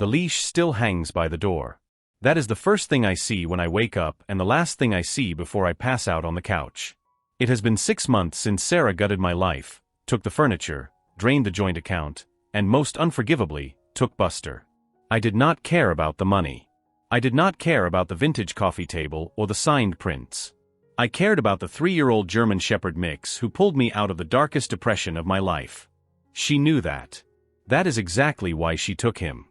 The leash still hangs by the door. That is the first thing I see when I wake up and the last thing I see before I pass out on the couch. It has been 6 months since Sarah gutted my life, took the furniture, drained the joint account, and most unforgivably, took Buster. I did not care about the money. I did not care about the vintage coffee table or the signed prints. I cared about the 3-year-old German Shepherd mix who pulled me out of the darkest depression of my life. She knew that. That is exactly why she took him.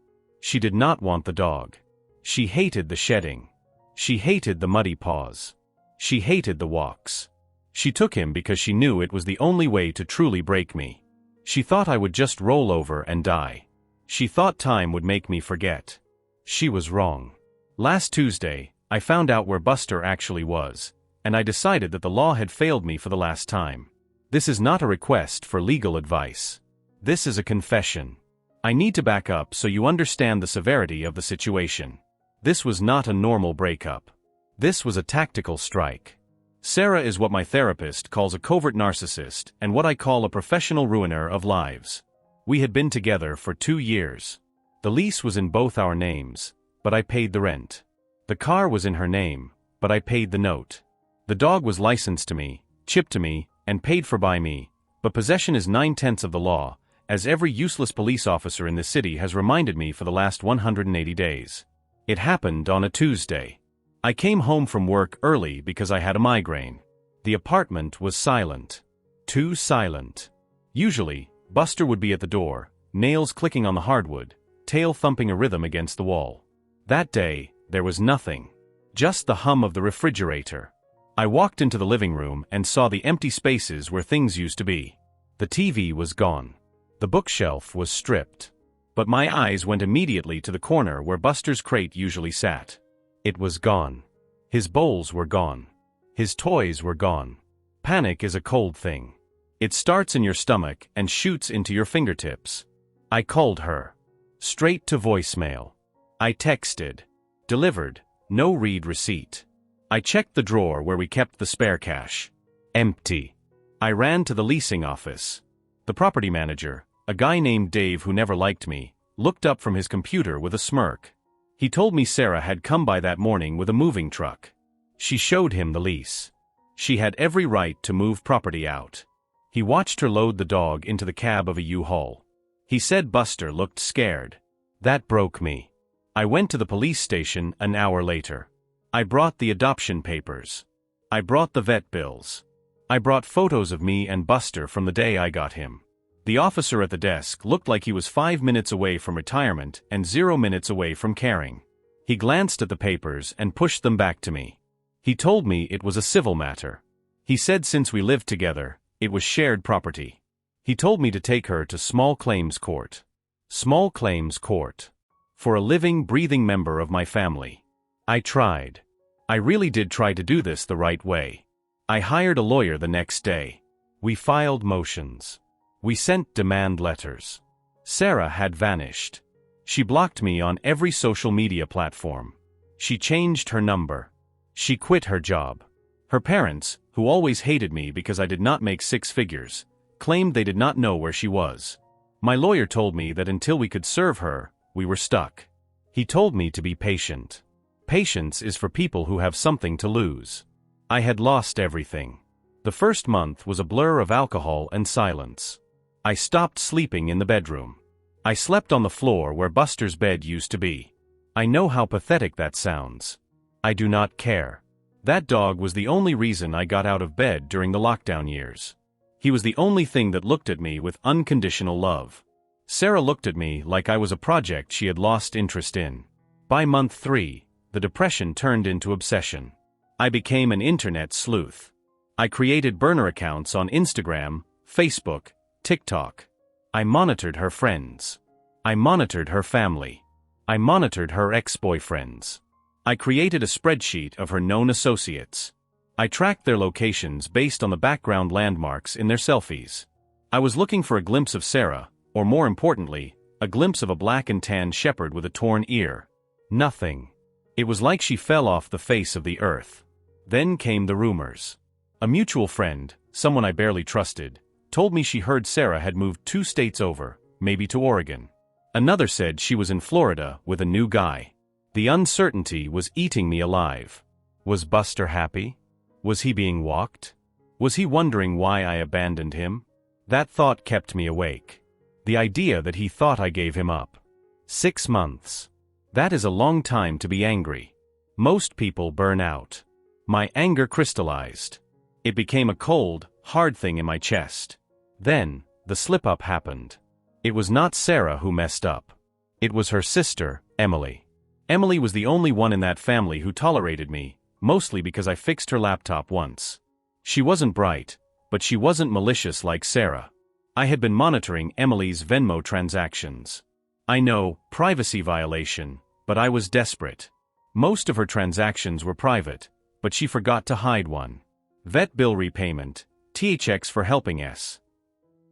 She did not want the dog. She hated the shedding. She hated the muddy paws. She hated the walks. She took him because she knew it was the only way to truly break me. She thought I would just roll over and die. She thought time would make me forget. She was wrong. Last Tuesday, I found out where Buster actually was, and I decided that the law had failed me for the last time. This is not a request for legal advice. This is a confession. I need to back up so you understand the severity of the situation. This was not a normal breakup. This was a tactical strike. Sarah is what my therapist calls a covert narcissist and what I call a professional ruiner of lives. We had been together for 2 years. The lease was in both our names, but I paid the rent. The car was in her name, but I paid the note. The dog was licensed to me, chipped to me, and paid for by me, but possession is 9/10 of the law, as every useless police officer in the city has reminded me for the last 180 days. It happened on a Tuesday. I came home from work early because I had a migraine. The apartment was silent. Too silent. Usually, Buster would be at the door, nails clicking on the hardwood, tail thumping a rhythm against the wall. That day, there was nothing. Just the hum of the refrigerator. I walked into the living room and saw the empty spaces where things used to be. The TV was gone. The bookshelf was stripped. But my eyes went immediately to the corner where Buster's crate usually sat. It was gone. His bowls were gone. His toys were gone. Panic is a cold thing. It starts in your stomach and shoots into your fingertips. I called her. Straight to voicemail. I texted. Delivered. No read receipt. I checked the drawer where we kept the spare cash. Empty. I ran to the leasing office. The property manager, a guy named Dave who never liked me, looked up from his computer with a smirk. He told me Sarah had come by that morning with a moving truck. She showed him the lease. She had every right to move property out. He watched her load the dog into the cab of a U-Haul. He said Buster looked scared. That broke me. I went to the police station an hour later. I brought the adoption papers. I brought the vet bills. I brought photos of me and Buster from the day I got him. The officer at the desk looked like he was 5 minutes away from retirement and 0 minutes away from caring. He glanced at the papers and pushed them back to me. He told me it was a civil matter. He said since we lived together, it was shared property. He told me to take her to small claims court. Small claims court. For a living, breathing member of my family. I tried. I really did try to do this the right way. I hired a lawyer the next day. We filed motions. We sent demand letters. Sarah had vanished. She blocked me on every social media platform. She changed her number. She quit her job. Her parents, who always hated me because I did not make 6 figures, claimed they did not know where she was. My lawyer told me that until we could serve her, we were stuck. He told me to be patient. Patience is for people who have something to lose. I had lost everything. The first month was a blur of alcohol and silence. I stopped sleeping in the bedroom. I slept on the floor where Buster's bed used to be. I know how pathetic that sounds. I do not care. That dog was the only reason I got out of bed during the lockdown years. He was the only thing that looked at me with unconditional love. Sarah looked at me like I was a project she had lost interest in. By month 3, the depression turned into obsession. I became an internet sleuth. I created burner accounts on Instagram, Facebook, TikTok. I monitored her friends. I monitored her family. I monitored her ex-boyfriends. I created a spreadsheet of her known associates. I tracked their locations based on the background landmarks in their selfies. I was looking for a glimpse of Sarah, or more importantly, a glimpse of a black and tan shepherd with a torn ear. Nothing. It was like she fell off the face of the earth. Then came the rumors. A mutual friend, someone I barely trusted, told me she heard Sarah had moved 2 states over, maybe to Oregon. Another said she was in Florida with a new guy. The uncertainty was eating me alive. Was Buster happy? Was he being walked? Was he wondering why I abandoned him? That thought kept me awake. The idea that he thought I gave him up. 6 months. That is a long time to be angry. Most people burn out. My anger crystallized. It became a cold, hard thing in my chest. Then, the slip-up happened. It was not Sarah who messed up. It was her sister, Emily. Emily was the only one in that family who tolerated me, mostly because I fixed her laptop once. She wasn't bright, but she wasn't malicious like Sarah. I had been monitoring Emily's Venmo transactions. I know, privacy violation, but I was desperate. Most of her transactions were private, but she forgot to hide one. Vet bill repayment, THX for helping S.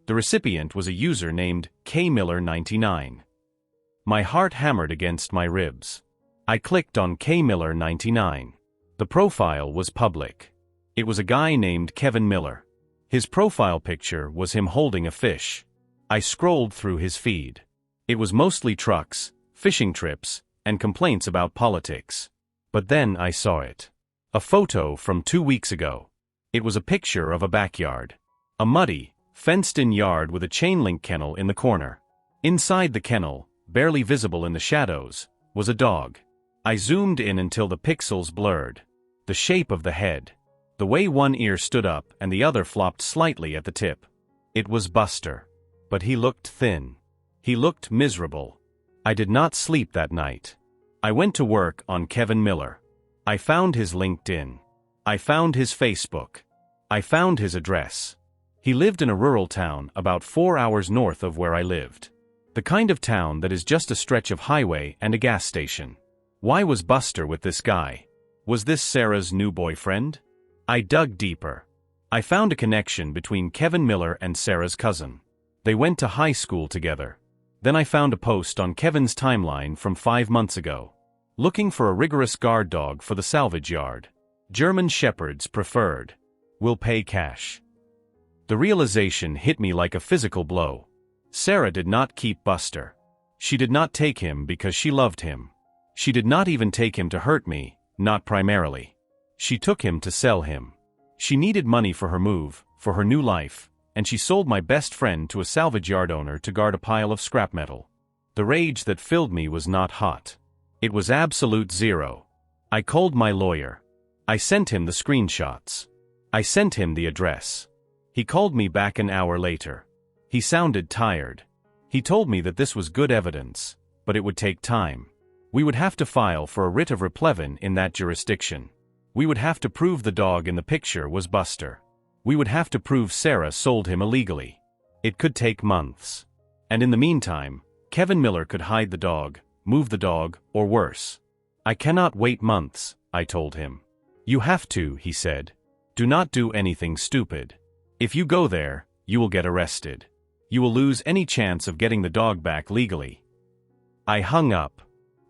The recipient was a user named KMiller99. My heart hammered against my ribs. I clicked on KMiller99. The profile was public. It was a guy named Kevin Miller. His profile picture was him holding a fish. I scrolled through his feed. It was mostly trucks, fishing trips, and complaints about politics. But then I saw it. A photo from 2 weeks ago. It was a picture of a backyard. A muddy, fenced-in yard with a chain-link kennel in the corner. Inside the kennel, barely visible in the shadows, was a dog. I zoomed in until the pixels blurred. The shape of the head. The way one ear stood up and the other flopped slightly at the tip. It was Buster. But he looked thin. He looked miserable. I did not sleep that night. I went to work on Kevin Miller. I found his LinkedIn. I found his Facebook. I found his address. He lived in a rural town about 4 hours north of where I lived. The kind of town that is just a stretch of highway and a gas station. Why was Buster with this guy? Was this Sarah's new boyfriend? I dug deeper. I found a connection between Kevin Miller and Sarah's cousin. They went to high school together. Then I found a post on Kevin's timeline from 5 months ago. Looking for a rigorous guard dog for the salvage yard. German Shepherds preferred. Will pay cash. The realization hit me like a physical blow. Sarah did not keep Buster. She did not take him because she loved him. She did not even take him to hurt me, not primarily. She took him to sell him. She needed money for her move, for her new life, and she sold my best friend to a salvage yard owner to guard a pile of scrap metal. The rage that filled me was not hot. It was absolute zero. I called my lawyer. I sent him the screenshots. I sent him the address. He called me back an hour later. He sounded tired. He told me that this was good evidence, but it would take time. We would have to file for a writ of replevin in that jurisdiction. We would have to prove the dog in the picture was Buster. We would have to prove Sarah sold him illegally. It could take months. And in the meantime, Kevin Miller could hide the dog, move the dog, or worse. I cannot wait months, I told him. You have to, he said. Do not do anything stupid. If you go there, you will get arrested. You will lose any chance of getting the dog back legally. I hung up.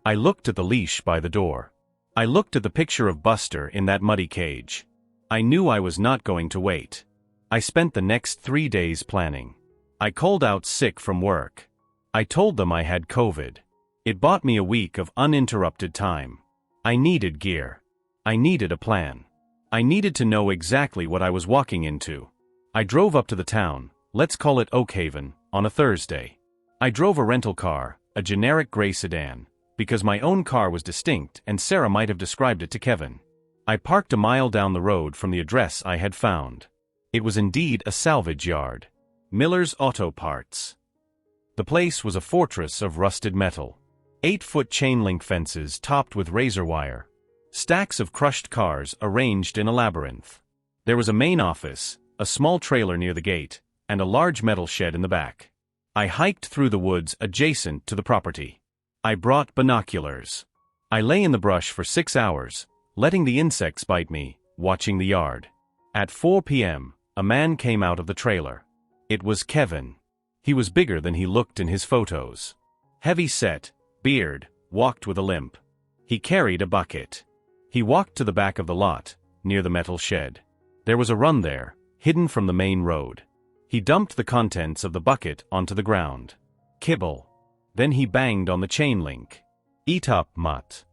I looked at the leash by the door. I looked at the picture of Buster in that muddy cage. I knew I was not going to wait. I spent the next 3 days planning. I called out sick from work. I told them I had COVID. It bought me a week of uninterrupted time. I needed gear. I needed a plan. I needed to know exactly what I was walking into. I drove up to the town, let's call it Oakhaven, on a Thursday. I drove a rental car, a generic gray sedan, because my own car was distinct and Sarah might have described it to Kevin. I parked a mile down the road from the address I had found. It was indeed a salvage yard. Miller's Auto Parts. The place was a fortress of rusted metal. 8-foot chain-link fences topped with razor wire. Stacks of crushed cars arranged in a labyrinth. There was a main office, a small trailer near the gate, and a large metal shed in the back. I hiked through the woods adjacent to the property. I brought binoculars. I lay in the brush for 6 hours, letting the insects bite me, watching the yard. At 4 p.m., a man came out of the trailer. It was Kevin. He was bigger than he looked in his photos. Heavy set, beard, walked with a limp. He carried a bucket. He walked to the back of the lot, near the metal shed. There was a run there, hidden from the main road. He dumped the contents of the bucket onto the ground. Kibble. Then he banged on the chain link. "Eat up, mutt."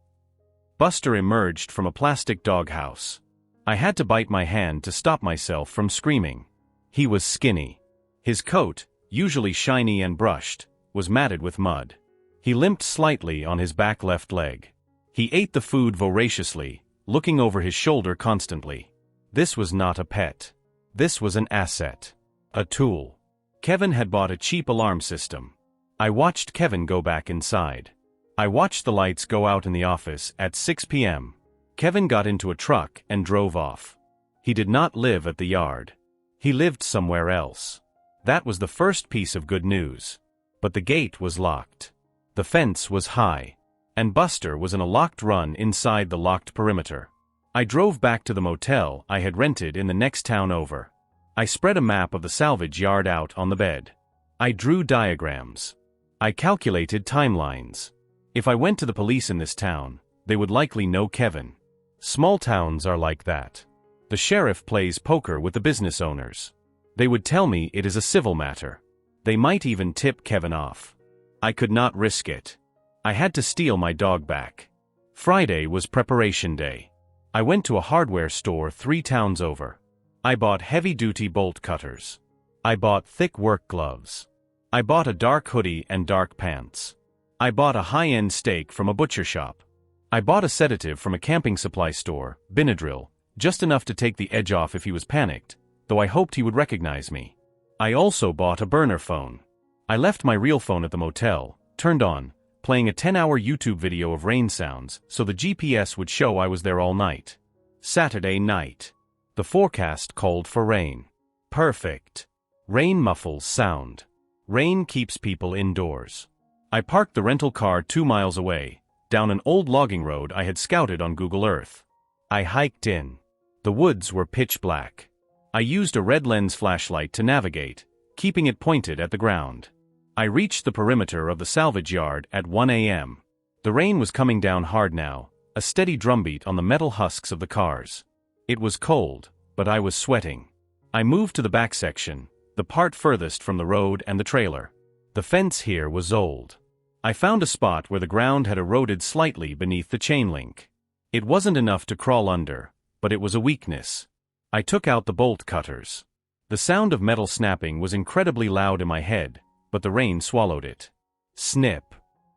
Buster emerged from a plastic doghouse. I had to bite my hand to stop myself from screaming. He was skinny. His coat, usually shiny and brushed, was matted with mud. He limped slightly on his back left leg. He ate the food voraciously, looking over his shoulder constantly. This was not a pet. This was an asset. A tool. Kevin had bought a cheap alarm system. I watched Kevin go back inside. I watched the lights go out in the office at 6 p.m. Kevin got into a truck and drove off. He did not live at the yard. He lived somewhere else. That was the first piece of good news. But the gate was locked. The fence was high. And Buster was in a locked run inside the locked perimeter. I drove back to the motel I had rented in the next town over. I spread a map of the salvage yard out on the bed. I drew diagrams. I calculated timelines. If I went to the police in this town, they would likely know Kevin. Small towns are like that. The sheriff plays poker with the business owners. They would tell me it is a civil matter. They might even tip Kevin off. I could not risk it. I had to steal my dog back. Friday was preparation day. I went to a hardware store 3 towns over. I bought heavy-duty bolt cutters. I bought thick work gloves. I bought a dark hoodie and dark pants. I bought a high-end steak from a butcher shop. I bought a sedative from a camping supply store, Benadryl, just enough to take the edge off if he was panicked, though I hoped he would recognize me. I also bought a burner phone. I left my real phone at the motel, turned on, playing a 10-hour YouTube video of rain sounds so the GPS would show I was there all night. Saturday night. The forecast called for rain. Perfect. Rain muffles sound. Rain keeps people indoors. I parked the rental car 2 miles away, down an old logging road I had scouted on Google Earth. I hiked in. The woods were pitch black. I used a red lens flashlight to navigate, keeping it pointed at the ground. I reached the perimeter of the salvage yard at 1 a.m. The rain was coming down hard now, a steady drumbeat on the metal husks of the cars. It was cold, but I was sweating. I moved to the back section, the part furthest from the road and the trailer. The fence here was old. I found a spot where the ground had eroded slightly beneath the chain link. It wasn't enough to crawl under, but it was a weakness. I took out the bolt cutters. The sound of metal snapping was incredibly loud in my head, but the rain swallowed it. Snip.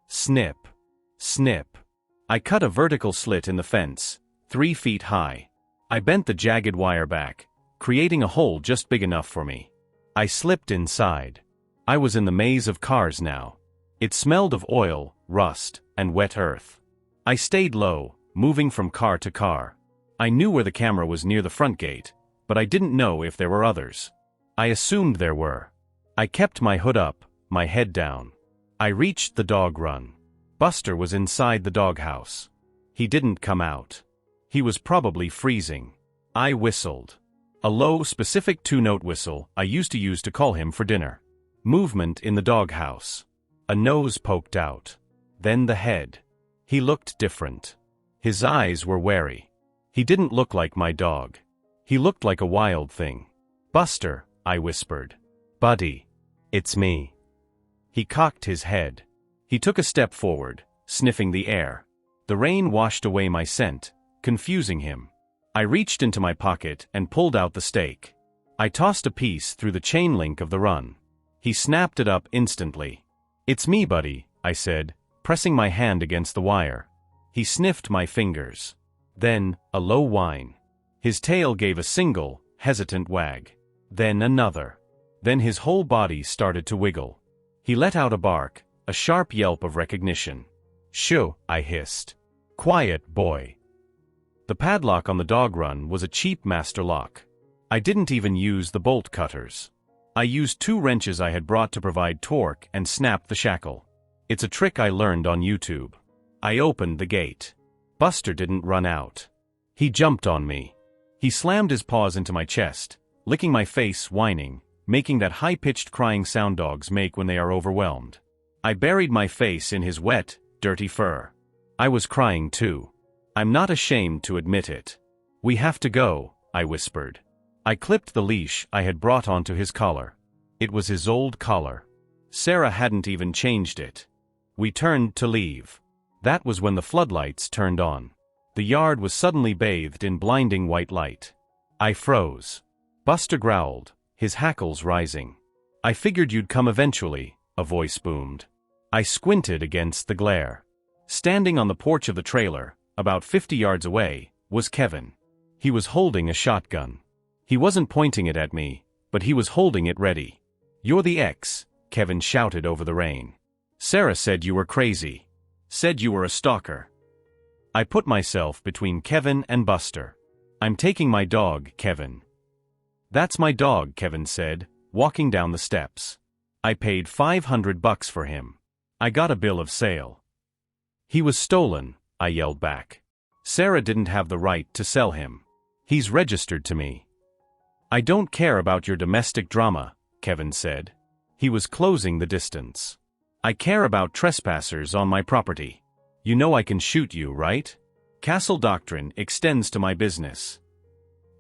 Snip. Snip. I cut a vertical slit in the fence, 3 feet high. I bent the jagged wire back, creating a hole just big enough for me. I slipped inside. I was in the maze of cars now. It smelled of oil, rust, and wet earth. I stayed low, moving from car to car. I knew where the camera was near the front gate, but I didn't know if there were others. I assumed there were. I kept my hood up, my head down. I reached the dog run. Buster was inside the doghouse. He didn't come out. He was probably freezing. I whistled. A low, specific 2-note whistle I used to call him for dinner. Movement in the doghouse. A nose poked out. Then the head. He looked different. His eyes were wary. He didn't look like my dog. He looked like a wild thing. "Buster," I whispered. "Buddy. It's me." He cocked his head. He took a step forward, sniffing the air. The rain washed away my scent, confusing him. I reached into my pocket and pulled out the steak. I tossed a piece through the chain link of the run. He snapped it up instantly. "It's me, buddy," I said, pressing my hand against the wire. He sniffed my fingers. Then, a low whine. His tail gave a single, hesitant wag. Then another. Then his whole body started to wiggle. He let out a bark, a sharp yelp of recognition. "Shoo," I hissed. "Quiet, boy." The padlock on the dog run was a cheap master lock. I didn't even use the bolt cutters. I used 2 wrenches I had brought to provide torque and snapped the shackle. It's a trick I learned on YouTube. I opened the gate. Buster didn't run out. He jumped on me. He slammed his paws into my chest, licking my face, whining, making that high-pitched crying sound dogs make when they are overwhelmed. I buried my face in his wet, dirty fur. I was crying too. I'm not ashamed to admit it. "We have to go," I whispered. I clipped the leash I had brought onto his collar. It was his old collar. Sarah hadn't even changed it. We turned to leave. That was when the floodlights turned on. The yard was suddenly bathed in blinding white light. I froze. Buster growled, his hackles rising. "I figured you'd come eventually," a voice boomed. I squinted against the glare. Standing on the porch of the trailer, about 50 yards away, was Kevin. He was holding a shotgun. He wasn't pointing it at me, but he was holding it ready. "You're the ex," Kevin shouted over the rain. "Sarah said you were crazy. Said you were a stalker." I put myself between Kevin and Buster. "I'm taking my dog, Kevin." "That's my dog," Kevin said, walking down the steps. "I paid $500 for him. I got a bill of sale." "He was stolen," I yelled back. "Sarah didn't have the right to sell him. He's registered to me." "I don't care about your domestic drama," Kevin said. He was closing the distance. "I care about trespassers on my property. You know I can shoot you, right? Castle doctrine extends to my business."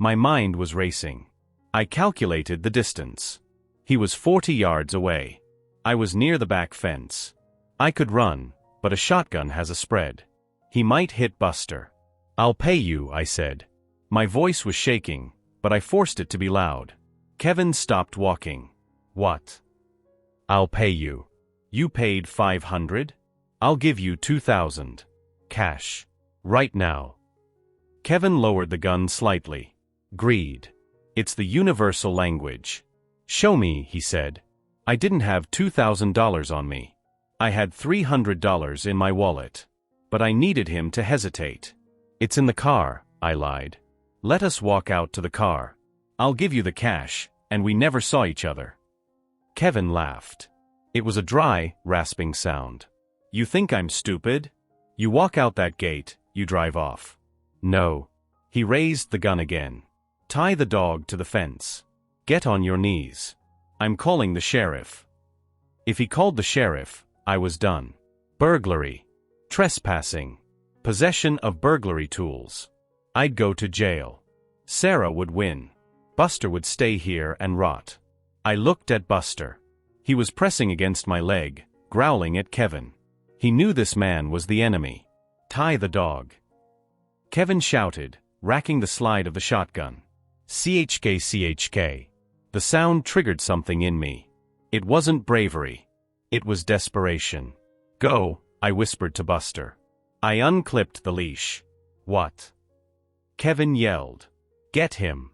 My mind was racing. I calculated the distance. He was 40 yards away. I was near the back fence. I could run, but a shotgun has a spread. He might hit Buster. "I'll pay you," I said. My voice was shaking, but I forced it to be loud. Kevin stopped walking. "What?" "I'll pay you." "You paid $500? I'll give you $2,000. Cash. Right now." Kevin lowered the gun slightly. "Greed. It's the universal language." "Show me," he said. I didn't have $2,000 on me. I had $300 in my wallet. But I needed him to hesitate. "It's in the car," I lied. "Let us walk out to the car. I'll give you the cash," and we never saw each other. Kevin laughed. It was a dry, rasping sound. "You think I'm stupid? You walk out that gate, you drive off." "No." He raised the gun again. "Tie the dog to the fence. Get on your knees. I'm calling the sheriff." If he called the sheriff, I was done. Burglary. Trespassing. Possession of burglary tools. I'd go to jail. Sarah would win. Buster would stay here and rot. I looked at Buster. He was pressing against my leg, growling at Kevin. He knew this man was the enemy. "Tie the dog." Kevin shouted, racking the slide of the shotgun. "CHK, CHK." The sound triggered something in me. It wasn't bravery. It was desperation. "Go," I whispered to Buster. I unclipped the leash. "What?" Kevin yelled. "Get him."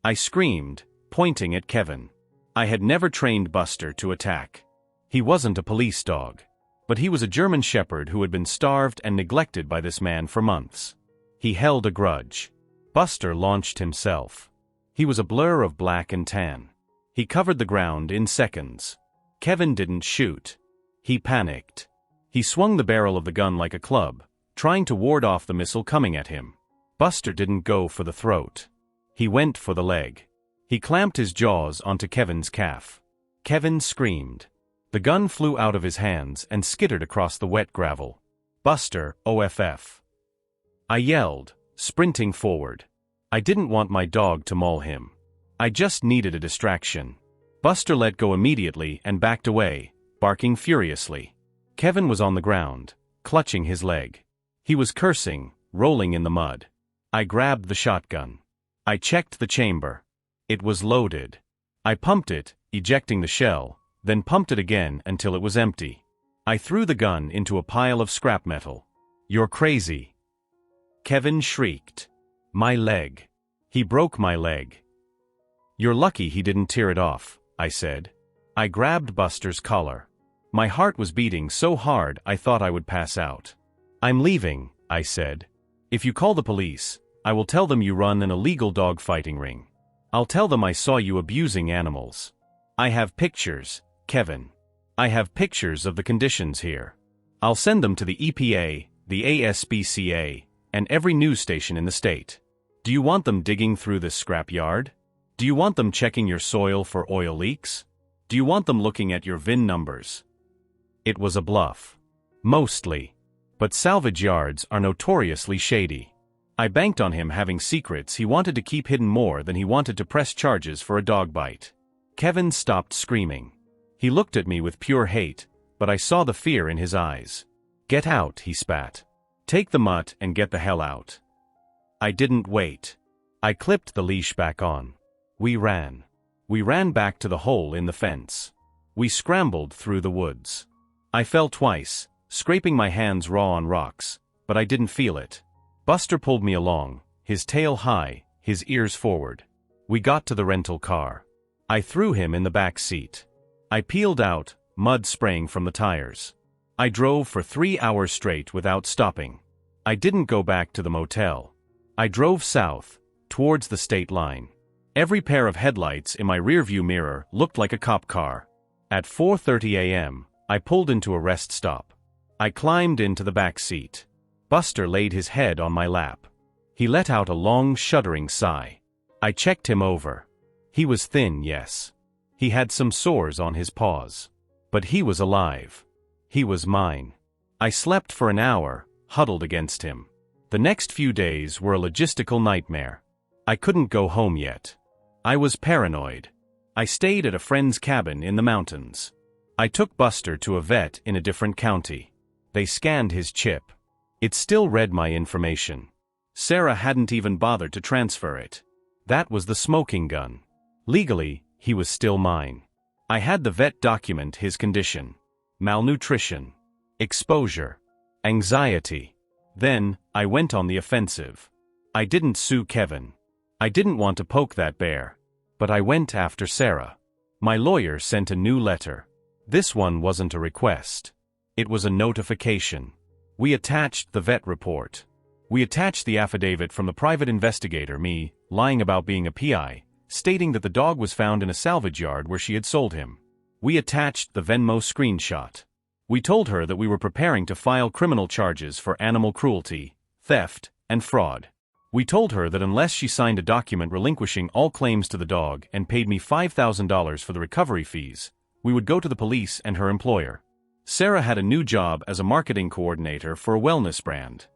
I screamed, pointing at Kevin. I had never trained Buster to attack. He wasn't a police dog. But he was a German shepherd who had been starved and neglected by this man for months. He held a grudge. Buster launched himself. He was a blur of black and tan. He covered the ground in seconds. Kevin didn't shoot. He panicked. He swung the barrel of the gun like a club, trying to ward off the missile coming at him. Buster didn't go for the throat. He went for the leg. He clamped his jaws onto Kevin's calf. Kevin screamed. The gun flew out of his hands and skittered across the wet gravel. "Buster, OFF." I yelled, sprinting forward. I didn't want my dog to maul him. I just needed a distraction. Buster let go immediately and backed away, barking furiously. Kevin was on the ground, clutching his leg. He was cursing, rolling in the mud. I grabbed the shotgun. I checked the chamber. It was loaded. I pumped it, ejecting the shell, then pumped it again until it was empty. I threw the gun into a pile of scrap metal. "You're crazy." Kevin shrieked. "My leg." He broke my leg. "You're lucky he didn't tear it off," I said. I grabbed Buster's collar. My heart was beating so hard I thought I would pass out. "I'm leaving," I said. "If you call the police, I will tell them you run an illegal dog fighting ring. I'll tell them I saw you abusing animals. I have pictures, Kevin. I have pictures of the conditions here. I'll send them to the EPA, the ASPCA, and every news station in the state. Do you want them digging through this scrapyard? Do you want them checking your soil for oil leaks? Do you want them looking at your VIN numbers?" It was a bluff. Mostly. But salvage yards are notoriously shady. I banked on him having secrets he wanted to keep hidden more than he wanted to press charges for a dog bite. Kevin stopped screaming. He looked at me with pure hate, but I saw the fear in his eyes. "Get out," he spat. "Take the mutt and get the hell out." I didn't wait. I clipped the leash back on. We ran. We ran back to the hole in the fence. We scrambled through the woods. I fell twice, scraping my hands raw on rocks, but I didn't feel it. Buster pulled me along, his tail high, his ears forward. We got to the rental car. I threw him in the back seat. I peeled out, mud spraying from the tires. I drove for 3 hours straight without stopping. I didn't go back to the motel. I drove south, towards the state line. Every pair of headlights in my rearview mirror looked like a cop car. At 4:30 a.m., I pulled into a rest stop. I climbed into the back seat. Buster laid his head on my lap. He let out a long, shuddering sigh. I checked him over. He was thin, yes. He had some sores on his paws. But he was alive. He was mine. I slept for an hour, huddled against him. The next few days were a logistical nightmare. I couldn't go home yet. I was paranoid. I stayed at a friend's cabin in the mountains. I took Buster to a vet in a different county. They scanned his chip. It still read my information. Sarah hadn't even bothered to transfer it. That was the smoking gun. Legally, he was still mine. I had the vet document his condition: malnutrition, exposure, anxiety. Then, I went on the offensive. I didn't sue Kevin. I didn't want to poke that bear. But I went after Sarah. My lawyer sent a new letter. This one wasn't a request. It was a notification. We attached the vet report. We attached the affidavit from the private investigator, me, lying about being a PI, stating that the dog was found in a salvage yard where she had sold him. We attached the Venmo screenshot. We told her that we were preparing to file criminal charges for animal cruelty, theft, and fraud. We told her that unless she signed a document relinquishing all claims to the dog and paid me $5,000 for the recovery fees, we would go to the police and her employer. Sarah had a new job as a marketing coordinator for a wellness brand.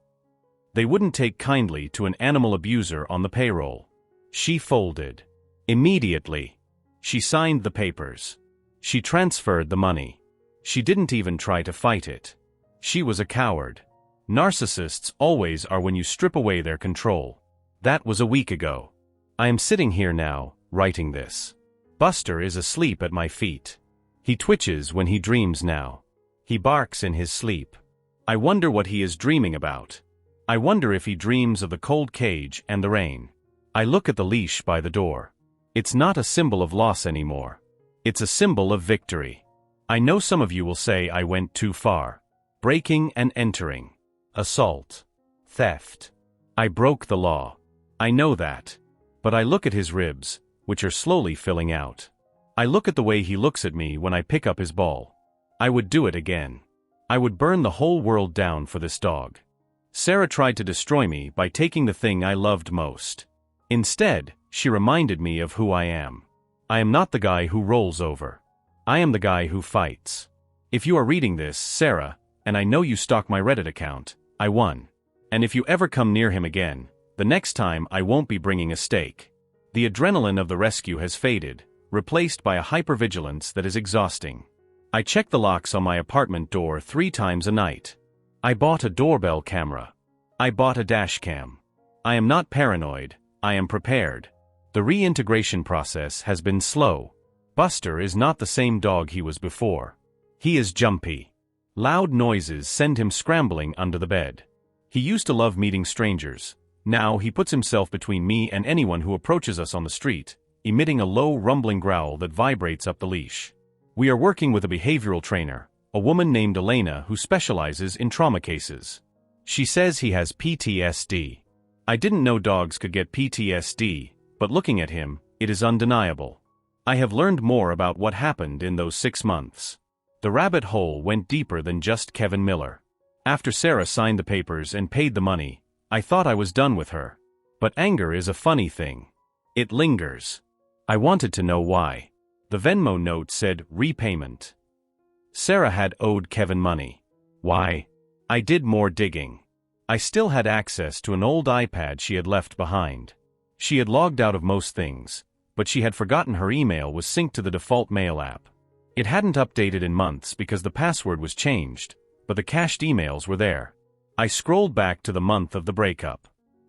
They wouldn't take kindly to an animal abuser on the payroll. She folded. Immediately. She signed the papers. She transferred the money. She didn't even try to fight it. She was a coward. Narcissists always are when you strip away their control. That was a week ago. I am sitting here now, writing this. Buster is asleep at my feet. He twitches when he dreams now. He barks in his sleep. I wonder what he is dreaming about. I wonder if he dreams of the cold cage and the rain. I look at the leash by the door. It's not a symbol of loss anymore. It's a symbol of victory. I know some of you will say I went too far. Breaking and entering. Assault. Theft. I broke the law. I know that. But I look at his ribs, which are slowly filling out. I look at the way he looks at me when I pick up his ball. I would do it again. I would burn the whole world down for this dog. Sarah tried to destroy me by taking the thing I loved most. Instead, she reminded me of who I am. I am not the guy who rolls over. I am the guy who fights. If you are reading this, Sarah, and I know you stalk my Reddit account, I won. And if you ever come near him again, the next time I won't be bringing a steak. The adrenaline of the rescue has faded, replaced by a hypervigilance that is exhausting. I check the locks on my apartment door 3 times a night. I bought a doorbell camera. I bought a dash cam. I am not paranoid, I am prepared. The reintegration process has been slow. Buster is not the same dog he was before. He is jumpy. Loud noises send him scrambling under the bed. He used to love meeting strangers. Now he puts himself between me and anyone who approaches us on the street, emitting a low rumbling growl that vibrates up the leash. We are working with a behavioral trainer, a woman named Elena who specializes in trauma cases. She says he has PTSD. I didn't know dogs could get PTSD, but looking at him, it is undeniable. I have learned more about what happened in those 6 months. The rabbit hole went deeper than just Kevin Miller. After Sarah signed the papers and paid the money, I thought I was done with her. But anger is a funny thing. It lingers. I wanted to know why. The Venmo note said repayment. Sarah had owed Kevin money. Why? I did more digging. I still had access to an old iPad she had left behind. She had logged out of most things, but she had forgotten her email was synced to the default mail app. It hadn't updated in months because the password was changed, but the cached emails were there. I scrolled back to the month of the breakup.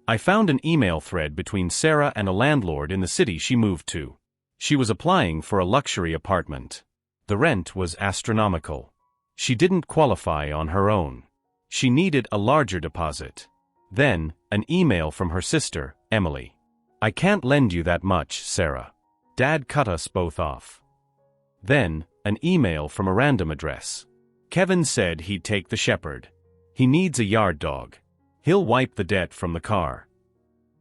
I found an email thread between Sarah and a landlord in the city she moved to. She was applying for a luxury apartment. The rent was astronomical. She didn't qualify on her own. She needed a larger deposit. Then, an email from her sister, Emily. "I can't lend you that much, Sarah. Dad cut us both off." Then, an email from a random address. "Kevin said he'd take the shepherd. He needs a yard dog. He'll wipe the debt from the car."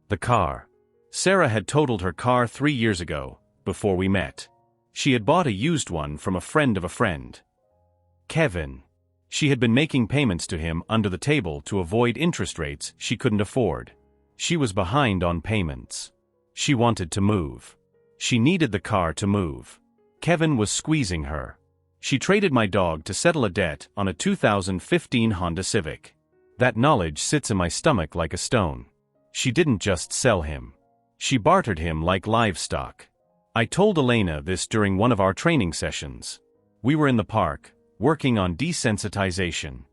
The car. Sarah had totaled her car 3 years ago, before we met. She had bought a used one from a friend of a friend. Kevin. She had been making payments to him under the table to avoid interest rates she couldn't afford. She was behind on payments. She wanted to move. She needed the car to move. Kevin was squeezing her. She traded my dog to settle a debt on a 2015 Honda Civic. That knowledge sits in my stomach like a stone. She didn't just sell him. She bartered him like livestock. I told Elena this during one of our training sessions. We were in the park, working on desensitization.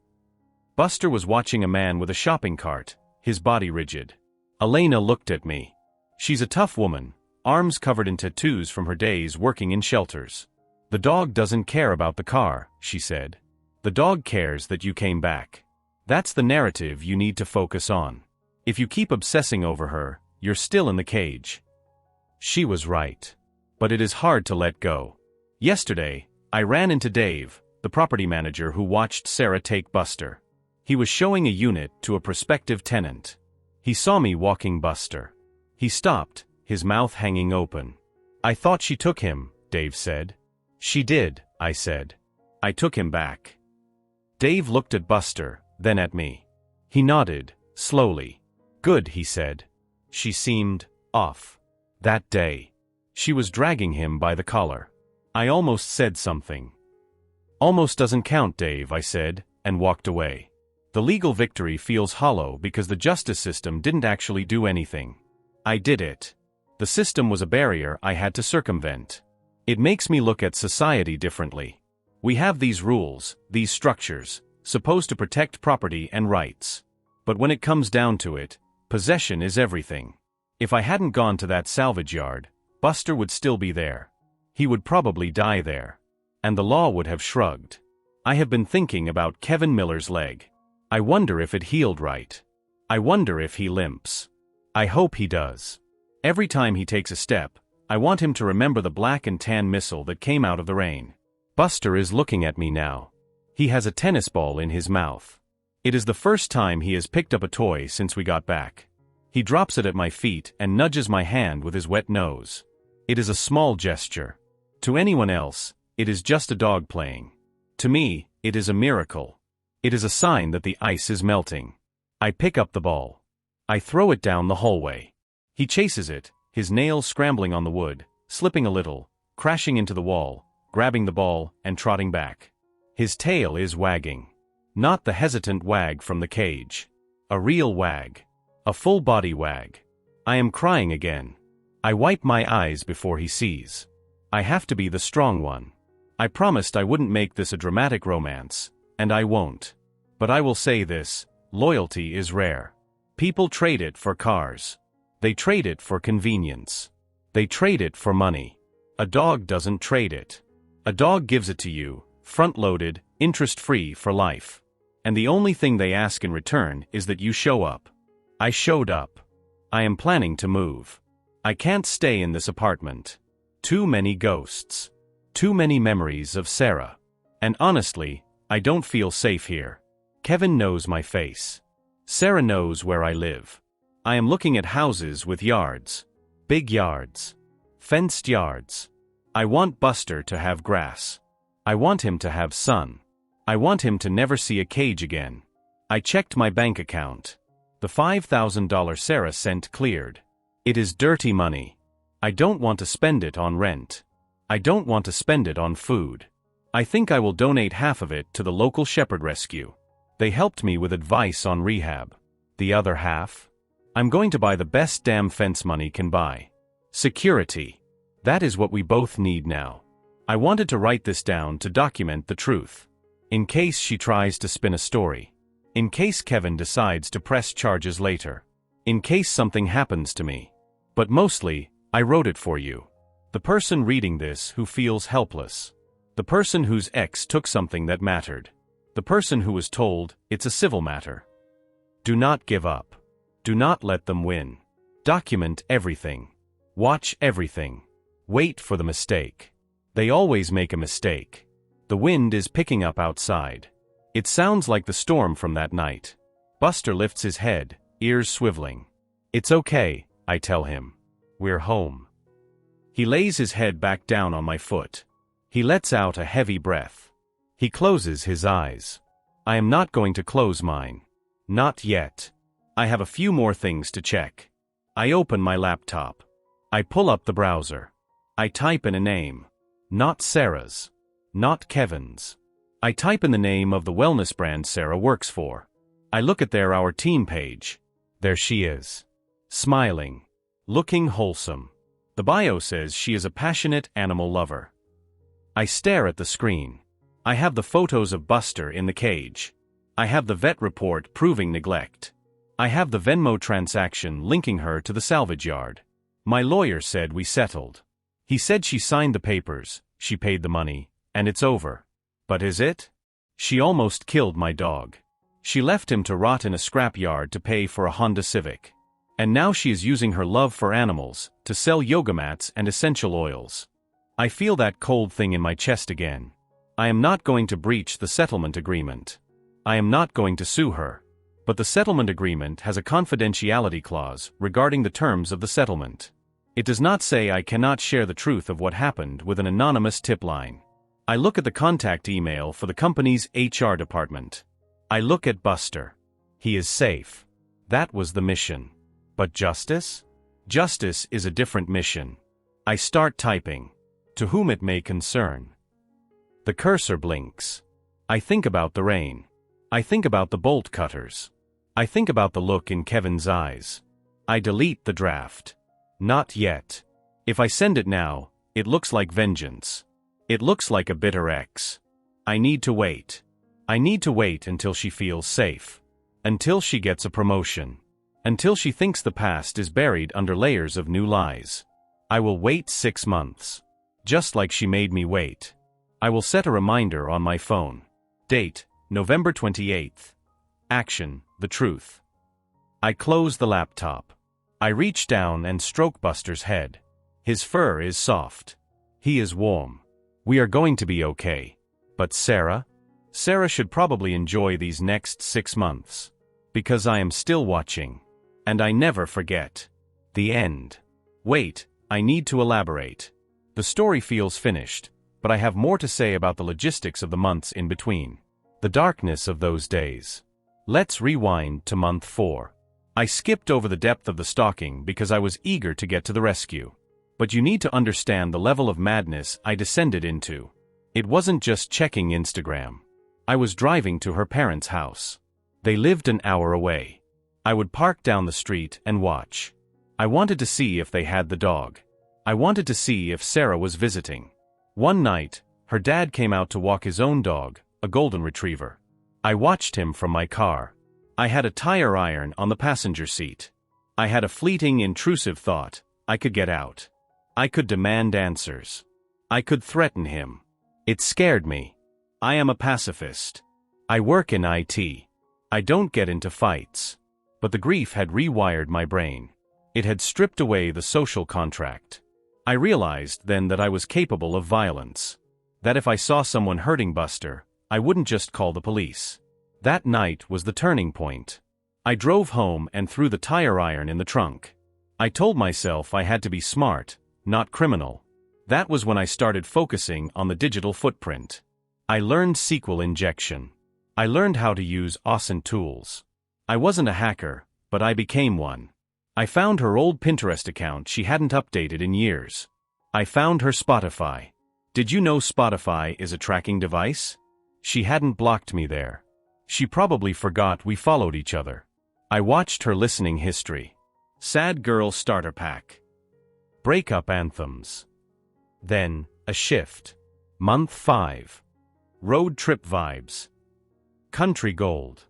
Buster was watching a man with a shopping cart, his body rigid. Elena looked at me. She's a tough woman, arms covered in tattoos from her days working in shelters. "The dog doesn't care about the car," she said. "The dog cares that you came back. That's the narrative you need to focus on. If you keep obsessing over her, you're still in the cage." She was right. But it is hard to let go. Yesterday, I ran into Dave, the property manager who watched Sarah take Buster. He was showing a unit to a prospective tenant. He saw me walking Buster. He stopped, his mouth hanging open. "I thought she took him," Dave said. "She did," I said. "I took him back." Dave looked at Buster, then at me. He nodded, slowly. "Good," he said. She seemed off. That day. She was dragging him by the collar. I almost said something. "Almost doesn't count, Dave," I said, and walked away. The legal victory feels hollow because the justice system didn't actually do anything. I did it. The system was a barrier I had to circumvent. It makes me look at society differently. We have these rules, these structures, supposed to protect property and rights. But when it comes down to it, possession is everything. If I hadn't gone to that salvage yard, Buster would still be there. He would probably die there. And the law would have shrugged. I have been thinking about Kevin Miller's leg. I wonder if it healed right. I wonder if he limps. I hope he does. Every time he takes a step, I want him to remember the black and tan missile that came out of the rain. Buster is looking at me now. He has a tennis ball in his mouth. It is the first time he has picked up a toy since we got back. He drops it at my feet and nudges my hand with his wet nose. It is a small gesture. To anyone else, it is just a dog playing. To me, it is a miracle. It is a sign that the ice is melting. I pick up the ball. I throw it down the hallway. He chases it, his nails scrambling on the wood, slipping a little, crashing into the wall, grabbing the ball, and trotting back. His tail is wagging. Not the hesitant wag from the cage. A real wag. A full-body wag. I am crying again. I wipe my eyes before he sees. I have to be the strong one. I promised I wouldn't make this a dramatic romance, and I won't. But I will say this, loyalty is rare. People trade it for cars. They trade it for convenience. They trade it for money. A dog doesn't trade it. A dog gives it to you, front-loaded, interest-free for life. And the only thing they ask in return is that you show up. I showed up. I am planning to move. I can't stay in this apartment. Too many ghosts. Too many memories of Sarah. And honestly, I don't feel safe here. Kevin knows my face. Sarah knows where I live. I am looking at houses with yards. Big yards. Fenced yards. I want Buster to have grass. I want him to have sun. I want him to never see a cage again. I checked my bank account. The $5,000 Sarah sent cleared. It is dirty money. I don't want to spend it on rent. I don't want to spend it on food. I think I will donate half of it to the local shepherd rescue. They helped me with advice on rehab. The other half? I'm going to buy the best damn fence money can buy. Security. That is what we both need now. I wanted to write this down to document the truth. In case she tries to spin a story. In case Kevin decides to press charges later. In case something happens to me. But mostly, I wrote it for you. The person reading this who feels helpless. The person whose ex took something that mattered. The person who was told, it's a civil matter. Do not give up. Do not let them win. Document everything. Watch everything. Wait for the mistake. They always make a mistake. The wind is picking up outside. It sounds like the storm from that night. Buster lifts his head, ears swiveling. It's okay, I tell him. We're home. He lays his head back down on my foot. He lets out a heavy breath. He closes his eyes. I am not going to close mine. Not yet. I have a few more things to check. I open my laptop. I pull up the browser. I type in a name. Not Sarah's. Not Kevin's. I type in the name of the wellness brand Sarah works for. I look at their Our Team page. There she is. Smiling. Looking wholesome. The bio says she is a passionate animal lover. I stare at the screen. I have the photos of Buster in the cage. I have the vet report proving neglect. I have the Venmo transaction linking her to the salvage yard. My lawyer said we settled. He said she signed the papers, she paid the money, and it's over. But is it? She almost killed my dog. She left him to rot in a scrapyard to pay for a Honda Civic. And now she is using her love for animals to sell yoga mats and essential oils. I feel that cold thing in my chest again. I am not going to breach the settlement agreement. I am not going to sue her. But the settlement agreement has a confidentiality clause regarding the terms of the settlement. It does not say I cannot share the truth of what happened with an anonymous tip line. I look at the contact email for the company's HR department. I look at Buster. He is safe. That was the mission. But justice? Justice is a different mission. I start typing. To whom it may concern. The cursor blinks. I think about the rain. I think about the bolt cutters. I think about the look in Kevin's eyes. I delete the draft. Not yet. If I send it now, it looks like vengeance. It looks like a bitter ex. I need to wait. I need to wait until she feels safe. Until she gets a promotion. Until she thinks the past is buried under layers of new lies. I will wait 6 months. Just like she made me wait. I will set a reminder on my phone. Date, November 28th. Action, the truth. I close the laptop. I reach down and stroke Buster's head. His fur is soft. He is warm. We are going to be okay. But Sarah? Sarah should probably enjoy these next 6 months. Because I am still watching. And I never forget. The end. Wait, I need to elaborate. The story feels finished, but I have more to say about the logistics of the months in between. The darkness of those days. Let's rewind to month 4. I skipped over the depth of the stalking because I was eager to get to the rescue. But you need to understand the level of madness I descended into. It wasn't just checking Instagram. I was driving to her parents' house. They lived an hour away. I would park down the street and watch. I wanted to see if they had the dog. I wanted to see if Sarah was visiting. One night, her dad came out to walk his own dog, a golden retriever. I watched him from my car. I had a tire iron on the passenger seat. I had a fleeting intrusive thought, I could get out. I could demand answers. I could threaten him. It scared me. I am a pacifist. I work in IT. I don't get into fights. But the grief had rewired my brain. It had stripped away the social contract. I realized then that I was capable of violence. That if I saw someone hurting Buster, I wouldn't just call the police. That night was the turning point. I drove home and threw the tire iron in the trunk. I told myself I had to be smart, not criminal. That was when I started focusing on the digital footprint. I learned SQL injection. I learned how to use awesome tools. I wasn't a hacker, but I became one. I found her old Pinterest account she hadn't updated in years. I found her Spotify. Did you know Spotify is a tracking device? She hadn't blocked me there. She probably forgot we followed each other. I watched her listening history. Sad Girl Starter Pack. Breakup anthems. Then, a shift. Month 5. Road trip vibes. Country gold.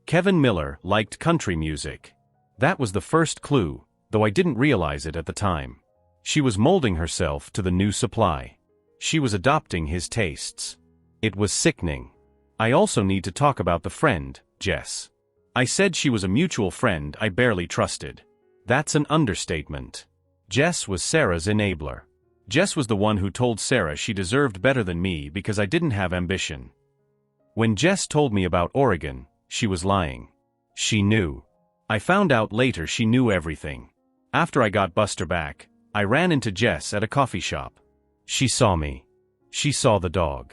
Kevin Miller liked country music. That was the first clue, though I didn't realize it at the time. She was molding herself to the new supply. She was adopting his tastes. It was sickening. I also need to talk about the friend, Jess. I said she was a mutual friend I barely trusted. That's an understatement. Jess was Sarah's enabler. Jess was the one who told Sarah she deserved better than me because I didn't have ambition. When Jess told me about Oregon, she was lying. She knew. I found out later she knew everything. After I got Buster back, I ran into Jess at a coffee shop. She saw me. She saw the dog.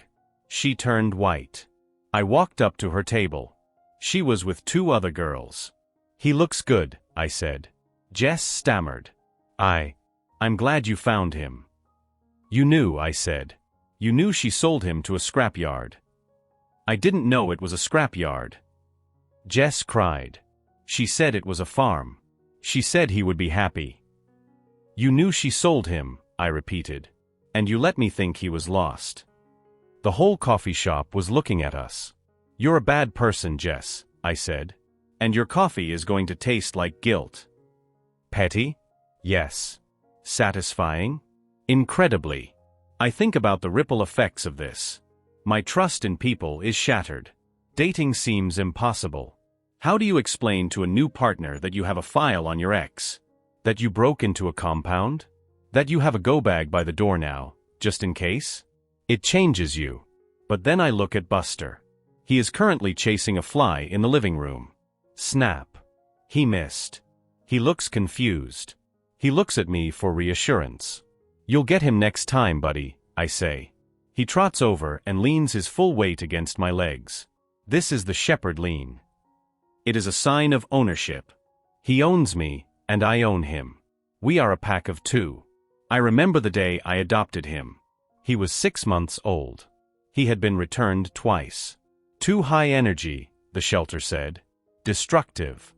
She turned white. I walked up to her table. She was with 2 other girls. "He looks good," I said. Jess stammered. I'm glad you found him." "You knew," I said. "You knew she sold him to a scrapyard." "I didn't know it was a scrapyard." Jess cried. She said it was a farm. She said he would be happy. "You knew she sold him," I repeated. "And you let me think he was lost." The whole coffee shop was looking at us. "You're a bad person, Jess," I said. "And your coffee is going to taste like guilt." Petty? Yes. Satisfying? Incredibly. I think about the ripple effects of this. My trust in people is shattered. Dating seems impossible. How do you explain to a new partner that you have a file on your ex? That you broke into a compound? That you have a go-bag by the door now, just in case? It changes you. But then I look at Buster. He is currently chasing a fly in the living room. Snap. He missed. He looks confused. He looks at me for reassurance. "You'll get him next time, buddy," I say. He trots over and leans his full weight against my legs. This is the shepherd lean. It is a sign of ownership. He owns me, and I own him. We are a pack of 2. I remember the day I adopted him. He was 6 months old. He had been returned twice. Too high energy, the shelter said. Destructive.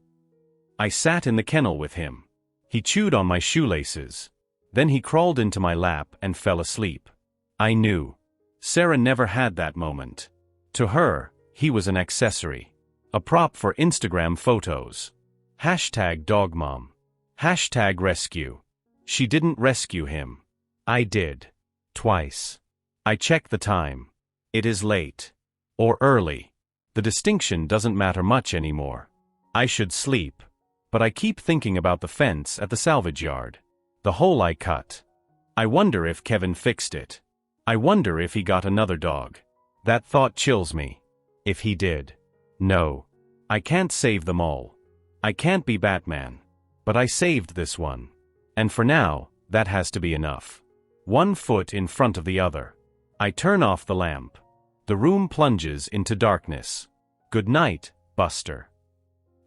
I sat in the kennel with him. He chewed on my shoelaces. Then he crawled into my lap and fell asleep. I knew. Sarah never had that moment. To her, he was an accessory. A prop for Instagram photos. #dogmom. #rescue. She didn't rescue him. I did. Twice. I checked the time. It is late. Or early. The distinction doesn't matter much anymore. I should sleep. But I keep thinking about the fence at the salvage yard. The hole I cut. I wonder if Kevin fixed it. I wonder if he got another dog. That thought chills me. If he did. No. I can't save them all. I can't be Batman. But I saved this one. And for now, that has to be enough. 1 foot in front of the other. I turn off the lamp. The room plunges into darkness. Good night, Buster.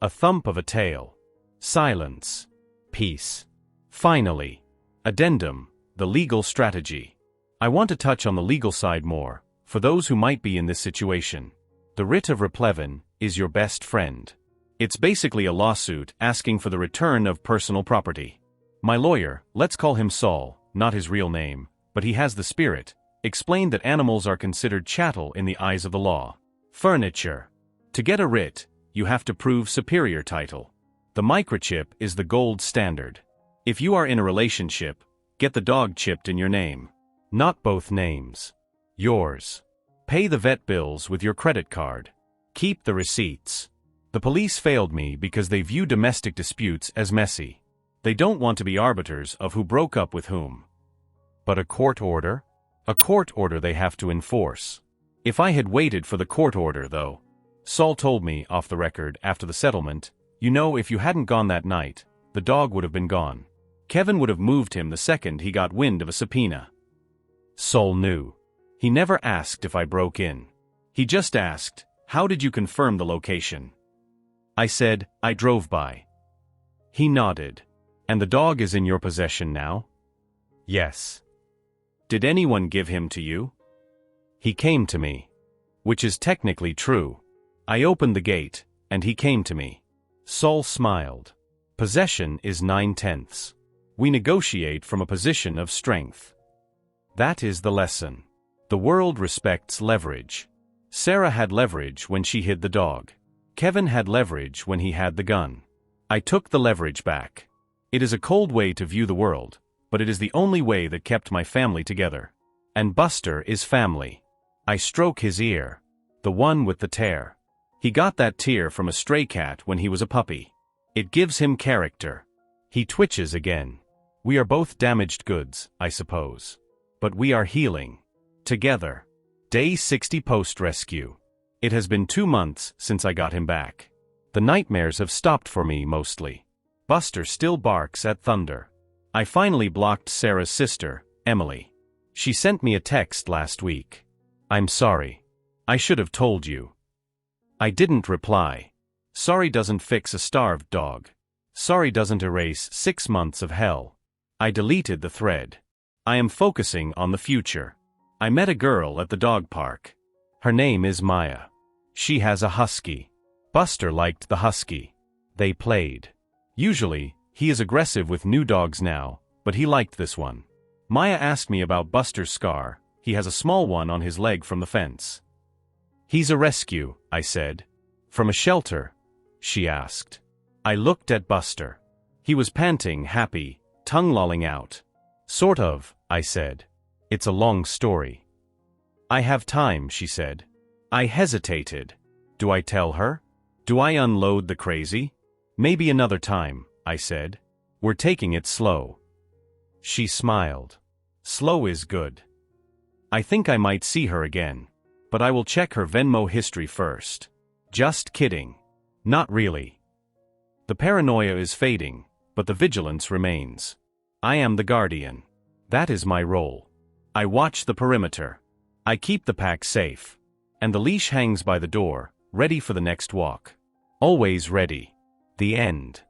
A thump of a tail. Silence. Peace. Finally. Addendum, the legal strategy. I want to touch on the legal side more, for those who might be in this situation. The writ of replevin is your best friend. It's basically a lawsuit asking for the return of personal property. My lawyer, let's call him Saul, not his real name, but he has the spirit, explained that animals are considered chattel in the eyes of the law. Furniture. To get a writ, you have to prove superior title. The microchip is the gold standard. If you are in a relationship, get the dog chipped in your name. Not both names. Yours. Pay the vet bills with your credit card. Keep the receipts. The police failed me because they view domestic disputes as messy. They don't want to be arbiters of who broke up with whom. But a court order? A court order they have to enforce. If I had waited for the court order, though, Saul told me off the record after the settlement, you know, if you hadn't gone that night, the dog would have been gone. Kevin would have moved him the second he got wind of a subpoena. Saul knew. He never asked if I broke in. He just asked, "How did you confirm the location?" I said, "I drove by." He nodded. "And the dog is in your possession now?" "Yes." "Did anyone give him to you?" "He came to me." Which is technically true. I opened the gate, and he came to me. Saul smiled. Possession is 9/10. We negotiate from a position of strength. That is the lesson. The world respects leverage. Sarah had leverage when she hid the dog. Kevin had leverage when he had the gun. I took the leverage back. It is a cold way to view the world, but it is the only way that kept my family together. And Buster is family. I stroke his ear. The one with the tear. He got that tear from a stray cat when he was a puppy. It gives him character. He twitches again. We are both damaged goods, I suppose. But we are healing. Together. Day 60 post-rescue. It has been 2 months since I got him back. The nightmares have stopped for me mostly. Buster still barks at thunder. I finally blocked Sarah's sister, Emily. She sent me a text last week. I'm sorry. I should have told you. I didn't reply. Sorry doesn't fix a starved dog. Sorry doesn't erase 6 months of hell. I deleted the thread. I am focusing on the future. I met a girl at the dog park. Her name is Maya. She has a husky. Buster liked the husky. They played. Usually, he is aggressive with new dogs now, but he liked this one. Maya asked me about Buster's scar. He has a small one on his leg from the fence. He's a rescue, I said. From a shelter? She asked. I looked at Buster. He was panting, happy, tongue lolling out. Sort of, I said. It's a long story. I have time, she said. I hesitated. Do I tell her? Do I unload the crazy? Maybe another time, I said. We're taking it slow. She smiled. Slow is good. I think I might see her again. But I will check her Venmo history first. Just kidding. Not really. The paranoia is fading, but the vigilance remains. I am the guardian. That is my role. I watch the perimeter. I keep the pack safe. And the leash hangs by the door, ready for the next walk. Always ready. The end.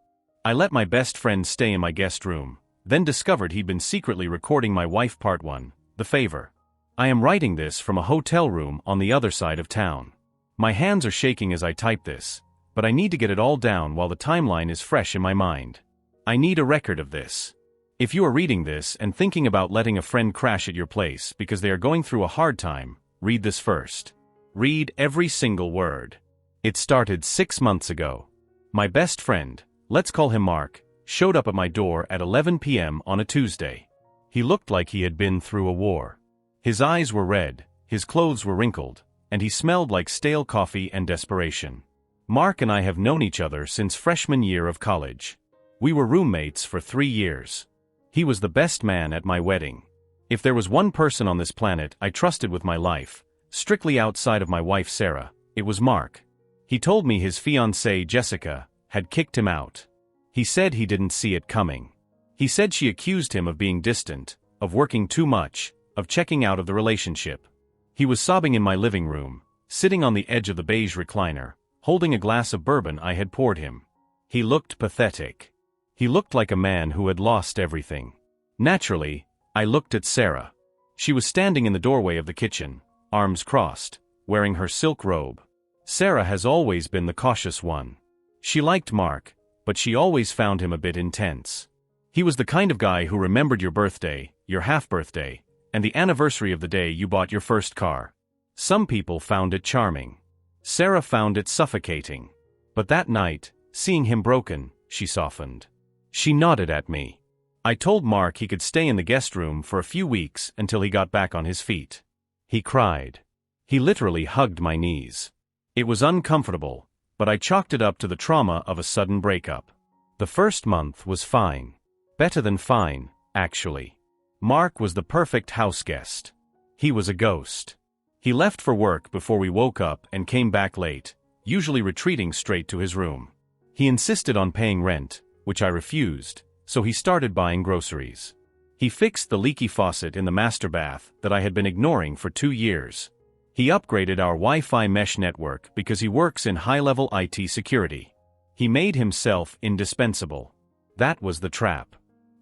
I let my best friend stay in my guest room, then discovered he'd been secretly recording my wife Part 1, The Favor. I am writing this from a hotel room on the other side of town. My hands are shaking as I type this, but I need to get it all down while the timeline is fresh in my mind. I need a record of this. If you are reading this and thinking about letting a friend crash at your place because they are going through a hard time, read this first. Read every single word. It started 6 months ago. My best friend, let's call him Mark, showed up at my door at 11 p.m. on a Tuesday. He looked like he had been through a war. His eyes were red, his clothes were wrinkled, and he smelled like stale coffee and desperation. Mark and I have known each other since freshman year of college. We were roommates for 3 years. He was the best man at my wedding. If there was one person on this planet I trusted with my life, strictly outside of my wife Sarah, it was Mark. He told me his fiancée Jessica had kicked him out. He said he didn't see it coming. He said she accused him of being distant, of working too much, of checking out of the relationship. He was sobbing in my living room, sitting on the edge of the beige recliner, holding a glass of bourbon I had poured him. He looked pathetic. He looked like a man who had lost everything. Naturally, I looked at Sarah. She was standing in the doorway of the kitchen, arms crossed, wearing her silk robe. Sarah has always been the cautious one. She liked Mark, but she always found him a bit intense. He was the kind of guy who remembered your birthday, your half-birthday, and the anniversary of the day you bought your first car. Some people found it charming. Sarah found it suffocating. But that night, seeing him broken, she softened. She nodded at me. I told Mark he could stay in the guest room for a few weeks until he got back on his feet. He cried. He literally hugged my knees. It was uncomfortable, but I chalked it up to the trauma of a sudden breakup. The first month was fine. Better than fine, actually. Mark was the perfect house guest. He was a ghost. He left for work before we woke up and came back late, usually retreating straight to his room. He insisted on paying rent, which I refused, so he started buying groceries. He fixed the leaky faucet in the master bath that I had been ignoring for 2 years. He upgraded our Wi-Fi mesh network because he works in high-level IT security. He made himself indispensable. That was the trap.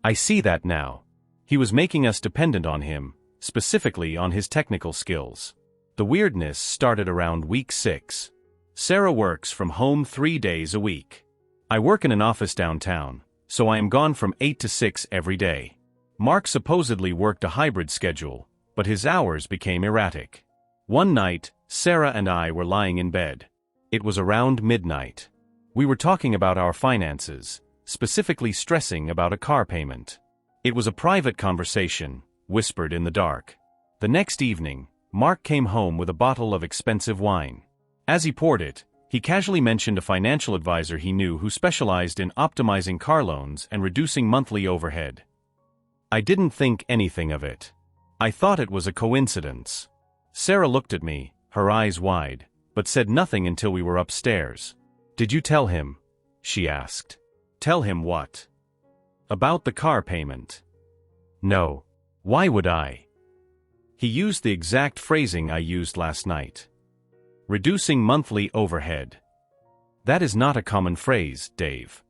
I see that now. He was making us dependent on him, specifically on his technical skills. The weirdness started around week 6. Sarah works from home 3 days a week. I work in an office downtown, so I am gone from 8 to 6 every day. Mark supposedly worked a hybrid schedule, but his hours became erratic. One night, Sarah and I were lying in bed. It was around midnight. We were talking about our finances, specifically stressing about a car payment. It was a private conversation, whispered in the dark. The next evening, Mark came home with a bottle of expensive wine. As he poured it, he casually mentioned a financial advisor he knew who specialized in optimizing car loans and reducing monthly overhead. I didn't think anything of it. I thought it was a coincidence. Sarah looked at me, her eyes wide, but said nothing until we were upstairs. "Did you tell him?" she asked. "Tell him what?" "About the car payment." "No. Why would I?" He used the exact phrasing I used last night. Reducing monthly overhead. That is not a common phrase, Dave.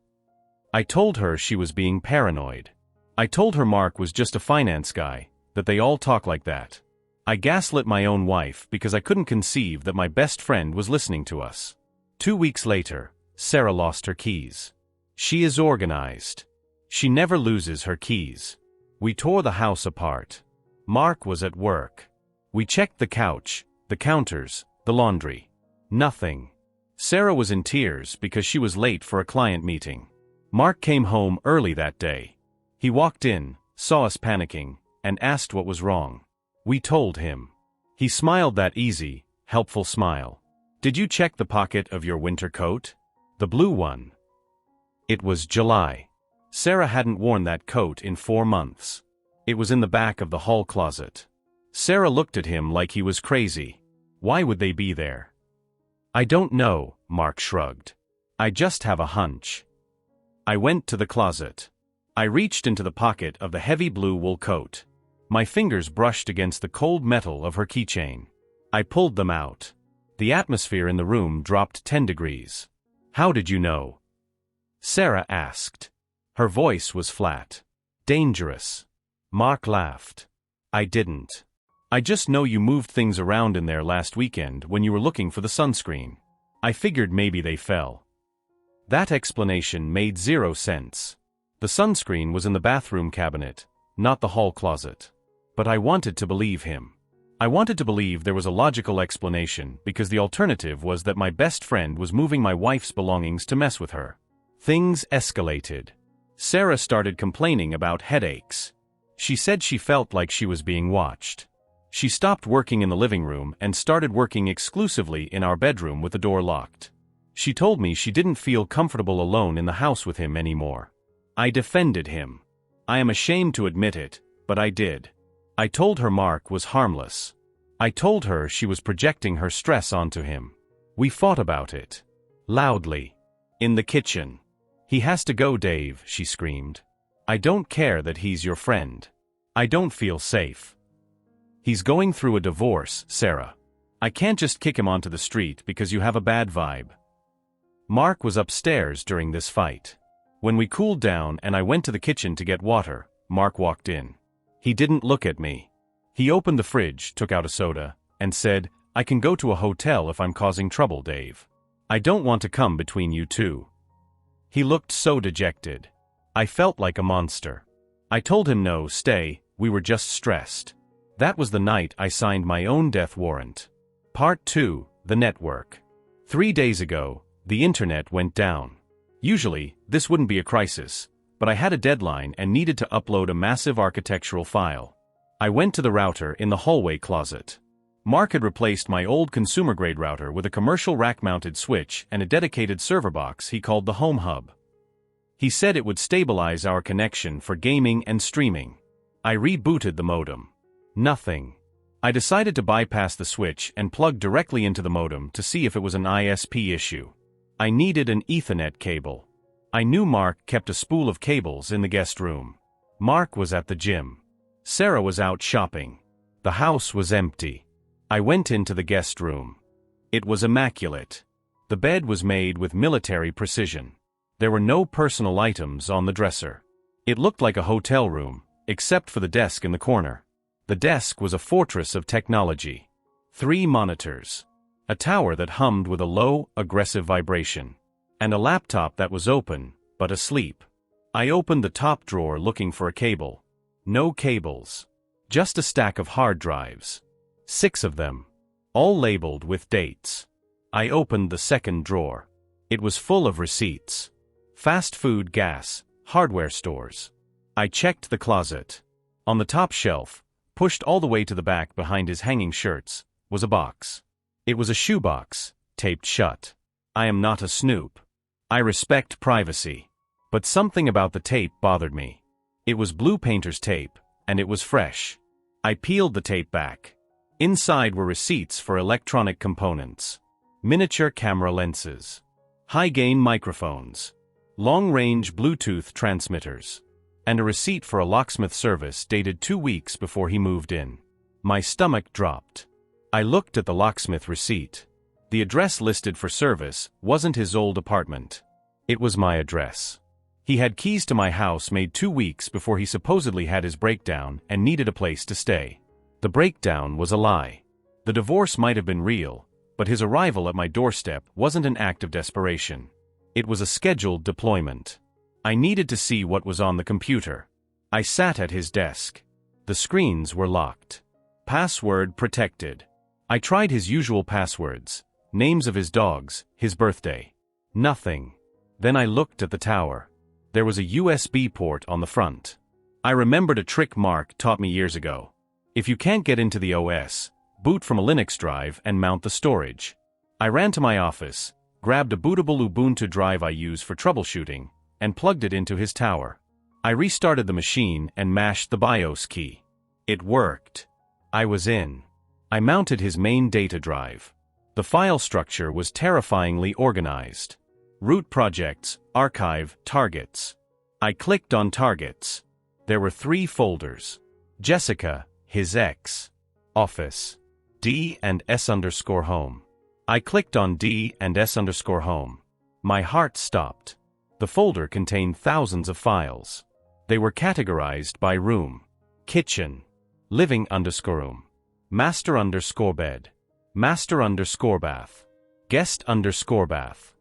I told her she was being paranoid. I told her Mark was just a finance guy, that they all talk like that. I gaslit my own wife because I couldn't conceive that my best friend was listening to us. 2 weeks later, Sarah lost her keys. She is organized. She never loses her keys. We tore the house apart. Mark was at work. We checked the couch, the counters, the laundry. Nothing. Sarah was in tears because she was late for a client meeting. Mark came home early that day. He walked in, saw us panicking, and asked what was wrong. We told him. He smiled that easy, helpful smile. "Did you check the pocket of your winter coat? The blue one?" It was July. Sarah hadn't worn that coat in 4 months. It was in the back of the hall closet. Sarah looked at him like he was crazy. Why would they be there? "I don't know," Mark shrugged. "I just have a hunch." I went to the closet. I reached into the pocket of the heavy blue wool coat. My fingers brushed against the cold metal of her keychain. I pulled them out. The atmosphere in the room dropped 10 degrees. "How did you know?" Sarah asked. Her voice was flat. "Dangerous." Mark laughed. "I didn't. I just know you moved things around in there last weekend when you were looking for the sunscreen. I figured maybe they fell." That explanation made 0 sense. The sunscreen was in the bathroom cabinet, not the hall closet. But I wanted to believe him. I wanted to believe there was a logical explanation because the alternative was that my best friend was moving my wife's belongings to mess with her. Things escalated. Sarah started complaining about headaches. She said she felt like she was being watched. She stopped working in the living room and started working exclusively in our bedroom with the door locked. She told me she didn't feel comfortable alone in the house with him anymore. I defended him. I am ashamed to admit it, but I did. I told her Mark was harmless. I told her she was projecting her stress onto him. We fought about it. Loudly. In the kitchen. "He has to go, Dave," she screamed. "I don't care that he's your friend. I don't feel safe. He's going through a divorce, Sarah. I can't just kick him onto the street because you have a bad vibe." Mark was upstairs during this fight. When we cooled down and I went to the kitchen to get water, Mark walked in. He didn't look at me. He opened the fridge, took out a soda, and said, "I can go to a hotel if I'm causing trouble, Dave. I don't want to come between you two." He looked so dejected. I felt like a monster. I told him no, stay, we were just stressed. That was the night I signed my own death warrant. Part 2, The Network. 3 days ago, the internet went down. Usually, this wouldn't be a crisis, but I had a deadline and needed to upload a massive architectural file. I went to the router in the hallway closet. Mark had replaced my old consumer-grade router with a commercial rack-mounted switch and a dedicated server box he called the Home Hub. He said it would stabilize our connection for gaming and streaming. I rebooted the modem. Nothing. I decided to bypass the switch and plug directly into the modem to see if it was an ISP issue. I needed an Ethernet cable. I knew Mark kept a spool of cables in the guest room. Mark was at the gym. Sarah was out shopping. The house was empty. I went into the guest room. It was immaculate. The bed was made with military precision. There were no personal items on the dresser. It looked like a hotel room, except for the desk in the corner. The desk was a fortress of technology. 3 monitors. A tower that hummed with a low, aggressive vibration. And a laptop that was open, but asleep. I opened the top drawer looking for a cable. No cables. Just a stack of hard drives. 6 of them. All labeled with dates. I opened the second drawer. It was full of receipts. Fast food, gas, hardware stores. I checked the closet. On the top shelf, pushed all the way to the back behind his hanging shirts, was a box. It was a shoebox, taped shut. I am not a snoop. I respect privacy. But something about the tape bothered me. It was blue painter's tape, and it was fresh. I peeled the tape back. Inside were receipts for electronic components. Miniature camera lenses. High-gain microphones. Long-range Bluetooth transmitters. And a receipt for a locksmith service dated 2 weeks before he moved in. My stomach dropped. I looked at the locksmith receipt. The address listed for service wasn't his old apartment. It was my address. He had keys to my house made 2 weeks before he supposedly had his breakdown and needed a place to stay. The breakdown was a lie. The divorce might have been real, but his arrival at my doorstep wasn't an act of desperation. It was a scheduled deployment. I needed to see what was on the computer. I sat at his desk. The screens were locked. Password protected. I tried his usual passwords, names of his dogs, his birthday. Nothing. Then I looked at the tower. There was a USB port on the front. I remembered a trick Mark taught me years ago. If you can't get into the OS, boot from a Linux drive and mount the storage. I ran to my office, grabbed a bootable Ubuntu drive I use for troubleshooting, and plugged it into his tower. I restarted the machine and mashed the BIOS key. It worked. I was in. I mounted his main data drive. The file structure was terrifyingly organized. Root projects, archive, targets. I clicked on targets. There were 3 folders. Jessica, his ex. Office. D&S_home. I clicked on D&S_home. My heart stopped. The folder contained thousands of files. They were categorized by room. Kitchen. Living_room. Master_bed. Master_bath. Guest_bath.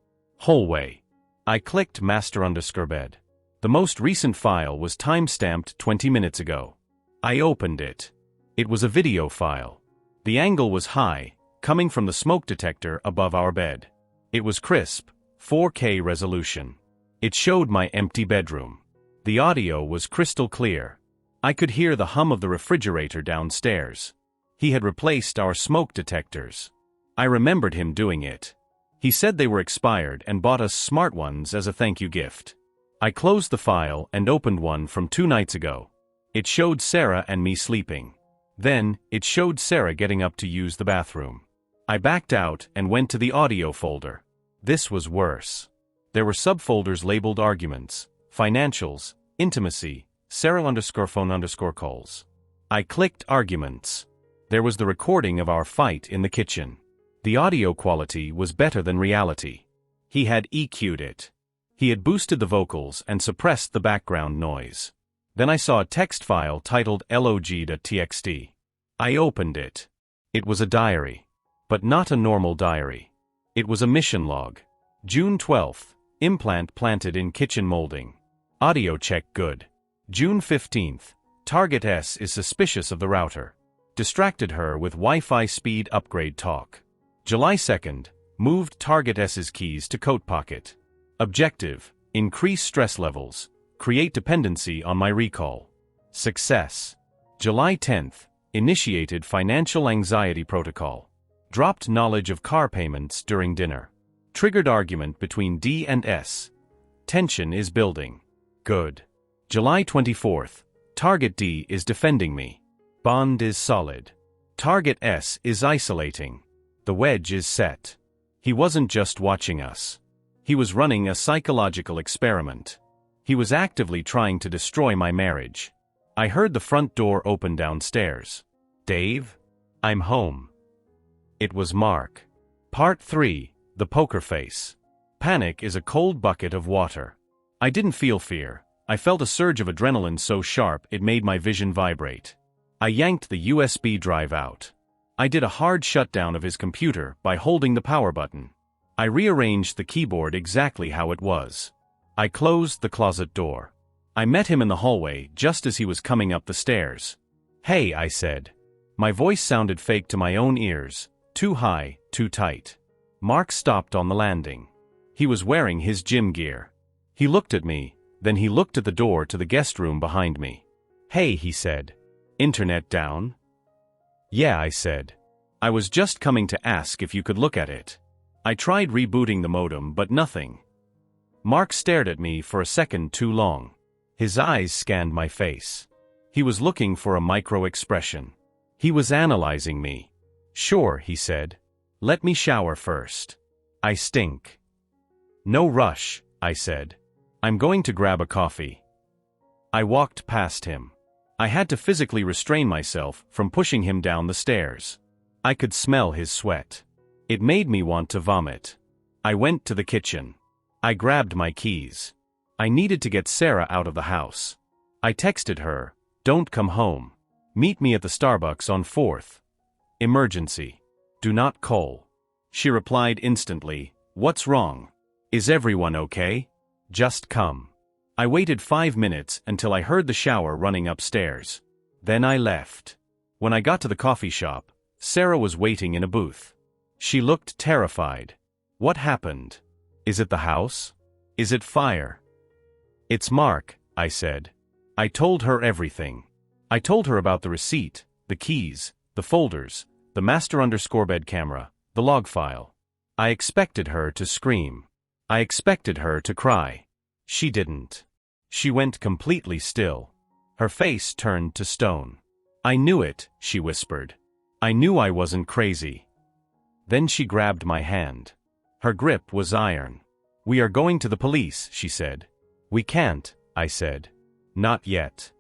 Hallway. I clicked Master_bed. The most recent file was time-stamped 20 minutes ago. I opened it. It was a video file. The angle was high, coming from the smoke detector above our bed. It was crisp, 4K resolution. It showed my empty bedroom. The audio was crystal clear. I could hear the hum of the refrigerator downstairs. He had replaced our smoke detectors. I remembered him doing it. He said they were expired and bought us smart ones as a thank you gift. I closed the file and opened one from 2 nights ago. It showed Sarah and me sleeping. Then, it showed Sarah getting up to use the bathroom. I backed out and went to the audio folder. This was worse. There were subfolders labeled arguments, financials, intimacy, Sarah_phone_calls. I clicked arguments. There was the recording of our fight in the kitchen. The audio quality was better than reality. He had EQ'd it. He had boosted the vocals and suppressed the background noise. Then I saw a text file titled log.txt. I opened it. It was a diary. But not a normal diary. It was a mission log. June 12th, implant planted in kitchen molding. Audio check good. June 15th, Target S is suspicious of the router. Distracted her with Wi-Fi speed upgrade talk. July 2nd, moved Target S's keys to coat pocket. Objective, increase stress levels. Create dependency on my recall. Success. July 10th, initiated financial anxiety protocol. Dropped knowledge of car payments during dinner. Triggered argument between D and S. Tension is building. Good. July 24th, Target D is defending me. Bond is solid. Target S is isolating. The wedge is set. He wasn't just watching us. He was running a psychological experiment. He was actively trying to destroy my marriage. I heard the front door open downstairs. Dave? I'm home. It was Mark. Part 3, The Poker Face. Panic is a cold bucket of water. I didn't feel fear. I felt a surge of adrenaline so sharp it made my vision vibrate. I yanked the USB drive out. I did a hard shutdown of his computer by holding the power button. I rearranged the keyboard exactly how it was. I closed the closet door. I met him in the hallway just as he was coming up the stairs. Hey, I said. My voice sounded fake to my own ears, too high, too tight. Mark stopped on the landing. He was wearing his gym gear. He looked at me, then he looked at the door to the guest room behind me. Hey, he said. Internet down? Yeah, I said. I was just coming to ask if you could look at it. I tried rebooting the modem, but nothing. Mark stared at me for a second too long. His eyes scanned my face. He was looking for a micro-expression. He was analyzing me. Sure, he said. Let me shower first. I stink. No rush, I said. I'm going to grab a coffee. I walked past him. I had to physically restrain myself from pushing him down the stairs. I could smell his sweat. It made me want to vomit. I went to the kitchen. I grabbed my keys. I needed to get Sarah out of the house. I texted her, "Don't come home. Meet me at the Starbucks on 4th. Emergency. Do not call." She replied instantly, "What's wrong? Is everyone okay? Just come." I waited 5 minutes until I heard the shower running upstairs. Then I left. When I got to the coffee shop, Sarah was waiting in a booth. She looked terrified. What happened? Is it the house? Is it fire? It's Mark, I said. I told her everything. I told her about the receipt, the keys, the folders, the master_bed camera, the log file. I expected her to scream. I expected her to cry. She didn't. She went completely still. Her face turned to stone. I knew it, she whispered. I knew I wasn't crazy. Then she grabbed my hand. Her grip was iron. We are going to the police, she said. We can't, I said. Not yet.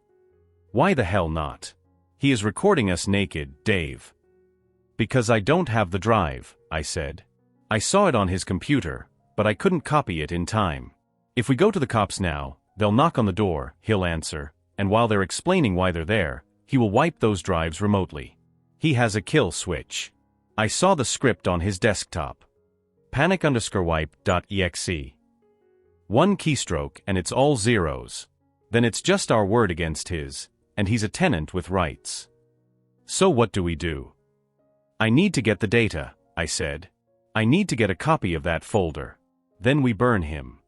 Why the hell not? He is recording us naked, Dave. Because I don't have the drive, I said. I saw it on his computer, but I couldn't copy it in time. If we go to the cops now, they'll knock on the door, he'll answer, and while they're explaining why they're there, he will wipe those drives remotely. He has a kill switch. I saw the script on his desktop. Panic_wipe.exe. One keystroke and it's all zeros. Then it's just our word against his, and he's a tenant with rights. So what do we do? I need to get the data, I said. I need to get a copy of that folder. Then we burn him.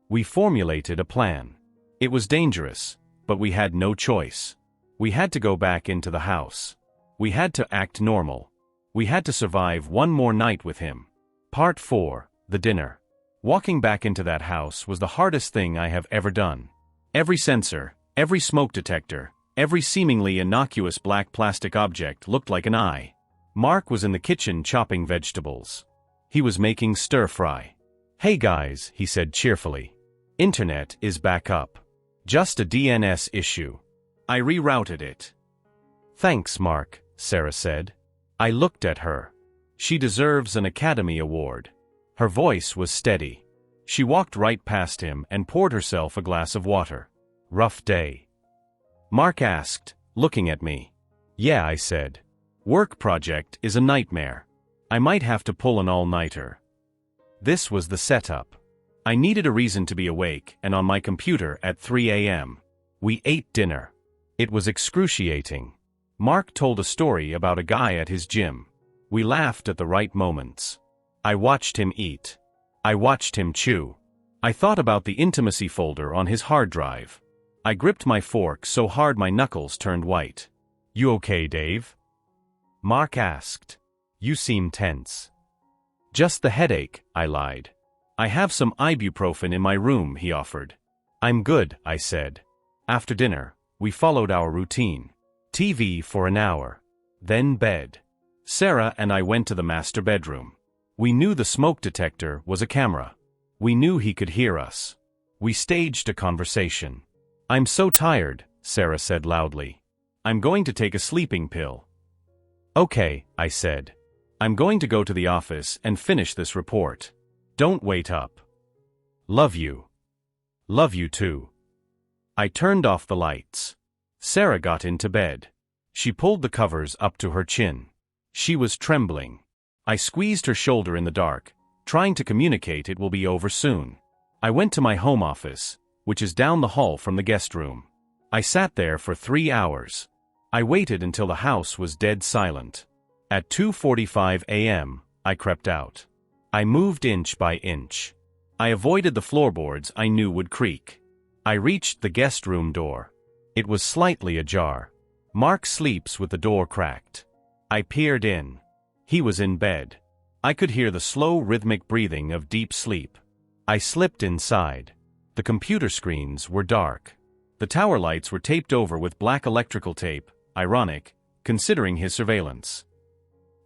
We formulated a plan. It was dangerous, but we had no choice. We had to go back into the house. We had to act normal. We had to survive one more night with him. Part 4, the dinner. Walking back into that house was the hardest thing I have ever done. Every sensor, every smoke detector, every seemingly innocuous black plastic object looked like an eye. Mark was in the kitchen chopping vegetables. He was making stir-fry. Hey guys, he said cheerfully. Internet is back up. Just a DNS issue. I rerouted it. Thanks, Mark, Sarah said. I looked at her. She deserves an Academy Award. Her voice was steady. She walked right past him and poured herself a glass of water. Rough day? Mark asked, looking at me. Yeah, I said. Work project is a nightmare. I might have to pull an all-nighter. This was the setup. I needed a reason to be awake and on my computer at 3 a.m. We ate dinner. It was excruciating. Mark told a story about a guy at his gym. We laughed at the right moments. I watched him eat. I watched him chew. I thought about the intimacy folder on his hard drive. I gripped my fork so hard my knuckles turned white. You okay, Dave? Mark asked. You seem tense. Just the headache, I lied. I have some ibuprofen in my room, he offered. I'm good, I said. After dinner, we followed our routine. TV for an hour. Then bed. Sarah and I went to the master bedroom. We knew the smoke detector was a camera. We knew he could hear us. We staged a conversation. I'm so tired, Sarah said loudly. I'm going to take a sleeping pill. Okay, I said. I'm going to go to the office and finish this report. Don't wait up. Love you. Love you too. I turned off the lights. Sarah got into bed. She pulled the covers up to her chin. She was trembling. I squeezed her shoulder in the dark, trying to communicate it will be over soon. I went to my home office, which is down the hall from the guest room. I sat there for 3 hours. I waited until the house was dead silent. At 2:45 a.m., I crept out. I moved inch by inch. I avoided the floorboards I knew would creak. I reached the guest room door. It was slightly ajar. Mark sleeps with the door cracked. I peered in. He was in bed. I could hear the slow rhythmic breathing of deep sleep. I slipped inside. The computer screens were dark. The tower lights were taped over with black electrical tape, ironic, considering his surveillance.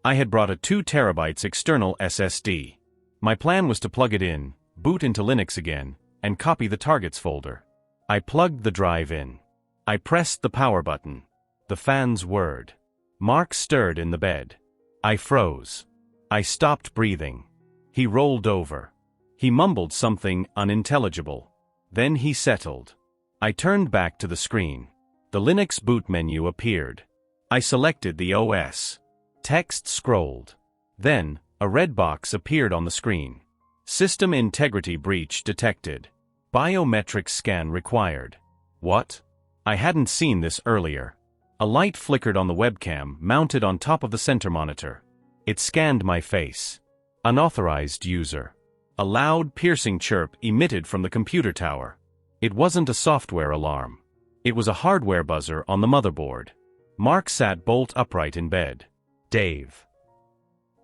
I had brought a 2 terabytes external SSD. My plan was to plug it in, boot into Linux again, and copy the targets folder. I plugged the drive in. I pressed the power button. The fans whirred. Mark stirred in the bed. I froze. I stopped breathing. He rolled over. He mumbled something unintelligible. Then he settled. I turned back to the screen. The Linux boot menu appeared. I selected the OS. Text scrolled. Then, a red box appeared on the screen. System integrity breach detected. Biometric scan required. What? I hadn't seen this earlier. A light flickered on the webcam mounted on top of the center monitor. It scanned my face. Unauthorized user. A loud, piercing chirp emitted from the computer tower. It wasn't a software alarm. It was a hardware buzzer on the motherboard. Mark sat bolt upright in bed. Dave.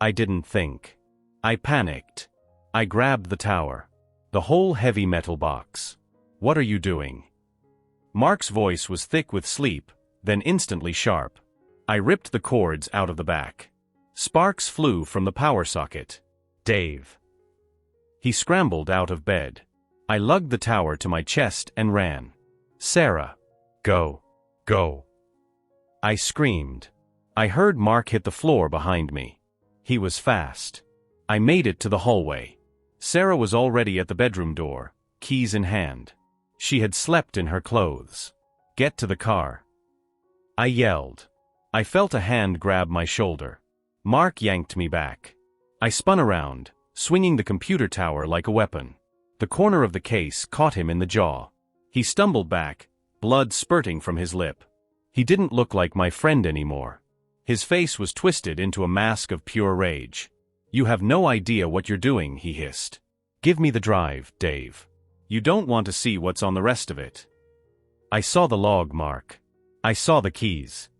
I didn't think. I panicked. I grabbed the tower. The whole heavy metal box. What are you doing? Mark's voice was thick with sleep, then instantly sharp. I ripped the cords out of the back. Sparks flew from the power socket. Dave. He scrambled out of bed. I lugged the tower to my chest and ran. Sarah. Go. Go. I screamed. I heard Mark hit the floor behind me. He was fast. I made it to the hallway. Sarah was already at the bedroom door, keys in hand. She had slept in her clothes. Get to the car. I yelled. I felt a hand grab my shoulder. Mark yanked me back. I spun around, swinging the computer tower like a weapon. The corner of the case caught him in the jaw. He stumbled back, blood spurting from his lip. He didn't look like my friend anymore. His face was twisted into a mask of pure rage. You have no idea what you're doing, he hissed. Give me the drive, Dave. You don't want to see what's on the rest of it. I saw the log, Mark. I saw the keys.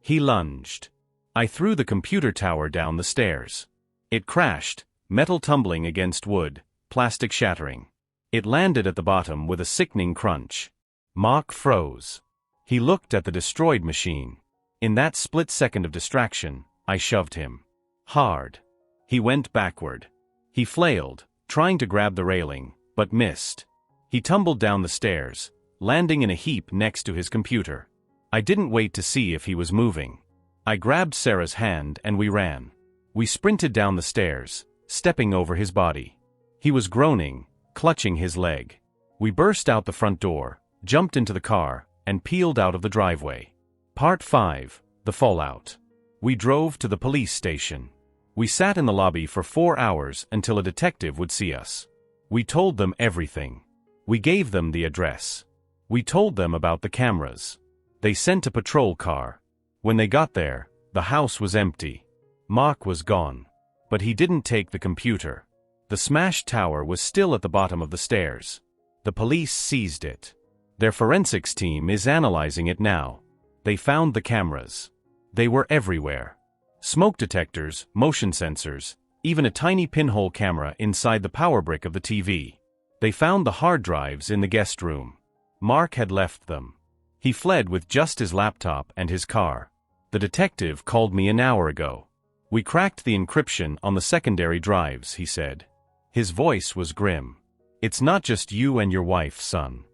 He lunged. I threw the computer tower down the stairs. It crashed, metal tumbling against wood, plastic shattering. It landed at the bottom with a sickening crunch. Mark froze. He looked at the destroyed machine. In that split second of distraction, I shoved him. Hard. He went backward. He flailed, trying to grab the railing, but missed. He tumbled down the stairs, landing in a heap next to his computer. I didn't wait to see if he was moving. I grabbed Sarah's hand and we ran. We sprinted down the stairs, stepping over his body. He was groaning, clutching his leg. We burst out the front door, jumped into the car, and peeled out of the driveway. Part 5, The Fallout. We drove to the police station. We sat in the lobby for 4 hours until a detective would see us. We told them everything. We gave them the address. We told them about the cameras. They sent a patrol car. When they got there, the house was empty. Mark was gone. But he didn't take the computer. The smashed tower was still at the bottom of the stairs. The police seized it. Their forensics team is analyzing it now. They found the cameras. They were everywhere. Smoke detectors, motion sensors, even a tiny pinhole camera inside the power brick of the TV. They found the hard drives in the guest room. Mark had left them. He fled with just his laptop and his car. The detective called me an hour ago. We cracked the encryption on the secondary drives, he said. His voice was grim. It's not just you and your wife, son.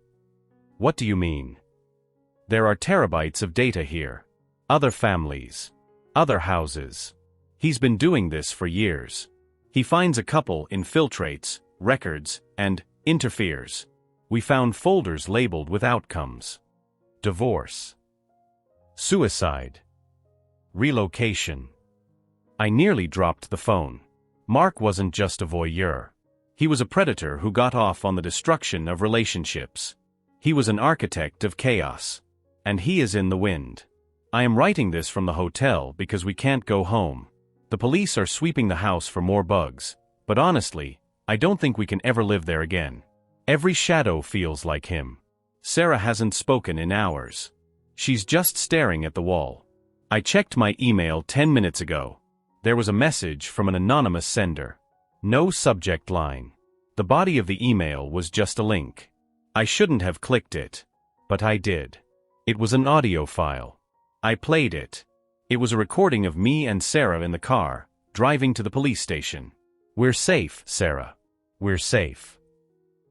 What do you mean? There are terabytes of data here. Other families. Other houses. He's been doing this for years. He finds a couple, infiltrates, records, and interferes. We found folders labeled with outcomes. Divorce. Suicide. Relocation. I nearly dropped the phone. Mark wasn't just a voyeur. He was a predator who got off on the destruction of relationships. He was an architect of chaos. And he is in the wind. I am writing this from the hotel because we can't go home. The police are sweeping the house for more bugs, but honestly, I don't think we can ever live there again. Every shadow feels like him. Sarah hasn't spoken in hours. She's just staring at the wall. I checked my email 10 minutes ago. There was a message from an anonymous sender. No subject line. The body of the email was just a link. I shouldn't have clicked it, but I did. It was an audio file. I played it. It was a recording of me and Sarah in the car, driving to the police station. "We're safe, Sarah. We're safe."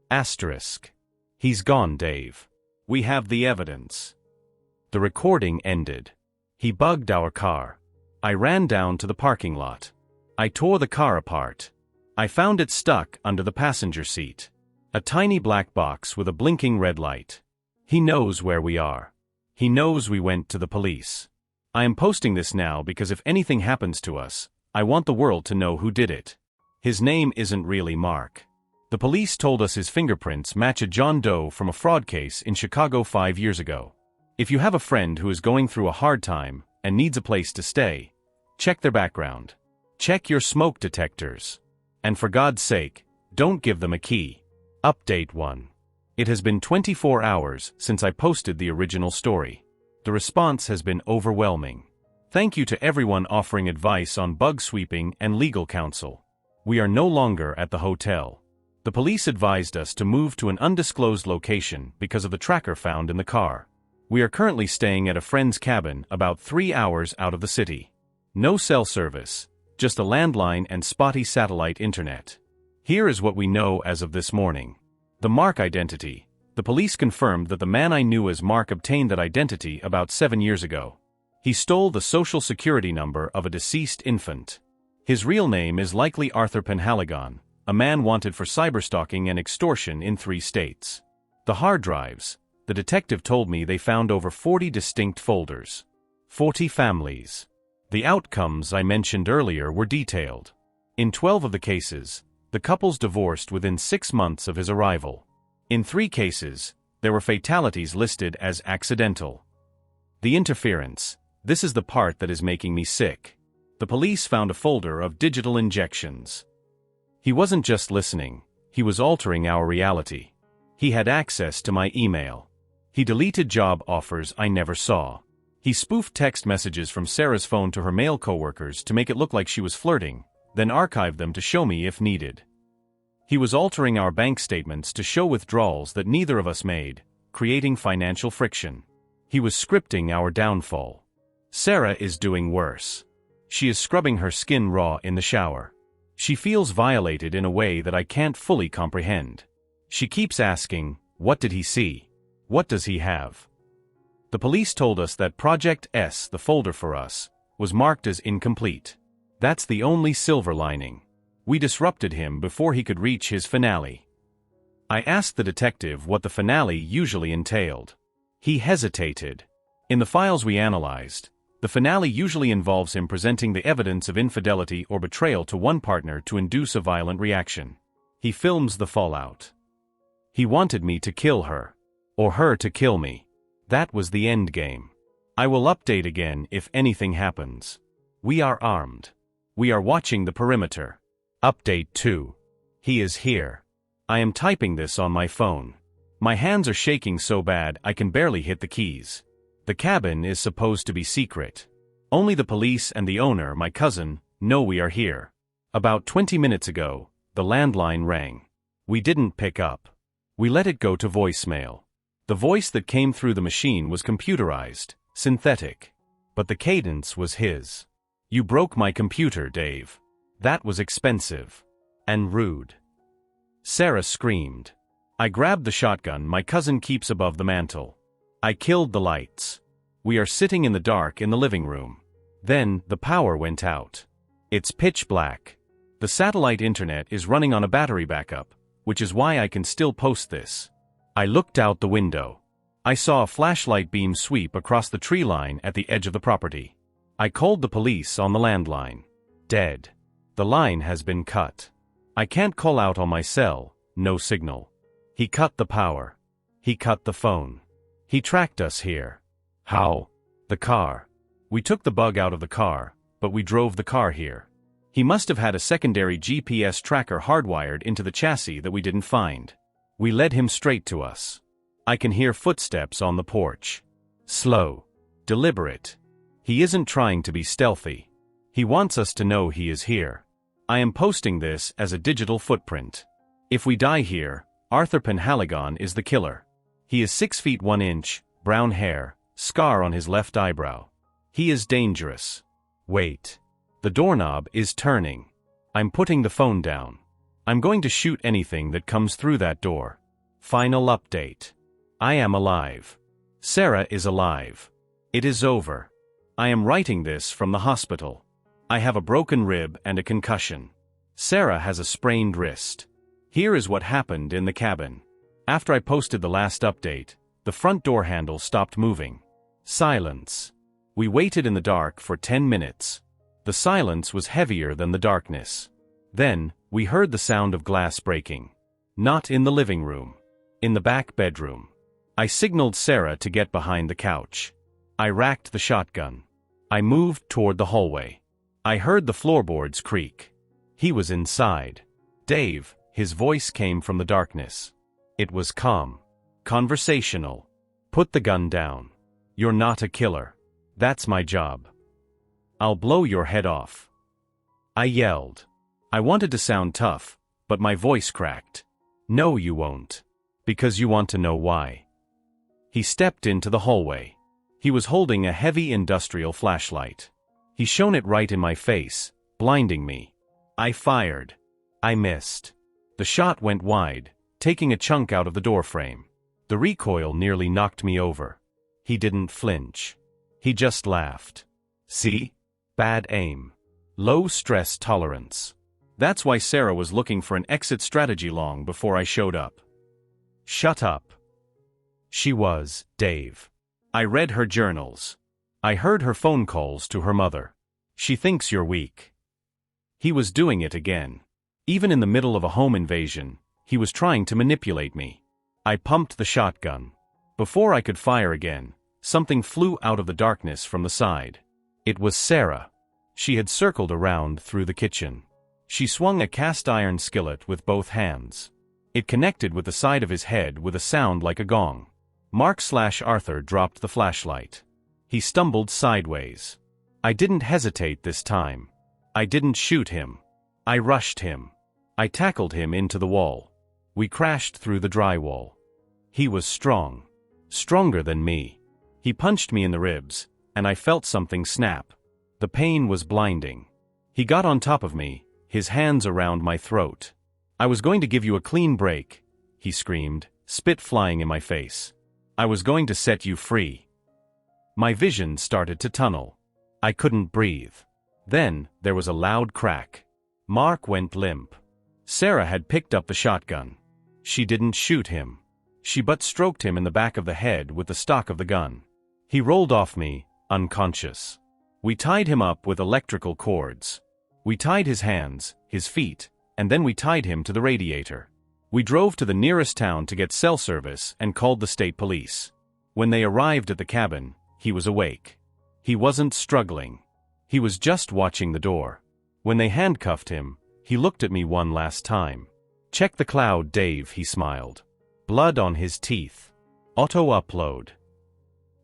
Asterisk. "He's gone, Dave. We have the evidence." The recording ended. He bugged our car. I ran down to the parking lot. I tore the car apart. I found it stuck under the passenger seat. A tiny black box with a blinking red light. He knows where we are. He knows we went to the police. I am posting this now because if anything happens to us, I want the world to know who did it. His name isn't really Mark. The police told us his fingerprints match a John Doe from a fraud case in Chicago 5 years ago. If you have a friend who is going through a hard time and needs a place to stay, check their background. Check your smoke detectors. And for God's sake, don't give them a key. Update 1. It has been 24 hours since I posted the original story. The response has been overwhelming. Thank you to everyone offering advice on bug sweeping and legal counsel. We are no longer at the hotel. The police advised us to move to an undisclosed location because of the tracker found in the car. We are currently staying at a friend's cabin about 3 hours out of the city. No cell service, just a landline and spotty satellite internet. Here is what we know as of this morning. The Mark identity. The police confirmed that the man I knew as Mark obtained that identity about 7 years ago. He stole the social security number of a deceased infant. His real name is likely Arthur Penhaligon, a man wanted for cyberstalking and extortion in 3 states. The hard drives. The detective told me they found over 40 distinct folders. 40 families. The outcomes I mentioned earlier were detailed. In 12 of the cases, the couples divorced within 6 months of his arrival. In 3 cases, there were fatalities listed as accidental. The interference. This is the part that is making me sick. The police found a folder of digital injections. He wasn't just listening, he was altering our reality. He had access to my email. He deleted job offers I never saw. He spoofed text messages from Sarah's phone to her male coworkers to make it look like she was flirting, then archived them to show me if needed. He was altering our bank statements to show withdrawals that neither of us made, creating financial friction. He was scripting our downfall. Sarah is doing worse. She is scrubbing her skin raw in the shower. She feels violated in a way that I can't fully comprehend. She keeps asking, "What did he see? What does he have?" The police told us that Project S, the folder for us, was marked as incomplete. That's the only silver lining. We disrupted him before he could reach his finale. I asked the detective what the finale usually entailed. He hesitated. In the files we analyzed, the finale usually involves him presenting the evidence of infidelity or betrayal to one partner to induce a violent reaction. He films the fallout. He wanted me to kill her. Or her to kill me. That was the end game. I will update again if anything happens. We are armed. We are watching the perimeter. Update 2. He is here. I am typing this on my phone. My hands are shaking so bad I can barely hit the keys. The cabin is supposed to be secret. Only the police and the owner, my cousin, know we are here. About 20 minutes ago, the landline rang. We didn't pick up. We let it go to voicemail. The voice that came through the machine was computerized, synthetic. But the cadence was his. "You broke my computer, Dave." That was expensive. And rude. Sarah screamed. I grabbed the shotgun my cousin keeps above the mantel. I killed the lights. We are sitting in the dark in the living room. Then, the power went out. It's pitch black. The satellite internet is running on a battery backup, which is why I can still post this. I looked out the window. I saw a flashlight beam sweep across the tree line at the edge of the property. I called the police on the landline. Dead. The line has been cut. I can't call out on my cell, no signal. He cut the power. He cut the phone. He tracked us here. How? The car. We took the bug out of the car, but we drove the car here. He must have had a secondary GPS tracker hardwired into the chassis that we didn't find. We led him straight to us. I can hear footsteps on the porch. Slow. Deliberate. He isn't trying to be stealthy. He wants us to know he is here. I am posting this as a digital footprint. If we die here, Arthur Penhaligon is the killer. He is 6 feet 1 inch, brown hair, scar on his left eyebrow. He is dangerous. Wait. The doorknob is turning. I'm putting the phone down. I'm going to shoot anything that comes through that door. Final update. I am alive. Sarah is alive. It is over. I am writing this from the hospital. I have a broken rib and a concussion. Sarah has a sprained wrist. Here is what happened in the cabin. After I posted the last update, the front door handle stopped moving. Silence. We waited in the dark for 10 minutes. The silence was heavier than the darkness. Then, we heard the sound of glass breaking. Not in the living room. In the back bedroom. I signaled Sarah to get behind the couch. I racked the shotgun. I moved toward the hallway. I heard the floorboards creak. He was inside. Dave, his voice came from the darkness. It was calm. Conversational. Put the gun down. You're not a killer. That's my job. I'll blow your head off. I yelled. I wanted to sound tough, but my voice cracked. No, you won't. Because you want to know why. He stepped into the hallway. He was holding a heavy industrial flashlight. He shone it right in my face, blinding me. I fired. I missed. The shot went wide, taking a chunk out of the doorframe. The recoil nearly knocked me over. He didn't flinch. He just laughed. See? Bad aim. Low stress tolerance. That's why Sarah was looking for an exit strategy long before I showed up. Shut up. She was, Dave. I read her journals. I heard her phone calls to her mother. She thinks you're weak. He was doing it again. Even in the middle of a home invasion, he was trying to manipulate me. I pumped the shotgun. Before I could fire again, something flew out of the darkness from the side. It was Sarah. She had circled around through the kitchen. She swung a cast-iron skillet with both hands. It connected with the side of his head with a sound like a gong. Mark/Arthur dropped the flashlight. He stumbled sideways. I didn't hesitate this time. I didn't shoot him. I rushed him. I tackled him into the wall. We crashed through the drywall. He was strong. Stronger than me. He punched me in the ribs, and I felt something snap. The pain was blinding. He got on top of me, his hands around my throat. I was going to give you a clean break, he screamed, spit flying in my face. I was going to set you free. My vision started to tunnel. I couldn't breathe. Then, there was a loud crack. Mark went limp. Sarah had picked up the shotgun. She didn't shoot him. She but stroked him in the back of the head with the stock of the gun. He rolled off me, unconscious. We tied him up with electrical cords. We tied his hands, his feet, and then we tied him to the radiator. We drove to the nearest town to get cell service and called the state police. When they arrived at the cabin, he was awake. He wasn't struggling. He was just watching the door. When they handcuffed him, he looked at me one last time. Check the cloud, Dave, he smiled. Blood on his teeth. Auto-upload.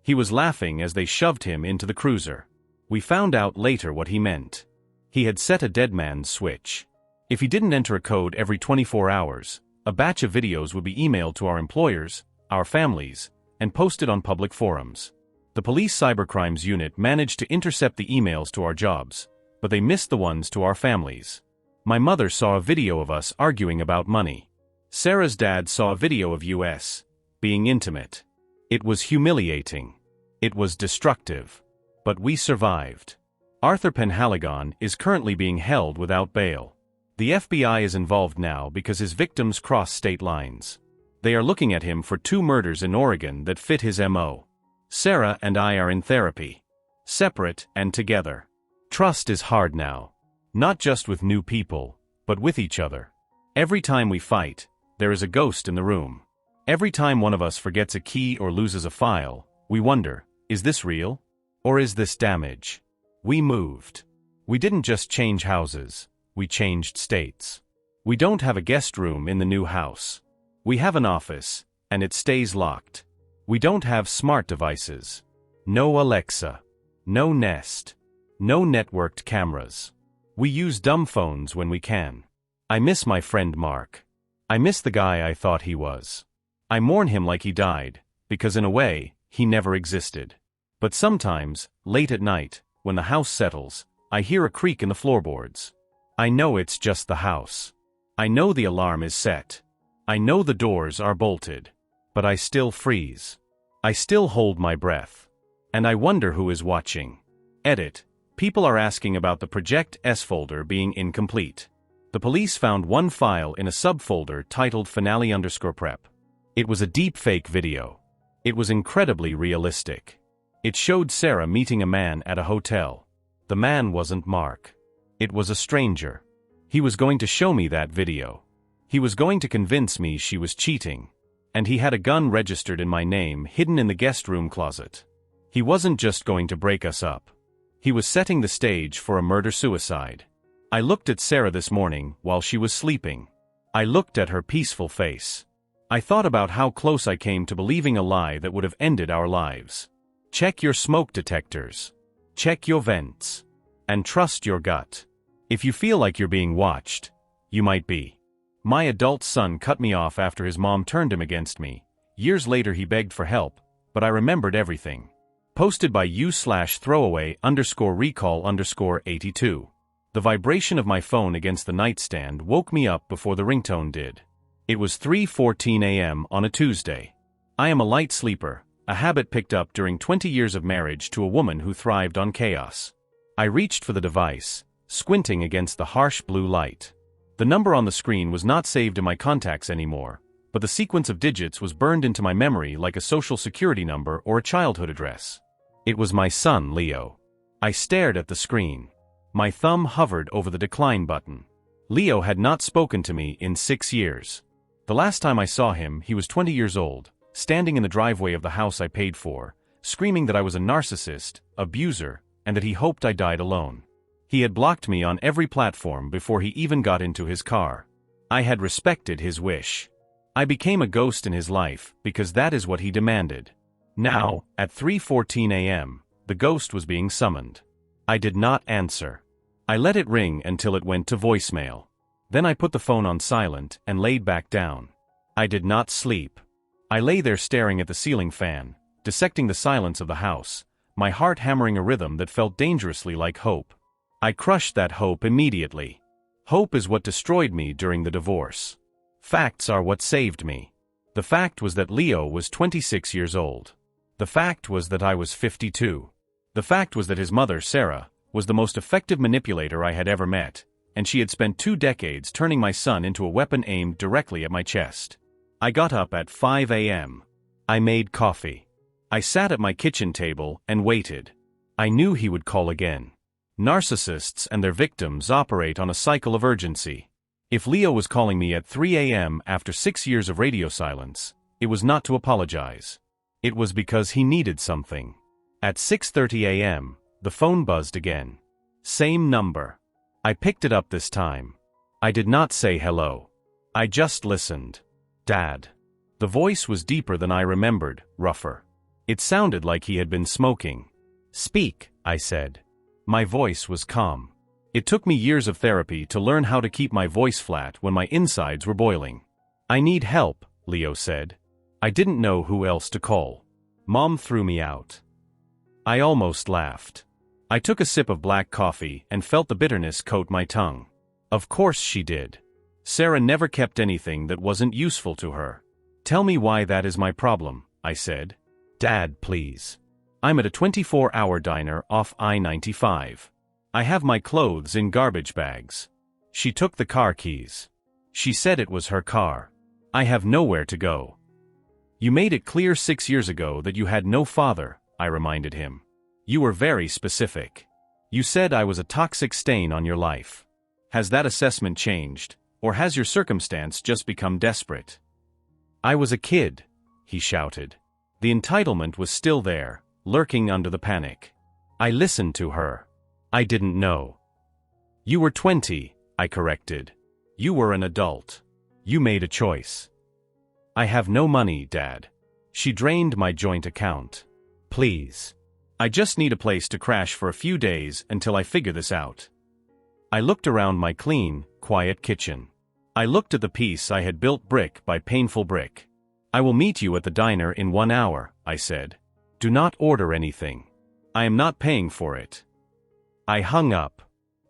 He was laughing as they shoved him into the cruiser. We found out later what he meant. He had set a dead man's switch. If he didn't enter a code every 24 hours, a batch of videos would be emailed to our employers, our families, and posted on public forums. The police cybercrimes unit managed to intercept the emails to our jobs, but they missed the ones to our families. My mother saw a video of us arguing about money. Sarah's dad saw a video of us being intimate. It was humiliating. It was destructive. But we survived. Arthur Penhaligon is currently being held without bail. The FBI is involved now because his victims cross state lines. They are looking at him for 2 murders in Oregon that fit his MO. Sarah and I are in therapy. Separate and together. Trust is hard now. Not just with new people, but with each other. Every time we fight, there is a ghost in the room. Every time one of us forgets a key or loses a file, we wonder, is this real? Or is this damage? We moved. We didn't just change houses, we changed states. We don't have a guest room in the new house. We have an office, and it stays locked. We don't have smart devices. No Alexa. No Nest. No networked cameras. We use dumb phones when we can. I miss my friend Mark. I miss the guy I thought he was. I mourn him like he died, because in a way, he never existed. But sometimes, late at night, when the house settles, I hear a creak in the floorboards. I know it's just the house. I know the alarm is set. I know the doors are bolted. But I still freeze. I still hold my breath. And I wonder who is watching. Edit. People are asking about the Project S folder being incomplete. The police found one file in a subfolder titled finale_prep. It was a deepfake video. It was incredibly realistic. It showed Sarah meeting a man at a hotel. The man wasn't Mark. It was a stranger. He was going to show me that video. He was going to convince me she was cheating. And he had a gun registered in my name hidden in the guest room closet. He wasn't just going to break us up. He was setting the stage for a murder-suicide. I looked at Sarah this morning while she was sleeping. I looked at her peaceful face. I thought about how close I came to believing a lie that would have ended our lives. Check your smoke detectors. Check your vents. And trust your gut. If you feel like you're being watched, you might be. My adult son cut me off after his mom turned him against me. Years later he begged for help, but I remembered everything. Posted by u/throwaway_recall_82. The vibration of my phone against the nightstand woke me up before the ringtone did. It was 3:14 a.m. on a Tuesday. I am a light sleeper, a habit picked up during 20 years of marriage to a woman who thrived on chaos. I reached for the device, squinting against the harsh blue light. The number on the screen was not saved in my contacts anymore, but the sequence of digits was burned into my memory like a social security number or a childhood address. It was my son, Leo. I stared at the screen. My thumb hovered over the decline button. Leo had not spoken to me in 6 years. The last time I saw him, he was 20 years old, standing in the driveway of the house I paid for, screaming that I was a narcissist, abuser, and that he hoped I died alone. He had blocked me on every platform before he even got into his car. I had respected his wish. I became a ghost in his life because that is what he demanded. Now, at 3:14 a.m., the ghost was being summoned. I did not answer. I let it ring until it went to voicemail. Then I put the phone on silent and laid back down. I did not sleep. I lay there staring at the ceiling fan, dissecting the silence of the house, my heart hammering a rhythm that felt dangerously like hope. I crushed that hope immediately. Hope is what destroyed me during the divorce. Facts are what saved me. The fact was that Leo was 26 years old. The fact was that I was 52. The fact was that his mother, Sarah, was the most effective manipulator I had ever met, and she had spent 2 decades turning my son into a weapon aimed directly at my chest. I got up at 5 a.m. I made coffee. I sat at my kitchen table and waited. I knew he would call again. Narcissists and their victims operate on a cycle of urgency. If Leo was calling me at 3 a.m. after 6 years of radio silence, it was not to apologize. It was because he needed something. At 6:30 a.m., the phone buzzed again. Same number. I picked it up this time. I did not say hello. I just listened. Dad. The voice was deeper than I remembered, rougher. It sounded like he had been smoking. Speak, I said. My voice was calm. It took me years of therapy to learn how to keep my voice flat when my insides were boiling. I need help, Leo said. I didn't know who else to call. Mom threw me out. I almost laughed. I took a sip of black coffee and felt the bitterness coat my tongue. Of course she did. Sarah never kept anything that wasn't useful to her. Tell me why that is my problem, I said. Dad, please. I'm at a 24-hour diner off I-95. I have my clothes in garbage bags. She took the car keys. She said it was her car. I have nowhere to go. You made it clear 6 years ago that you had no father, I reminded him. You were very specific. You said I was a toxic stain on your life. Has that assessment changed, or has your circumstance just become desperate? I was a kid, he shouted. The entitlement was still there, lurking under the panic. I listened to her. I didn't know. You were 20, I corrected. You were an adult. You made a choice. I have no money, Dad. She drained my joint account. Please. I just need a place to crash for a few days until I figure this out. I looked around my clean, quiet kitchen. I looked at the piece I had built brick by painful brick. I will meet you at the diner in 1 hour, I said. Do not order anything. I am not paying for it. I hung up.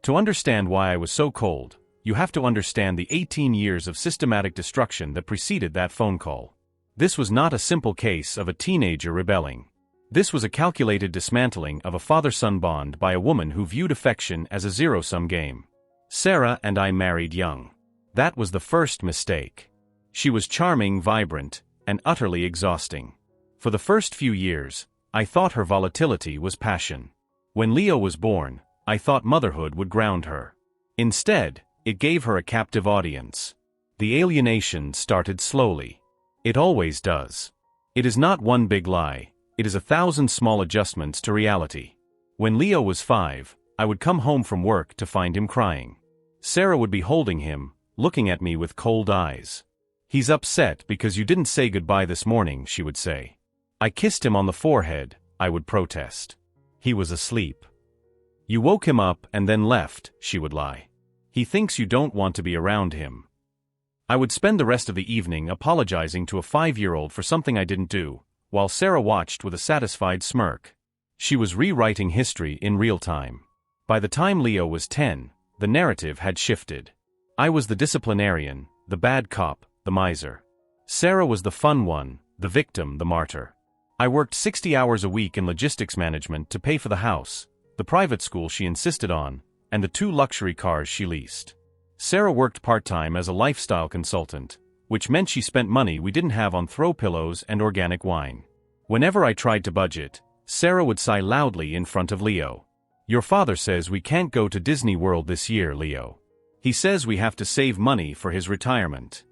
To understand why I was so cold, you have to understand the 18 years of systematic destruction that preceded that phone call. This was not a simple case of a teenager rebelling. This was a calculated dismantling of a father-son bond by a woman who viewed affection as a zero-sum game. Sarah and I married young. That was the first mistake. She was charming, vibrant, and utterly exhausting. For the first few years, I thought her volatility was passion. When Leo was born, I thought motherhood would ground her. Instead, it gave her a captive audience. The alienation started slowly. It always does. It is not one big lie, it is 1,000 small adjustments to reality. When Leo was 5, I would come home from work to find him crying. Sarah would be holding him, looking at me with cold eyes. He's upset because you didn't say goodbye this morning, she would say. I kissed him on the forehead, I would protest. He was asleep. You woke him up and then left, she would lie. He thinks you don't want to be around him. I would spend the rest of the evening apologizing to a 5-year-old for something I didn't do, while Sarah watched with a satisfied smirk. She was rewriting history in real time. By the time Leo was 10, the narrative had shifted. I was the disciplinarian, the bad cop, the miser. Sarah was the fun one, the victim, the martyr. I worked 60 hours a week in logistics management to pay for the house, the private school she insisted on, and the 2 luxury cars she leased. Sarah worked part-time as a lifestyle consultant, which meant she spent money we didn't have on throw pillows and organic wine. Whenever I tried to budget, Sarah would sigh loudly in front of Leo. Your father says we can't go to Disney World this year, Leo. He says we have to save money for his retirement.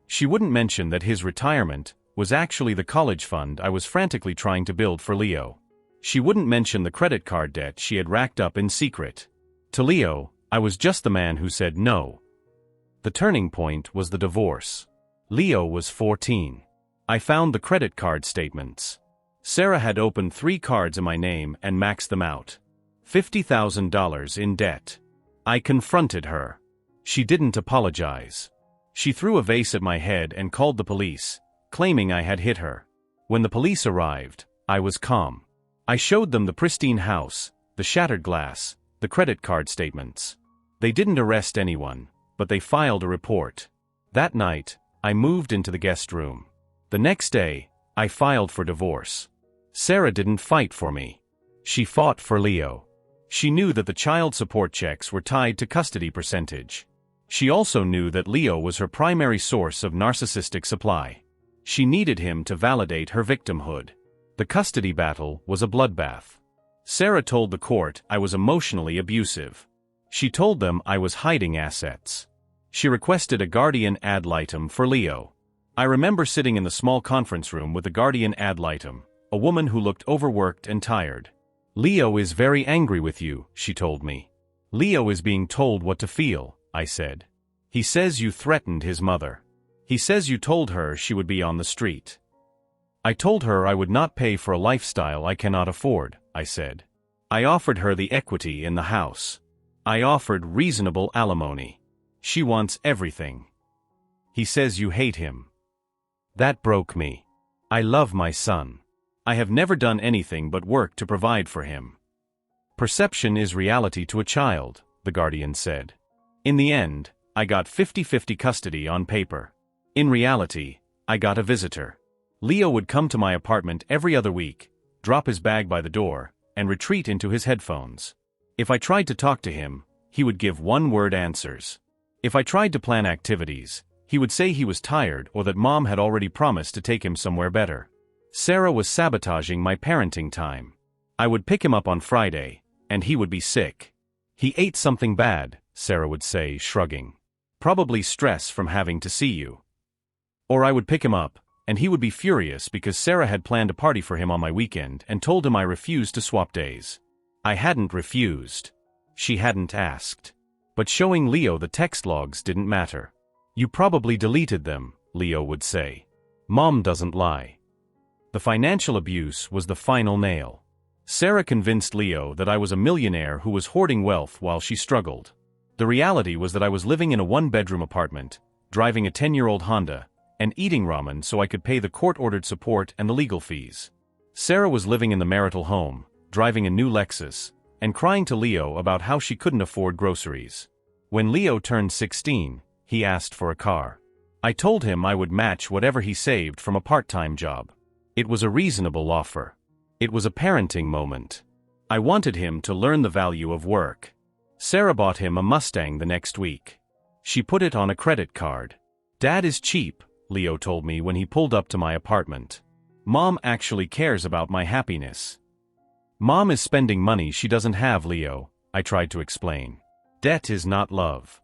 She wouldn't mention that his retirement was actually the college fund I was frantically trying to build for Leo. She wouldn't mention the credit card debt she had racked up in secret. To Leo, I was just the man who said no. The turning point was the divorce. Leo was 14. I found the credit card statements. Sarah had opened 3 cards in my name and maxed them out. $50,000 in debt. I confronted her. She didn't apologize. She threw a vase at my head and called the police, claiming I had hit her. When the police arrived, I was calm. I showed them the pristine house, the shattered glass, the credit card statements. They didn't arrest anyone, but they filed a report. That night, I moved into the guest room. The next day, I filed for divorce. Sarah didn't fight for me. She fought for Leo. She knew that the child support checks were tied to custody percentage. She also knew that Leo was her primary source of narcissistic supply. She needed him to validate her victimhood. The custody battle was a bloodbath. Sarah told the court I was emotionally abusive. She told them I was hiding assets. She requested a guardian ad litem for Leo. I remember sitting in the small conference room with the guardian ad litem, a woman who looked overworked and tired. Leo is very angry with you, she told me. Leo is being told what to feel, I said. He says you threatened his mother. He says you told her she would be on the street. I told her I would not pay for a lifestyle I cannot afford, I said. I offered her the equity in the house. I offered reasonable alimony. She wants everything. He says you hate him. That broke me. I love my son. I have never done anything but work to provide for him. Perception is reality to a child, the guardian said. In the end, I got 50-50 custody on paper. In reality, I got a visitor. Leo would come to my apartment every other week, drop his bag by the door, and retreat into his headphones. If I tried to talk to him, he would give one-word answers. If I tried to plan activities, he would say he was tired or that mom had already promised to take him somewhere better. Sarah was sabotaging my parenting time. I would pick him up on Friday, and he would be sick. He ate something bad, Sarah would say, shrugging. Probably stress from having to see you. Or I would pick him up, and he would be furious because Sarah had planned a party for him on my weekend and told him I refused to swap days. I hadn't refused. She hadn't asked. But showing Leo the text logs didn't matter. You probably deleted them, Leo would say. Mom doesn't lie. The financial abuse was the final nail. Sarah convinced Leo that I was a millionaire who was hoarding wealth while she struggled. The reality was that I was living in a one-bedroom apartment, driving a 10-year-old Honda, and eating ramen so I could pay the court-ordered support and the legal fees. Sarah was living in the marital home, driving a new Lexus, and crying to Leo about how she couldn't afford groceries. When Leo turned 16, he asked for a car. I told him I would match whatever he saved from a part-time job. It was a reasonable offer. It was a parenting moment. I wanted him to learn the value of work. Sarah bought him a Mustang the next week. She put it on a credit card. Dad is cheap, Leo told me when he pulled up to my apartment. Mom actually cares about my happiness. Mom is spending money she doesn't have, Leo, I tried to explain. Debt is not love.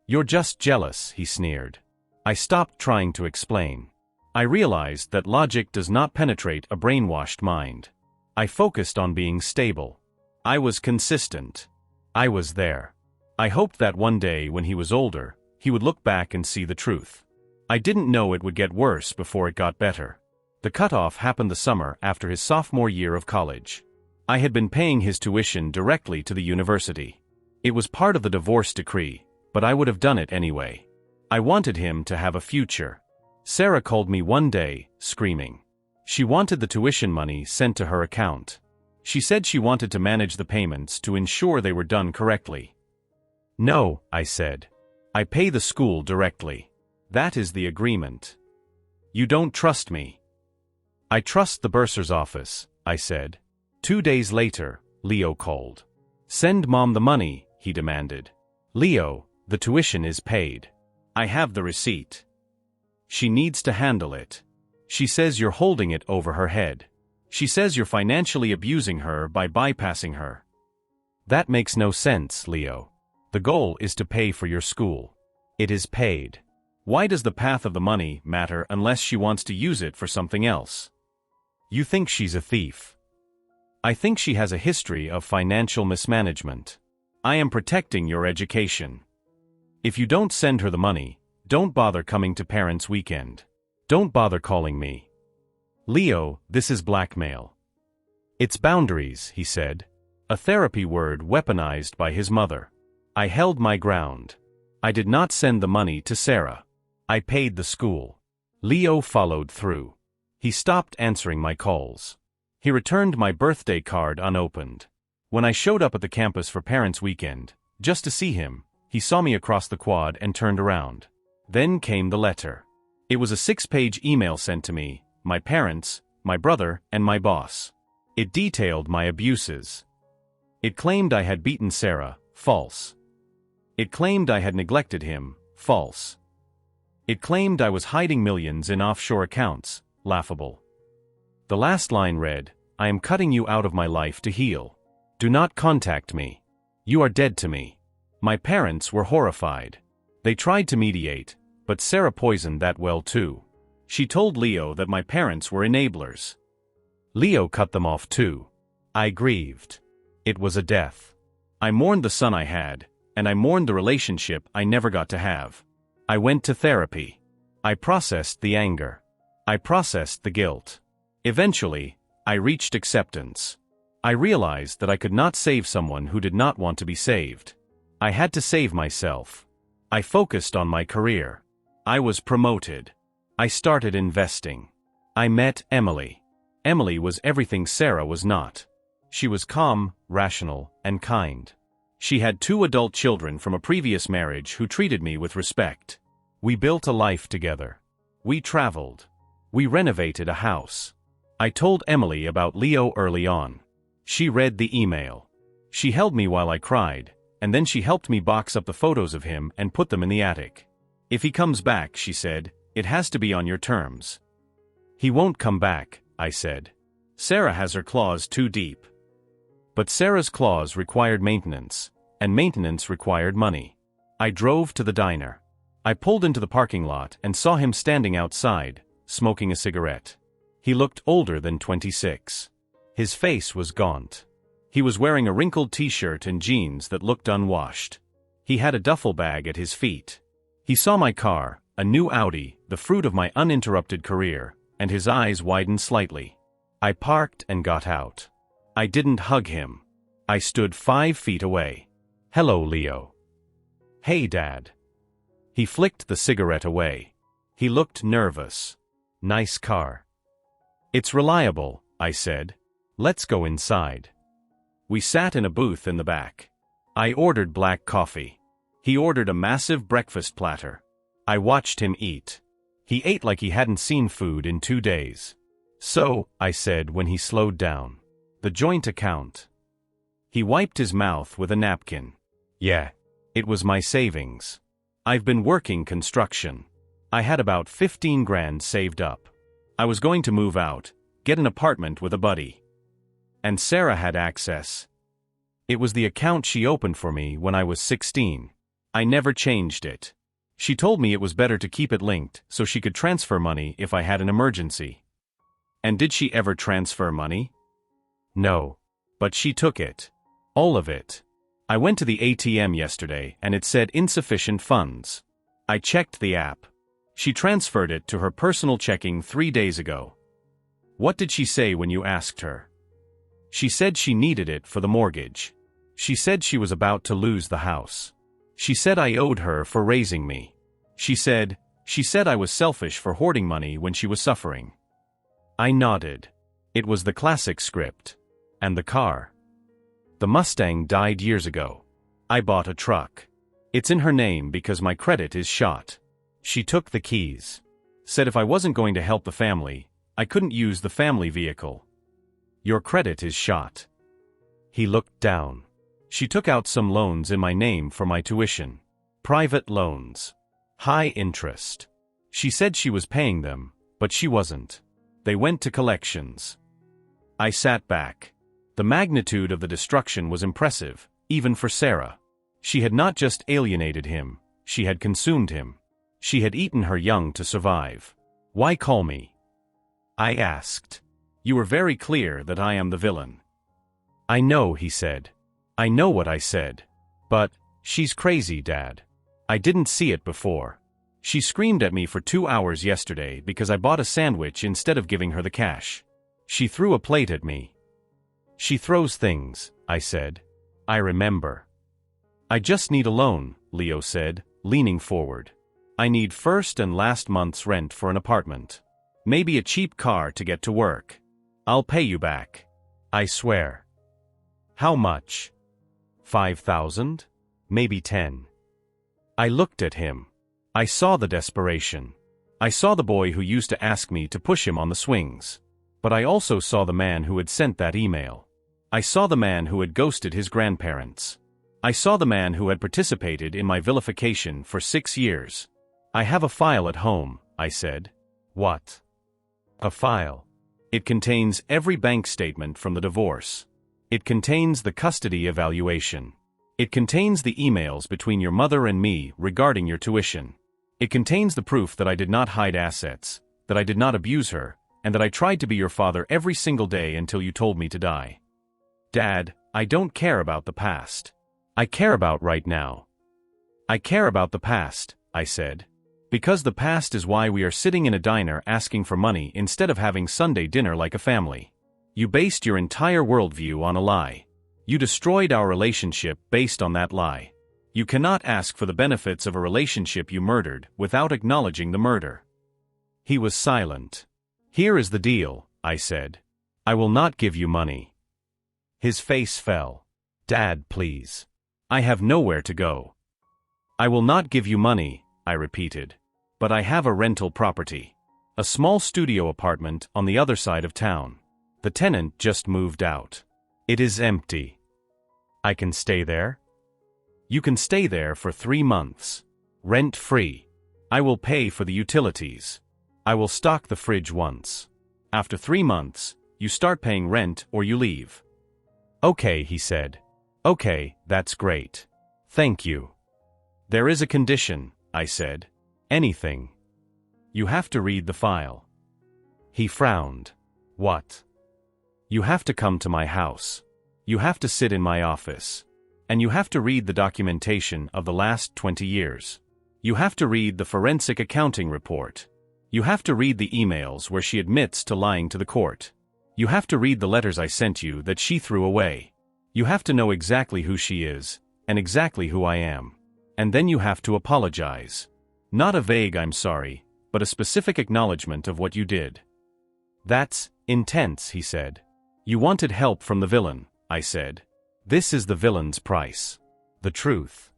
You're just jealous, he sneered. I stopped trying to explain. I realized that logic does not penetrate a brainwashed mind. I focused on being stable. I was consistent. I was there. I hoped that one day when he was older, he would look back and see the truth. I didn't know it would get worse before it got better. The cutoff happened the summer after his sophomore year of college. I had been paying his tuition directly to the university. It was part of the divorce decree, but I would have done it anyway. I wanted him to have a future. Sarah called me one day, screaming. She wanted the tuition money sent to her account. She said she wanted to manage the payments to ensure they were done correctly. No, I said. I pay the school directly. That is the agreement. You don't trust me. I trust the bursar's office, I said. 2 days later, Leo called. Send Mom the money, he demanded. Leo, the tuition is paid. I have the receipt. She needs to handle it. She says you're holding it over her head. She says you're financially abusing her by bypassing her. That makes no sense, Leo. The goal is to pay for your school. It is paid. Why does the path of the money matter unless she wants to use it for something else? You think she's a thief. I think she has a history of financial mismanagement. I am protecting your education. If you don't send her the money, don't bother coming to parents' weekend. Don't bother calling me. Leo, this is blackmail. It's boundaries, he said. A therapy word weaponized by his mother. I held my ground. I did not send the money to Sarah. I paid the school. Leo followed through. He stopped answering my calls. He returned my birthday card unopened. When I showed up at the campus for parents' weekend, just to see him, he saw me across the quad and turned around. Then came the letter. It was a 6-page email sent to me, my parents, my brother, and my boss. It detailed my abuses. It claimed I had beaten Sarah, false. It claimed I had neglected him, false. It claimed I was hiding millions in offshore accounts, laughable. The last line read, I am cutting you out of my life to heal. Do not contact me. You are dead to me. My parents were horrified. They tried to mediate, but Sarah poisoned that well too. She told Leo that my parents were enablers. Leo cut them off too. I grieved. It was a death. I mourned the son I had, and I mourned the relationship I never got to have. I went to therapy. I processed the anger. I processed the guilt. Eventually, I reached acceptance. I realized that I could not save someone who did not want to be saved. I had to save myself. I focused on my career. I was promoted. I started investing. I met Emily. Emily was everything Sarah was not. She was calm, rational, and kind. She had 2 adult children from a previous marriage who treated me with respect. We built a life together. We traveled. We renovated a house. I told Emily about Leo early on. She read the email. She held me while I cried, and then she helped me box up the photos of him and put them in the attic. If he comes back, she said, it has to be on your terms. He won't come back, I said. Sarah has her claws too deep. But Sarah's claws required maintenance, and maintenance required money. I drove to the diner. I pulled into the parking lot and saw him standing outside, smoking a cigarette. He looked older than 26. His face was gaunt. He was wearing a wrinkled t-shirt and jeans that looked unwashed. He had a duffel bag at his feet. He saw my car, a new Audi, the fruit of my uninterrupted career, and his eyes widened slightly. I parked and got out. I didn't hug him. I stood 5 feet away. "Hello, Leo." "Hey, Dad." He flicked the cigarette away. He looked nervous. "Nice car." "It's reliable," I said. "Let's go inside." We sat in a booth in the back. I ordered black coffee. He ordered a massive breakfast platter. I watched him eat. He ate like he hadn't seen food in 2 days. "So," I said when he slowed down. "The joint account." He wiped his mouth with a napkin. "Yeah. It was my savings. I've been working construction. I had about 15 grand saved up. I was going to move out, get an apartment with a buddy. And Sarah had access. It was the account she opened for me when I was 16. I never changed it. She told me it was better to keep it linked so she could transfer money if I had an emergency." "And did she ever transfer money?" "No. But she took it. All of it. I went to the ATM yesterday and it said insufficient funds. I checked the app. She transferred it to her personal checking 3 days ago." "What did she say when you asked her?" "She said she needed it for the mortgage. She said she was about to lose the house. She said I owed her for raising me. She said I was selfish for hoarding money when she was suffering." I nodded. It was the classic script. "And the car?" "The Mustang died years ago. I bought a truck. It's in her name because my credit is shot. She took the keys. Said if I wasn't going to help the family, I couldn't use the family vehicle." "Your credit is shot." He looked down. "She took out some loans in my name for my tuition. Private loans. High interest. She said she was paying them, but she wasn't. They went to collections." I sat back. The magnitude of the destruction was impressive, even for Sarah. She had not just alienated him, she had consumed him. She had eaten her young to survive. "Why call me?" I asked. "You were very clear that I am the villain." "I know," he said. "I know what I said. But, she's crazy, Dad. I didn't see it before. She screamed at me for 2 hours yesterday because I bought a sandwich instead of giving her the cash. She threw a plate at me." "She throws things," I said. "I remember." "I just need a loan," Leo said, leaning forward. "I need first and last month's rent for an apartment. Maybe a cheap car to get to work. I'll pay you back. I swear." "How much?" 5,000? Maybe 10. I looked at him. I saw the desperation. I saw the boy who used to ask me to push him on the swings. But I also saw the man who had sent that email. I saw the man who had ghosted his grandparents. I saw the man who had participated in my vilification for 6 years. "I have a file at home," I said. "What?" "A file. It contains every bank statement from the divorce. It contains the custody evaluation. It contains the emails between your mother and me regarding your tuition. It contains the proof that I did not hide assets, that I did not abuse her, and that I tried to be your father every single day until you told me to die. Dad, I don't care about the past. I care about right now." "I care about the past," I said. "Because the past is why we are sitting in a diner asking for money instead of having Sunday dinner like a family. You based your entire worldview on a lie. You destroyed our relationship based on that lie. You cannot ask for the benefits of a relationship you murdered without acknowledging the murder." He was silent. "Here is the deal," I said. "I will not give you money." His face fell. "Dad, please. I have nowhere to go." "I will not give you money," I repeated. "But I have a rental property. A small studio apartment on the other side of town. The tenant just moved out. It is empty. I can stay there?" "You can stay there for 3 months. Rent-free. I will pay for the utilities. I will stock the fridge once. After 3 months, you start paying rent or you leave." "Okay," he said. "Okay, that's great. Thank you." "There is a condition," I said. "Anything." "You have to read the file." He frowned. "What?" "You have to come to my house." You have to sit in my office. And you have to read the documentation of the last 20 years. You have to read the forensic accounting report. You have to read the emails where she admits to lying to the court. You have to read the letters I sent you that she threw away. You have to know exactly who she is, and exactly who I am. And then you have to apologize. Not a vague "I'm sorry," but a specific acknowledgement of what you did. That's intense, he said. You wanted help from the villain, I said. This is the villain's price. The truth.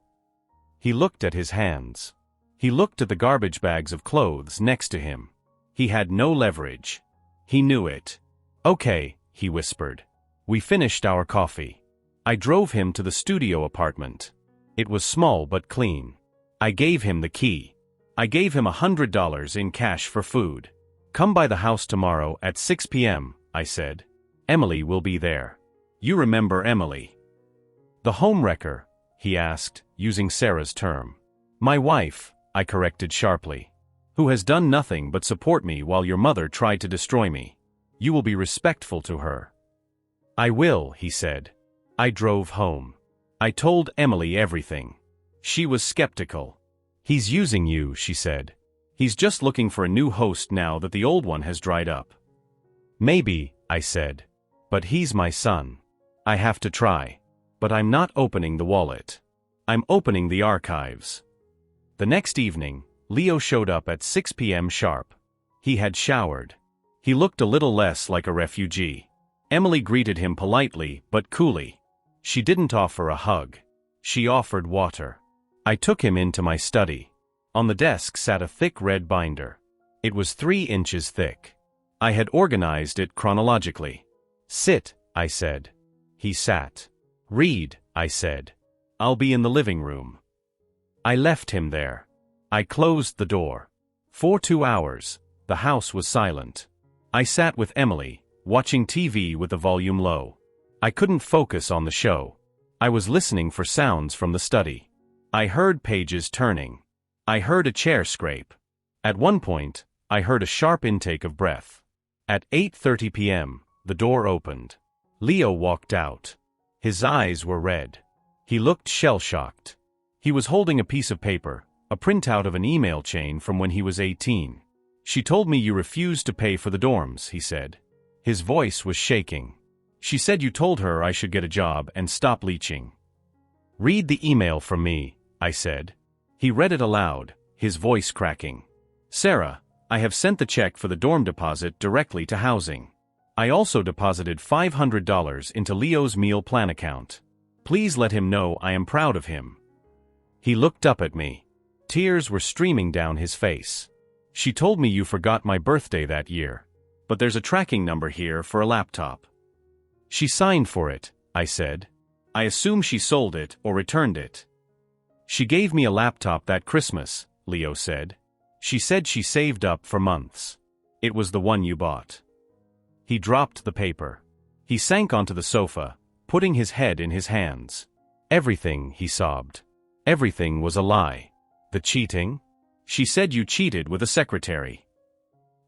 He looked at his hands. He looked at the garbage bags of clothes next to him. He had no leverage. He knew it. Okay, he whispered. We finished our coffee. I drove him to the studio apartment. It was small but clean. I gave him the key. I gave him $100 in cash for food. Come by the house tomorrow at 6 p.m., I said. Emily will be there. You remember Emily? The homewrecker, he asked, using Sarah's term. My wife, I corrected sharply. Who has done nothing but support me while your mother tried to destroy me. You will be respectful to her. I will, he said. I drove home. I told Emily everything. She was skeptical. He's using you, she said. He's just looking for a new host now that the old one has dried up. Maybe, I said. But he's my son. I have to try. But I'm not opening the wallet. I'm opening the archives. The next evening, Leo showed up at 6 p.m. sharp. He had showered. He looked a little less like a refugee. Emily greeted him politely but coolly. She didn't offer a hug. She offered water. I took him into my study. On the desk sat a thick red binder. It was 3 inches thick. I had organized it chronologically. Sit, I said. He sat. Read, I said. I'll be in the living room. I left him there. I closed the door. For 2 hours, the house was silent. I sat with Emily, watching TV with the volume low. I couldn't focus on the show. I was listening for sounds from the study. I heard pages turning. I heard a chair scrape. At one point, I heard a sharp intake of breath. At 8:30 p.m., the door opened. Leo walked out. His eyes were red. He looked shell-shocked. He was holding a piece of paper, a printout of an email chain from when he was 18. She told me you refused to pay for the dorms, he said. His voice was shaking. She said you told her I should get a job and stop leeching. Read the email from me, I said. He read it aloud, his voice cracking. Sarah, I have sent the check for the dorm deposit directly to housing. I also deposited $500 into Leo's meal plan account. Please let him know I am proud of him. He looked up at me. Tears were streaming down his face. She told me you forgot my birthday that year. But there's a tracking number here for a laptop. She signed for it, I said. I assume she sold it or returned it. She gave me a laptop that Christmas, Leo said. She said she saved up for months. It was the one you bought. He dropped the paper. He sank onto the sofa, putting his head in his hands. Everything, he sobbed. Everything was a lie. The cheating? She said you cheated with a secretary.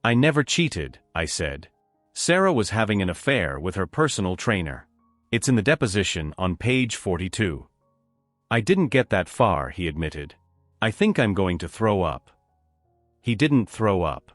I never cheated, I said. Sarah was having an affair with her personal trainer. It's in the deposition on page 42. I didn't get that far, he admitted. I think I'm going to throw up. He didn't throw up.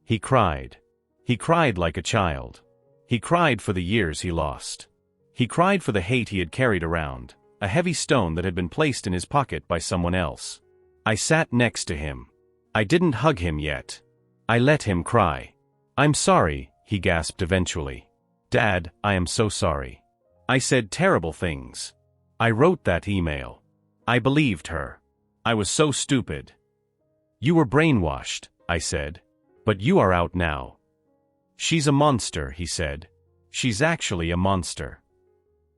He cried. He cried like a child. He cried for the years he lost. He cried for the hate he had carried around, a heavy stone that had been placed in his pocket by someone else. I sat next to him. I didn't hug him yet. I let him cry. I'm sorry, he gasped eventually. Dad, I am so sorry. I said terrible things. I wrote that email. I believed her. I was so stupid. You were brainwashed, I said. But you are out now. She's a monster, he said. She's actually a monster.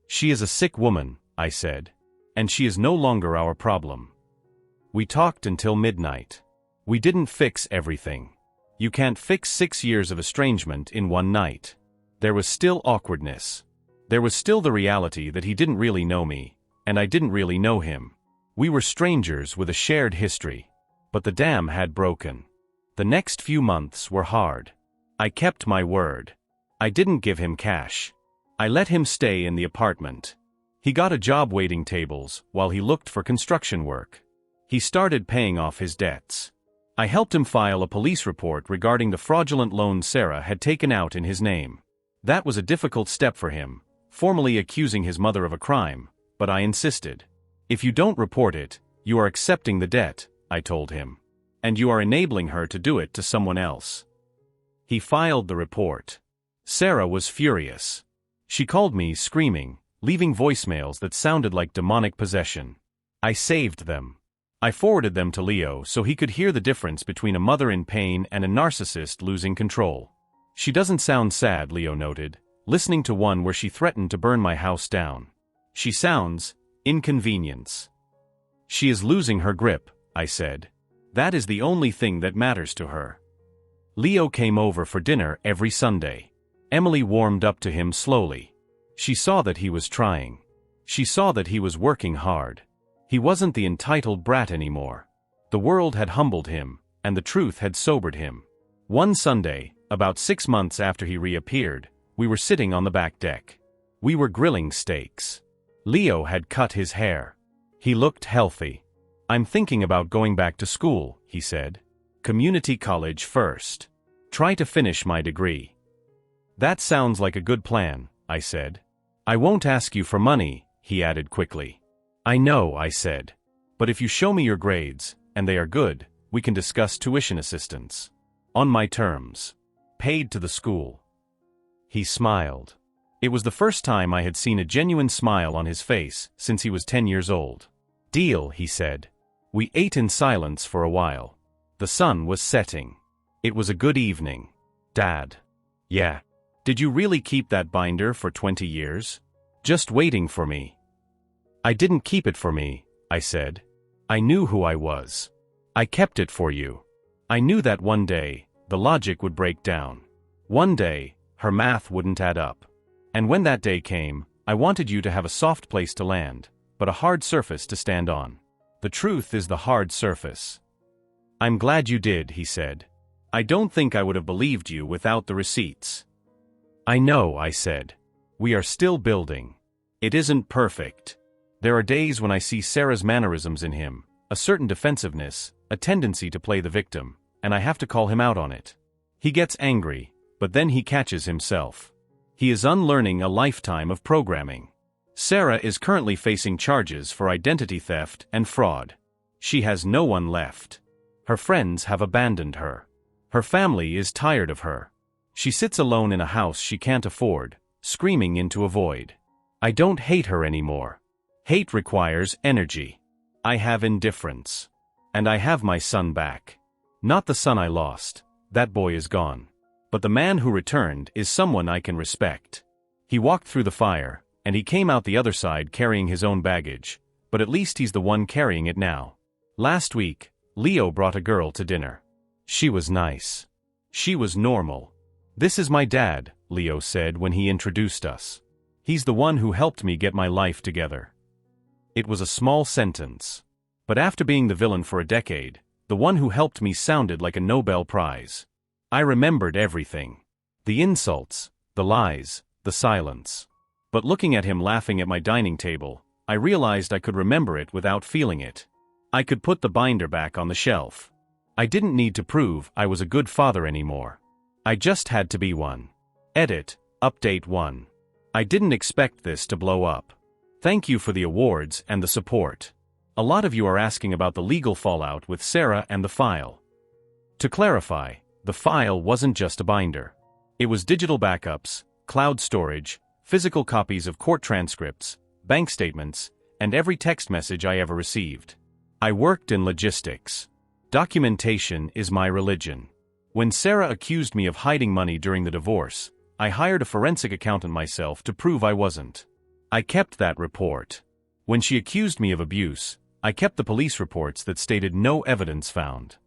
She is a sick woman, I said. And she is no longer our problem. We talked until midnight. We didn't fix everything. You can't fix 6 years of estrangement in one night. There was still awkwardness. There was still the reality that he didn't really know me, and I didn't really know him. We were strangers with a shared history. But the dam had broken. The next few months were hard. I kept my word. I didn't give him cash. I let him stay in the apartment. He got a job waiting tables while he looked for construction work. He started paying off his debts. I helped him file a police report regarding the fraudulent loan Sarah had taken out in his name. That was a difficult step for him, formally accusing his mother of a crime, but I insisted. If you don't report it, you are accepting the debt, I told him. And you are enabling her to do it to someone else. He filed the report. Sarah was furious. She called me screaming, leaving voicemails that sounded like demonic possession. I saved them. I forwarded them to Leo so he could hear the difference between a mother in pain and a narcissist losing control. She doesn't sound sad, Leo noted, listening to one where she threatened to burn my house down. She sounds inconvenience. She is losing her grip, I said. That is the only thing that matters to her. Leo came over for dinner every Sunday. Emily warmed up to him slowly. She saw that he was trying. She saw that he was working hard. He wasn't the entitled brat anymore. The world had humbled him, and the truth had sobered him. One Sunday, about 6 months after he reappeared, we were sitting on the back deck. We were grilling steaks. Leo had cut his hair. He looked healthy. I'm thinking about going back to school, he said. Community college first. Try to finish my degree. That sounds like a good plan, I said. I won't ask you for money, he added quickly. I know, I said. But if you show me your grades, and they are good, we can discuss tuition assistance. On my terms. Paid to the school. He smiled. It was the first time I had seen a genuine smile on his face since he was 10 years old. Deal, he said. We ate in silence for a while. The sun was setting. It was a good evening. Dad. Yeah. Did you really keep that binder for 20 years? Just waiting for me. I didn't keep it for me, I said. I knew who I was. I kept it for you. I knew that one day, the logic would break down. One day, her math wouldn't add up. And when that day came, I wanted you to have a soft place to land, but a hard surface to stand on. The truth is the hard surface. I'm glad you did, he said. I don't think I would have believed you without the receipts. I know, I said. We are still building. It isn't perfect. There are days when I see Sarah's mannerisms in him, a certain defensiveness, a tendency to play the victim, and I have to call him out on it. He gets angry, but then he catches himself. He is unlearning a lifetime of programming. Sarah is currently facing charges for identity theft and fraud. She has no one left. Her friends have abandoned her. Her family is tired of her. She sits alone in a house she can't afford, screaming into a void. I don't hate her anymore. Hate requires energy. I have indifference. And I have my son back. Not the son I lost. That boy is gone. But the man who returned is someone I can respect. He walked through the fire, and he came out the other side carrying his own baggage, but at least he's the one carrying it now. Last week, Leo brought a girl to dinner. She was nice. She was normal. This is my dad, Leo said when he introduced us. He's the one who helped me get my life together. It was a small sentence. But after being the villain for a decade, the one who helped me sounded like a Nobel Prize. I remembered everything. The insults, the lies, the silence. But looking at him laughing at my dining table, I realized I could remember it without feeling it. I could put the binder back on the shelf. I didn't need to prove I was a good father anymore. I just had to be one. Edit, Update 1. I didn't expect this to blow up. Thank you for the awards and the support. A lot of you are asking about the legal fallout with Sarah and the file. To clarify, the file wasn't just a binder. It was digital backups, cloud storage, physical copies of court transcripts, bank statements, and every text message I ever received. I worked in logistics. Documentation is my religion. When Sarah accused me of hiding money during the divorce, I hired a forensic accountant myself to prove I wasn't. I kept that report. When she accused me of abuse, I kept the police reports that stated no evidence found.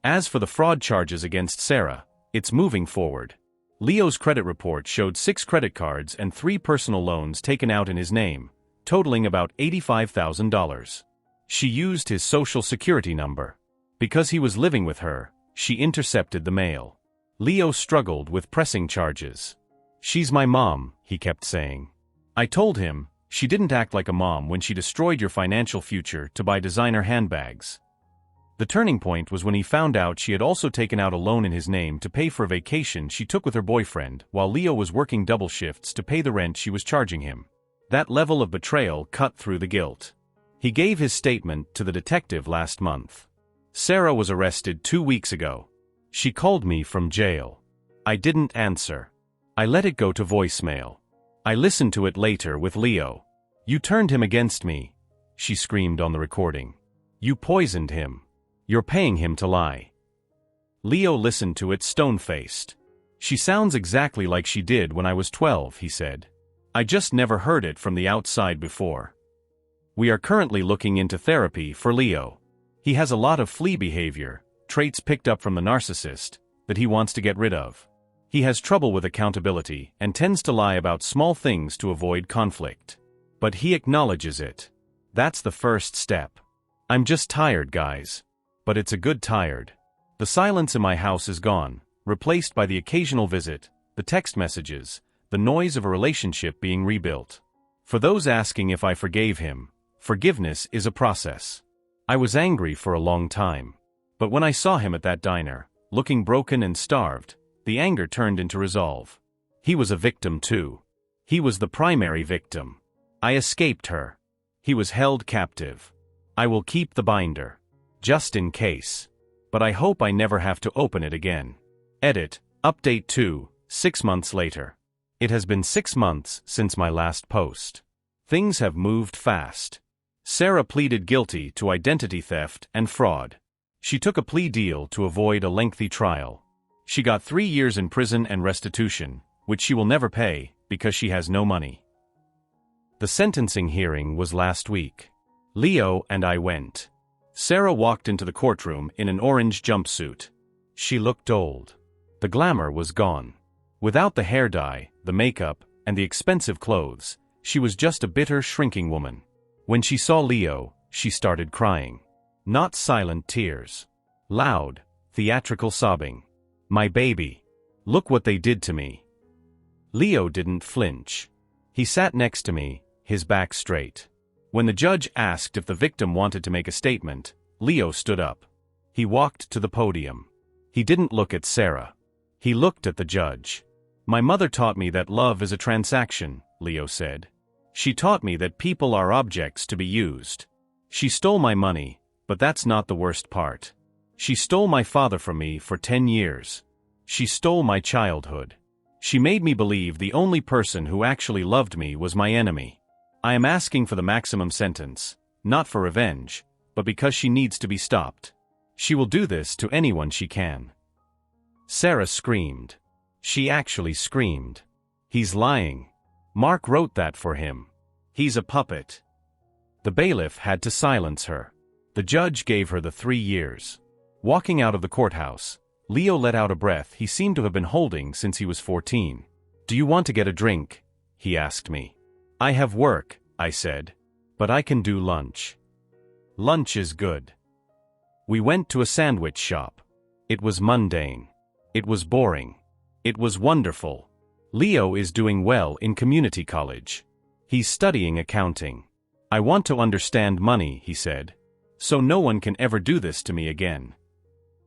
As for the fraud charges against Sarah, it's moving forward. Leo's credit report showed 6 credit cards and 3 personal loans taken out in his name, totaling about $85,000. She used his social security number. Because he was living with her, she intercepted the mail. Leo struggled with pressing charges. She's my mom, he kept saying. I told him, she didn't act like a mom when she destroyed your financial future to buy designer handbags. The turning point was when he found out she had also taken out a loan in his name to pay for a vacation she took with her boyfriend, while Leo was working double shifts to pay the rent she was charging him. That level of betrayal cut through the guilt. He gave his statement to the detective last month. Sarah was arrested 2 weeks ago. She called me from jail. I didn't answer. I let it go to voicemail. I listened to it later with Leo. You turned him against me, she screamed on the recording. You poisoned him. You're paying him to lie. Leo listened to it stone-faced. She sounds exactly like she did when I was 12, he said. I just never heard it from the outside before. We are currently looking into therapy for Leo. He has a lot of flea behavior, traits picked up from the narcissist, that he wants to get rid of. He has trouble with accountability and tends to lie about small things to avoid conflict. But he acknowledges it. That's the first step. I'm just tired, guys. But it's a good tired. The silence in my house is gone, replaced by the occasional visit, the text messages, the noise of a relationship being rebuilt. For those asking if I forgave him, forgiveness is a process. I was angry for a long time. But when I saw him at that diner, looking broken and starved, the anger turned into resolve. He was a victim too. He was the primary victim. I escaped her. He was held captive. I will keep the binder. Just in case. But I hope I never have to open it again. Edit, update 2, 6 months later. It has been 6 months since my last post. Things have moved fast. Sarah pleaded guilty to identity theft and fraud. She took a plea deal to avoid a lengthy trial. She got 3 years in prison and restitution, which she will never pay because she has no money. The sentencing hearing was last week. Leo and I went. Sarah walked into the courtroom in an orange jumpsuit. She looked old. The glamour was gone. Without the hair dye, the makeup, and the expensive clothes, she was just a bitter, shrinking woman. When she saw Leo, she started crying. Not silent tears. Loud, theatrical sobbing. My baby. Look what they did to me. Leo didn't flinch. He sat next to me, his back straight. When the judge asked if the victim wanted to make a statement, Leo stood up. He walked to the podium. He didn't look at Sarah. He looked at the judge. My mother taught me that love is a transaction, Leo said. She taught me that people are objects to be used. She stole my money, but that's not the worst part. She stole my father from me for 10 years. She stole my childhood. She made me believe the only person who actually loved me was my enemy. I am asking for the maximum sentence, not for revenge, but because she needs to be stopped. She will do this to anyone she can. Sarah screamed. She actually screamed. He's lying. Mark wrote that for him. He's a puppet. The bailiff had to silence her. The judge gave her the 3 years. Walking out of the courthouse, Leo let out a breath he seemed to have been holding since he was 14. Do you want to get a drink? He asked me. I have work, I said. But I can do lunch. Lunch is good. We went to a sandwich shop. It was mundane. It was boring. It was wonderful. Leo is doing well in community college. He's studying accounting. I want to understand money, he said. So no one can ever do this to me again.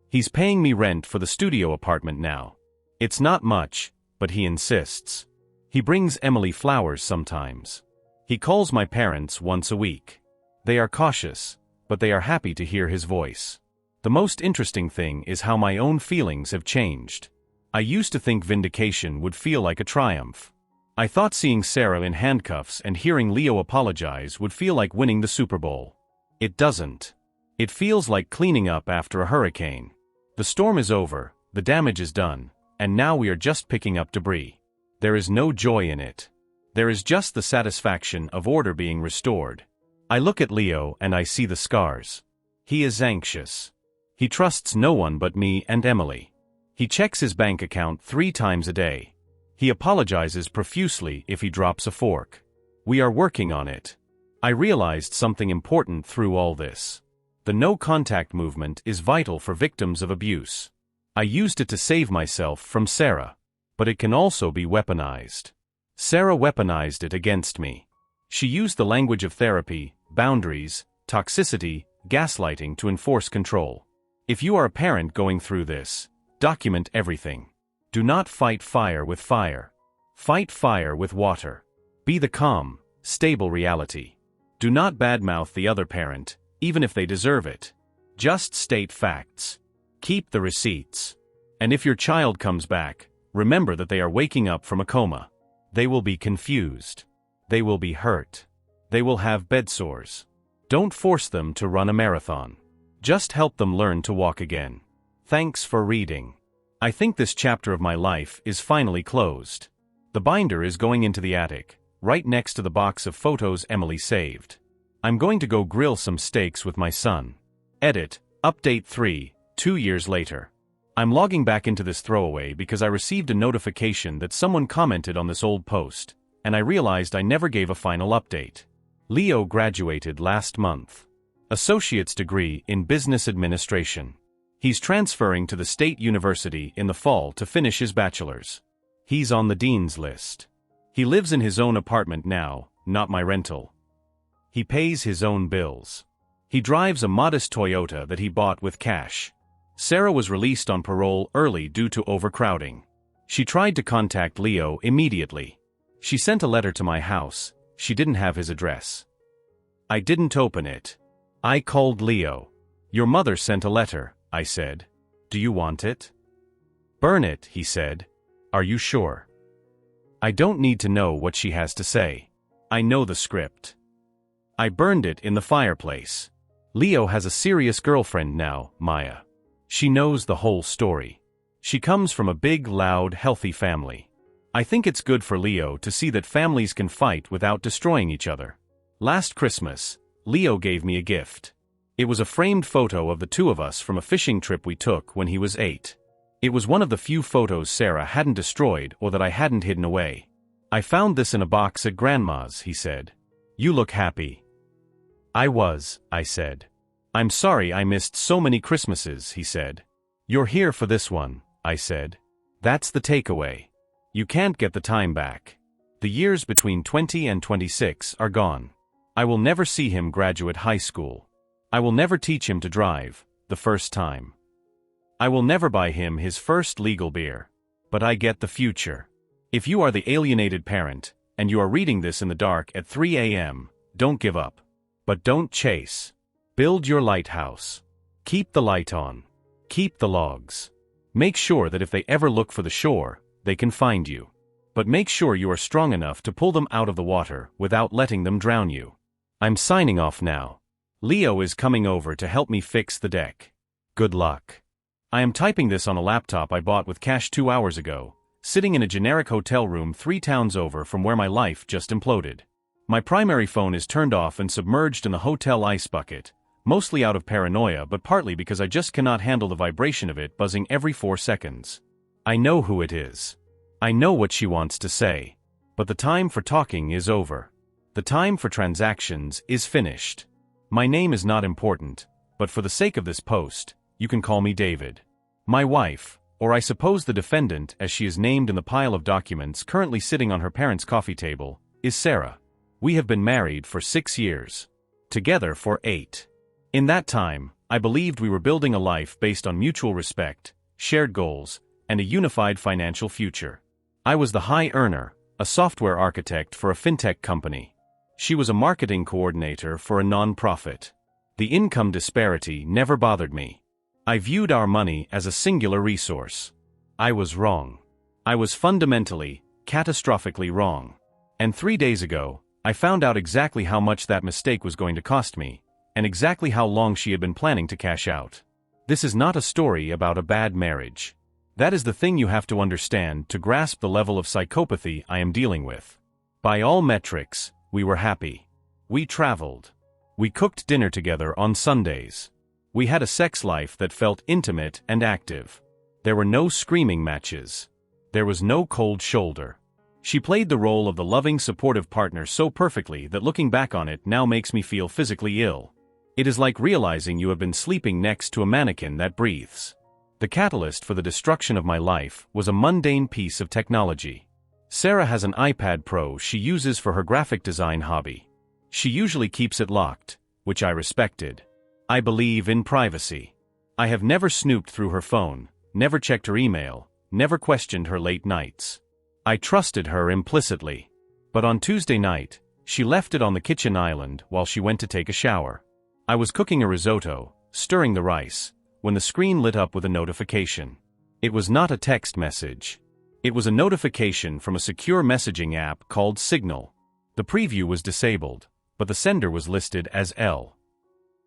He's paying me rent for the studio apartment now. It's not much, but he insists. He brings Emily flowers sometimes. He calls my parents once a week. They are cautious, but they are happy to hear his voice. The most interesting thing is how my own feelings have changed. I used to think vindication would feel like a triumph. I thought seeing Sarah in handcuffs and hearing Leo apologize would feel like winning the Super Bowl. It doesn't. It feels like cleaning up after a hurricane. The storm is over, the damage is done, and now we are just picking up debris. There is no joy in it. There is just the satisfaction of order being restored. I look at Leo and I see the scars. He is anxious. He trusts no one but me and Emily. He checks his bank account 3 times a day. He apologizes profusely if he drops a fork. We are working on it. I realized something important through all this. The no-contact movement is vital for victims of abuse. I used it to save myself from Sarah. but it can also be weaponized. Sarah weaponized it against me. She used the language of therapy, boundaries, toxicity, gaslighting to enforce control. If you are a parent going through this, document everything. Do not fight fire with fire. Fight fire with water. Be the calm, stable reality. Do not badmouth the other parent, even if they deserve it. Just state facts. Keep the receipts. And if your child comes back, remember that they are waking up from a coma. They will be confused. They will be hurt. They will have bed sores. Don't force them to run a marathon. Just help them learn to walk again. Thanks for reading. I think this chapter of my life is finally closed. The binder is going into the attic, right next to the box of photos Emily saved. I'm going to go grill some steaks with my son. Edit, Update 3, 2 years later. I'm logging back into this throwaway because I received a notification that someone commented on this old post, and I realized I never gave a final update. Leo graduated last month. Associate's degree in Business Administration. He's transferring to the State University in the fall to finish his bachelor's. He's on the dean's list. He lives in his own apartment now, not my rental. He pays his own bills. He drives a modest Toyota that he bought with cash. Sarah was released on parole early due to overcrowding. She tried to contact Leo immediately. She sent a letter to my house. She didn't have his address. I didn't open it. I called Leo. Your mother sent a letter, I said. Do you want it? Burn it, he said. Are you sure? I don't need to know what she has to say. I know the script. I burned it in the fireplace. Leo has a serious girlfriend now, Maya. She knows the whole story. She comes from a big, loud, healthy family. I think it's good for Leo to see that families can fight without destroying each other. Last Christmas, Leo gave me a gift. It was a framed photo of the two of us from a fishing trip we took when he was 8. It was one of the few photos Sarah hadn't destroyed or that I hadn't hidden away. I found this in a box at Grandma's, he said. You look happy. I was, I said. I'm sorry I missed so many Christmases, he said. You're here for this one, I said. That's the takeaway. You can't get the time back. The years between 20 and 26 are gone. I will never see him graduate high school. I will never teach him to drive, the first time. I will never buy him his first legal beer. But I get the future. If you are the alienated parent, and you are reading this in the dark at 3 a.m., don't give up. But don't chase. Build your lighthouse. Keep the light on. Keep the logs. Make sure that if they ever look for the shore, they can find you. But make sure you are strong enough to pull them out of the water without letting them drown you. I'm signing off now. Leo is coming over to help me fix the deck. Good luck. I am typing this on a laptop I bought with cash 2 hours ago, sitting in a generic hotel room 3 towns over from where my life just imploded. My primary phone is turned off and submerged in the hotel ice bucket, mostly out of paranoia but partly because I just cannot handle the vibration of it buzzing every 4 seconds. I know who it is. I know what she wants to say. But the time for talking is over. The time for transactions is finished. My name is not important, but for the sake of this post, you can call me David. My wife, or I suppose the defendant as she is named in the pile of documents currently sitting on her parents' coffee table, is Sarah. We have been married for 6 years. Together for 8. In that time, I believed we were building a life based on mutual respect, shared goals, and a unified financial future. I was the high earner, a software architect for a fintech company. She was a marketing coordinator for a non-profit. The income disparity never bothered me. I viewed our money as a singular resource. I was wrong. I was fundamentally, catastrophically wrong. And 3 days ago, I found out exactly how much that mistake was going to cost me, and exactly how long she had been planning to cash out. This is not a story about a bad marriage. That is the thing you have to understand to grasp the level of psychopathy I am dealing with. By all metrics, we were happy. We traveled. We cooked dinner together on Sundays. We had a sex life that felt intimate and active. There were no screaming matches. There was no cold shoulder. She played the role of the loving, supportive partner so perfectly that looking back on it now makes me feel physically ill. It is like realizing you have been sleeping next to a mannequin that breathes. The catalyst for the destruction of my life was a mundane piece of technology. Sarah has an iPad Pro she uses for her graphic design hobby. She usually keeps it locked, which I respected. I believe in privacy. I have never snooped through her phone, never checked her email, never questioned her late nights. I trusted her implicitly. But on Tuesday night, she left it on the kitchen island while she went to take a shower. I was cooking a risotto, stirring the rice, when the screen lit up with a notification. It was not a text message. It was a notification from a secure messaging app called Signal. The preview was disabled, but the sender was listed as L.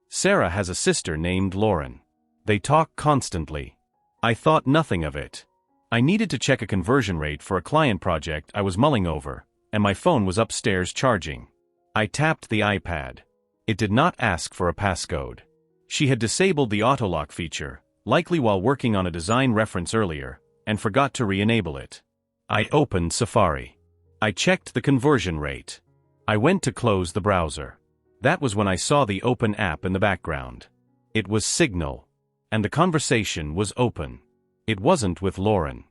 Sarah has a sister named Lauren. They talk constantly. I thought nothing of it. I needed to check a conversion rate for a client project I was mulling over, and my phone was upstairs charging. I tapped the iPad. It did not ask for a passcode. She had disabled the auto-lock feature, likely while working on a design reference earlier, and forgot to re-enable it. I opened Safari. I checked the conversion rate. I went to close the browser. That was when I saw the open app in the background. It was Signal. And the conversation was open. It wasn't with Lauren.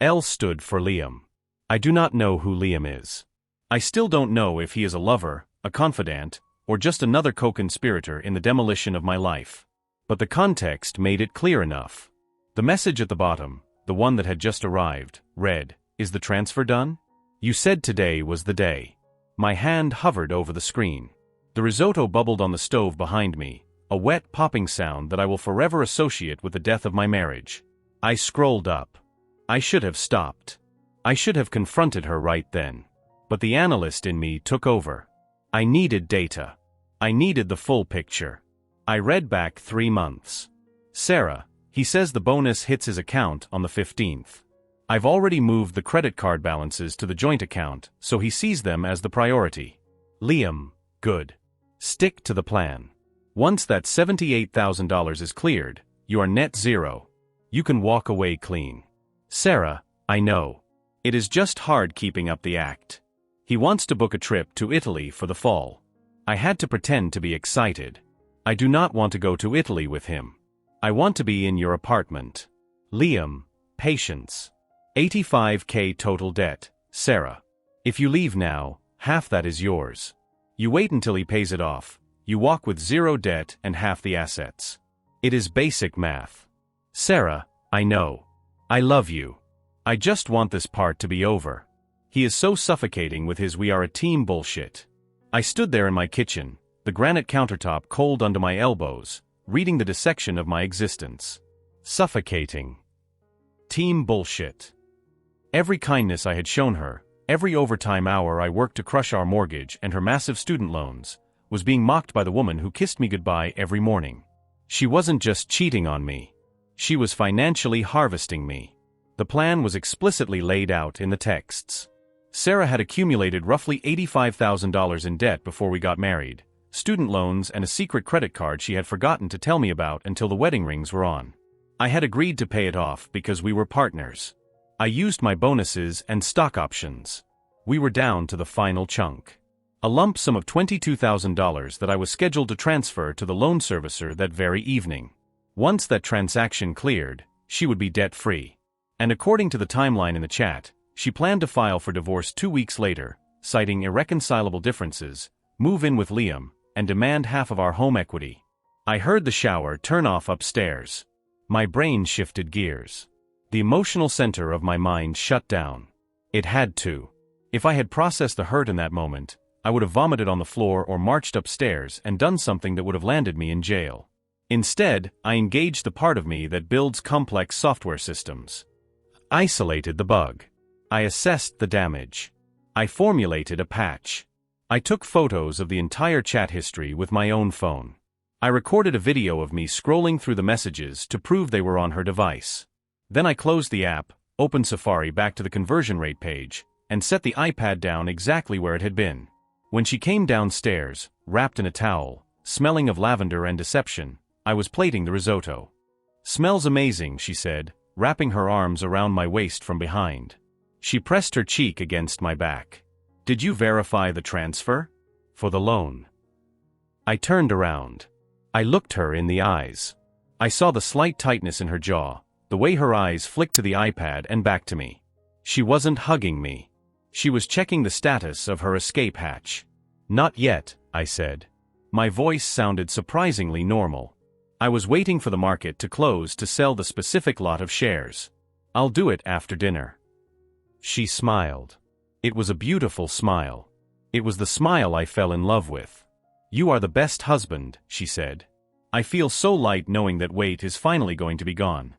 L stood for Liam. I do not know who Liam is. I still don't know if he is a lover, a confidant, or just another co-conspirator in the demolition of my life. But the context made it clear enough. The message at the bottom, the one that had just arrived, read, "Is the transfer done? You said today was the day." My hand hovered over the screen. The risotto bubbled on the stove behind me, a wet popping sound that I will forever associate with the death of my marriage. I scrolled up. I should have stopped. I should have confronted her right then. But the analyst in me took over. I needed data. I needed the full picture. I read back 3 months. Sarah, he says the bonus hits his account on the 15th. I've already moved the credit card balances to the joint account, so he sees them as the priority. Liam, good. Stick to the plan. Once that $78,000 is cleared, you are net zero. You can walk away clean. Sarah, I know. It is just hard keeping up the act. He wants to book a trip to Italy for the fall. I had to pretend to be excited. I do not want to go to Italy with him. I want to be in your apartment. Liam, patience. $85K total debt, Sarah. If you leave now, half that is yours. You wait until he pays it off. You walk with zero debt and half the assets. It is basic math. Sarah, I know. I love you. I just want this part to be over. He is so suffocating with his "we are a team" bullshit. I stood there in my kitchen, the granite countertop cold under my elbows, reading the dissection of my existence. Suffocating. Team bullshit. Every kindness I had shown her, every overtime hour I worked to crush our mortgage and her massive student loans, was being mocked by the woman who kissed me goodbye every morning. She wasn't just cheating on me. She was financially harvesting me. The plan was explicitly laid out in the texts. Sarah had accumulated roughly $85,000 in debt before we got married, student loans and a secret credit card she had forgotten to tell me about until the wedding rings were on. I had agreed to pay it off because we were partners. I used my bonuses and stock options. We were down to the final chunk. A lump sum of $22,000 that I was scheduled to transfer to the loan servicer that very evening. Once that transaction cleared, she would be debt-free. And according to the timeline in the chat, she planned to file for divorce 2 weeks later, citing irreconcilable differences, move in with Liam, and demand half of our home equity. I heard the shower turn off upstairs. My brain shifted gears. The emotional center of my mind shut down. It had to. If I had processed the hurt in that moment, I would have vomited on the floor or marched upstairs and done something that would have landed me in jail. Instead, I engaged the part of me that builds complex software systems. Isolated the bug. I assessed the damage. I formulated a patch. I took photos of the entire chat history with my own phone. I recorded a video of me scrolling through the messages to prove they were on her device. Then I closed the app, opened Safari back to the conversion rate page, and set the iPad down exactly where it had been. When she came downstairs, wrapped in a towel, smelling of lavender and deception, I was plating the risotto. "Smells amazing," she said, wrapping her arms around my waist from behind. She pressed her cheek against my back. "Did you verify the transfer? For the loan?" I turned around. I looked her in the eyes. I saw the slight tightness in her jaw, the way her eyes flicked to the iPad and back to me. She wasn't hugging me. She was checking the status of her escape hatch. Not yet, I said. My voice sounded surprisingly normal. I was waiting for the market to close to sell the specific lot of shares. I'll do it after dinner. She smiled. It was a beautiful smile. It was the smile I fell in love with. You are the best husband, she said. I feel so light knowing that weight is finally going to be gone.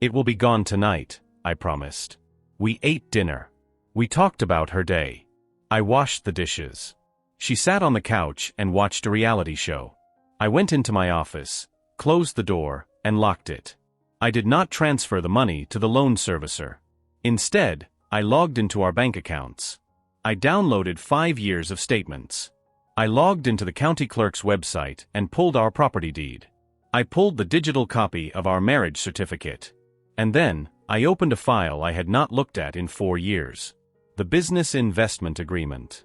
It will be gone tonight, I promised. We ate dinner. We talked about her day. I washed the dishes. She sat on the couch and watched a reality show. I went into my office, closed the door, and locked it. I did not transfer the money to the loan servicer. Instead, I logged into our bank accounts. I downloaded 5 years of statements. I logged into the county clerk's website and pulled our property deed. I pulled the digital copy of our marriage certificate. And then, I opened a file I had not looked at in 4 years. The business investment agreement.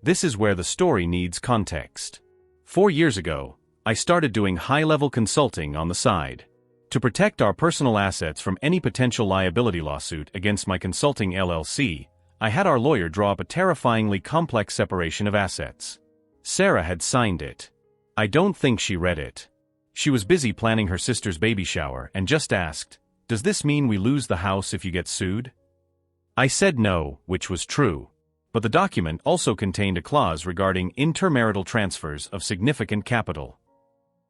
This is where the story needs context. 4 years ago, I started doing high-level consulting on the side. To protect our personal assets from any potential liability lawsuit against my consulting LLC, I had our lawyer draw up a terrifyingly complex separation of assets. Sarah had signed it. I don't think she read it. She was busy planning her sister's baby shower and just asked, "Does this mean we lose the house if you get sued?" I said no, which was true. But the document also contained a clause regarding intermarital transfers of significant capital.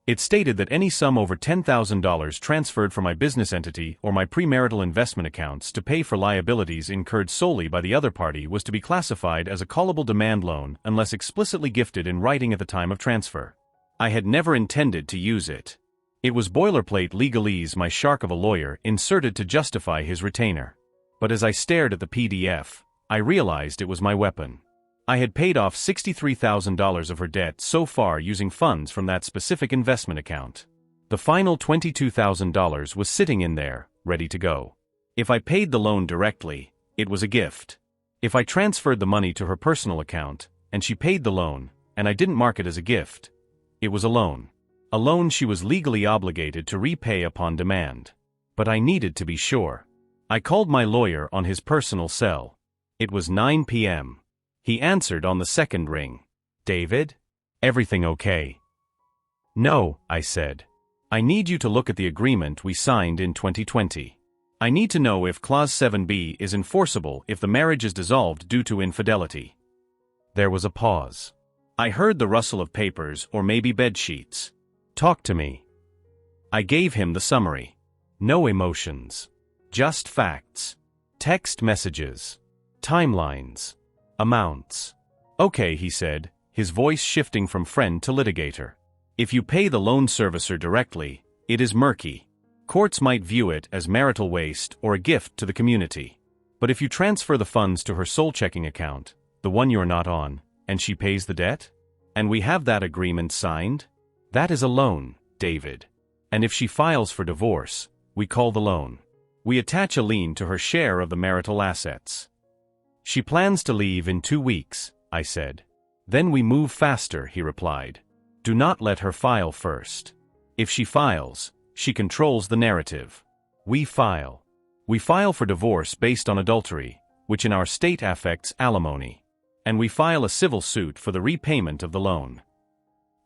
It stated that any sum over $10,000 transferred from my business entity or my premarital investment accounts to pay for liabilities incurred solely by the other party was to be classified as a callable demand loan unless explicitly gifted in writing at the time of transfer. I had never intended to use it. It was boilerplate legalese my shark of a lawyer inserted to justify his retainer. But as I stared at the PDF, I realized it was my weapon. I had paid off $63,000 of her debt so far using funds from that specific investment account. The final $22,000 was sitting in there, ready to go. If I paid the loan directly, it was a gift. If I transferred the money to her personal account, and she paid the loan, and I didn't mark it as a gift, it was a loan. A loan she was legally obligated to repay upon demand. But I needed to be sure. I called my lawyer on his personal cell. It was 9 p.m. He answered on the second ring. "David? Everything okay?" "No," I said. "I need you to look at the agreement we signed in 2020. I need to know if Clause 7B is enforceable if the marriage is dissolved due to infidelity." There was a pause. I heard the rustle of papers or maybe bed sheets. "Talk to me." I gave him the summary. No emotions. Just facts. Text messages. Timelines. Amounts. "Okay," he said, his voice shifting from friend to litigator. "If you pay the loan servicer directly, it is murky. Courts might view it as marital waste or a gift to the community. But if you transfer the funds to her sole checking account, the one you're not on, and she pays the debt? And we have that agreement signed? That is a loan, David. And if she files for divorce, we call the loan. We attach a lien to her share of the marital assets." "She plans to leave in 2 weeks," I said. "Then we move faster," he replied. "Do not let her file first. If she files, she controls the narrative. We file. We file for divorce based on adultery, which in our state affects alimony. And we file a civil suit for the repayment of the loan."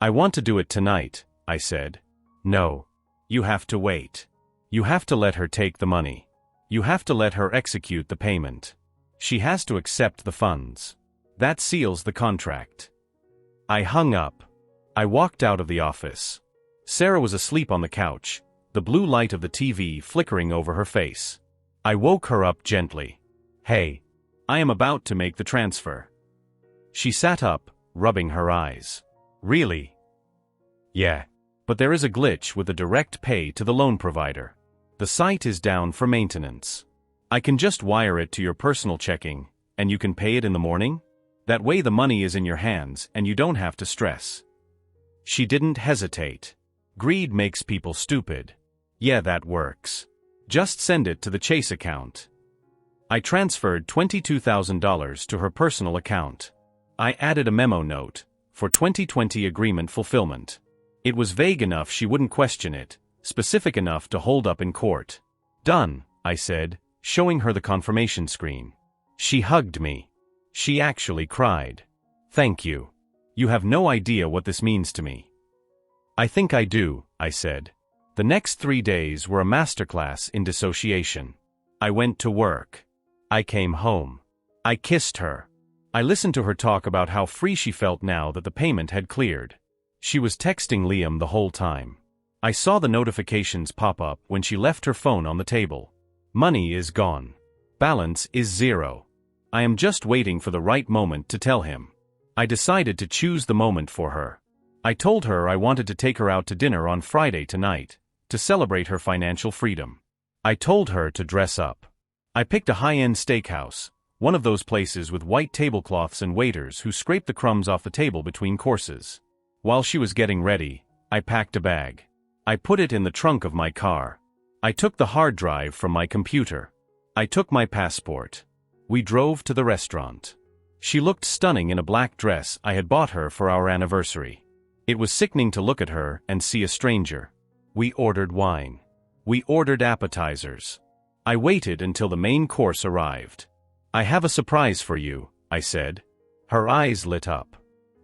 "I want to do it tonight," I said. "No. You have to wait. You have to let her take the money. You have to let her execute the payment. She has to accept the funds. That seals the contract." I hung up. I walked out of the office. Sarah was asleep on the couch, the blue light of the TV flickering over her face. I woke her up gently. "Hey. I am about to make the transfer." She sat up, rubbing her eyes. "Really?" "Yeah. But there is a glitch with the direct pay to the loan provider. The site is down for maintenance. I can just wire it to your personal checking, and you can pay it in the morning? That way the money is in your hands and you don't have to stress." She didn't hesitate. "Greed makes people stupid. Yeah, that works. Just send it to the Chase account." I transferred $22,000 to her personal account. I added a memo note, "For 2020 agreement fulfillment." It was vague enough she wouldn't question it, specific enough to hold up in court. "Done," I said, showing her the confirmation screen. She hugged me. She actually cried. "Thank you. You have no idea what this means to me." "I think I do," I said. The next 3 days were a masterclass in dissociation. I went to work. I came home. I kissed her. I listened to her talk about how free she felt now that the payment had cleared. She was texting Liam the whole time. I saw the notifications pop up when she left her phone on the table. Money is gone. Balance is 0. I am just waiting for the right moment to tell him. I decided to choose the moment for her. I told her I wanted to take her out to dinner on Friday tonight, to celebrate her financial freedom. I told her to dress up. I picked a high-end steakhouse, one of those places with white tablecloths and waiters who scrape the crumbs off the table between courses. While she was getting ready, I packed a bag. I put it in the trunk of my car. I took the hard drive from my computer. I took my passport. We drove to the restaurant. She looked stunning in a black dress I had bought her for our anniversary. It was sickening to look at her and see a stranger. We ordered wine. We ordered appetizers. I waited until the main course arrived. "I have a surprise for you," I said. Her eyes lit up.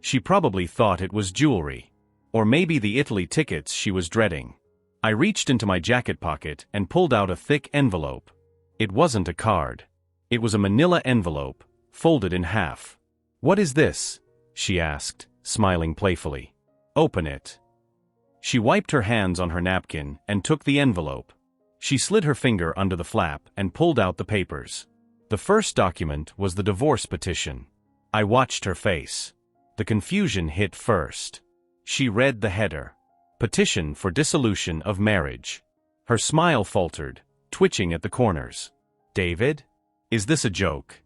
She probably thought it was jewelry. Or maybe the Italy tickets she was dreading. I reached into my jacket pocket and pulled out a thick envelope. It wasn't a card. It was a manila envelope, folded in half. "What is this?" she asked, smiling playfully. "Open it." She wiped her hands on her napkin and took the envelope. She slid her finger under the flap and pulled out the papers. The first document was the divorce petition. I watched her face. The confusion hit first. She read the header. "Petition for dissolution of marriage." Her smile faltered, twitching at the corners. "David? Is this a joke?"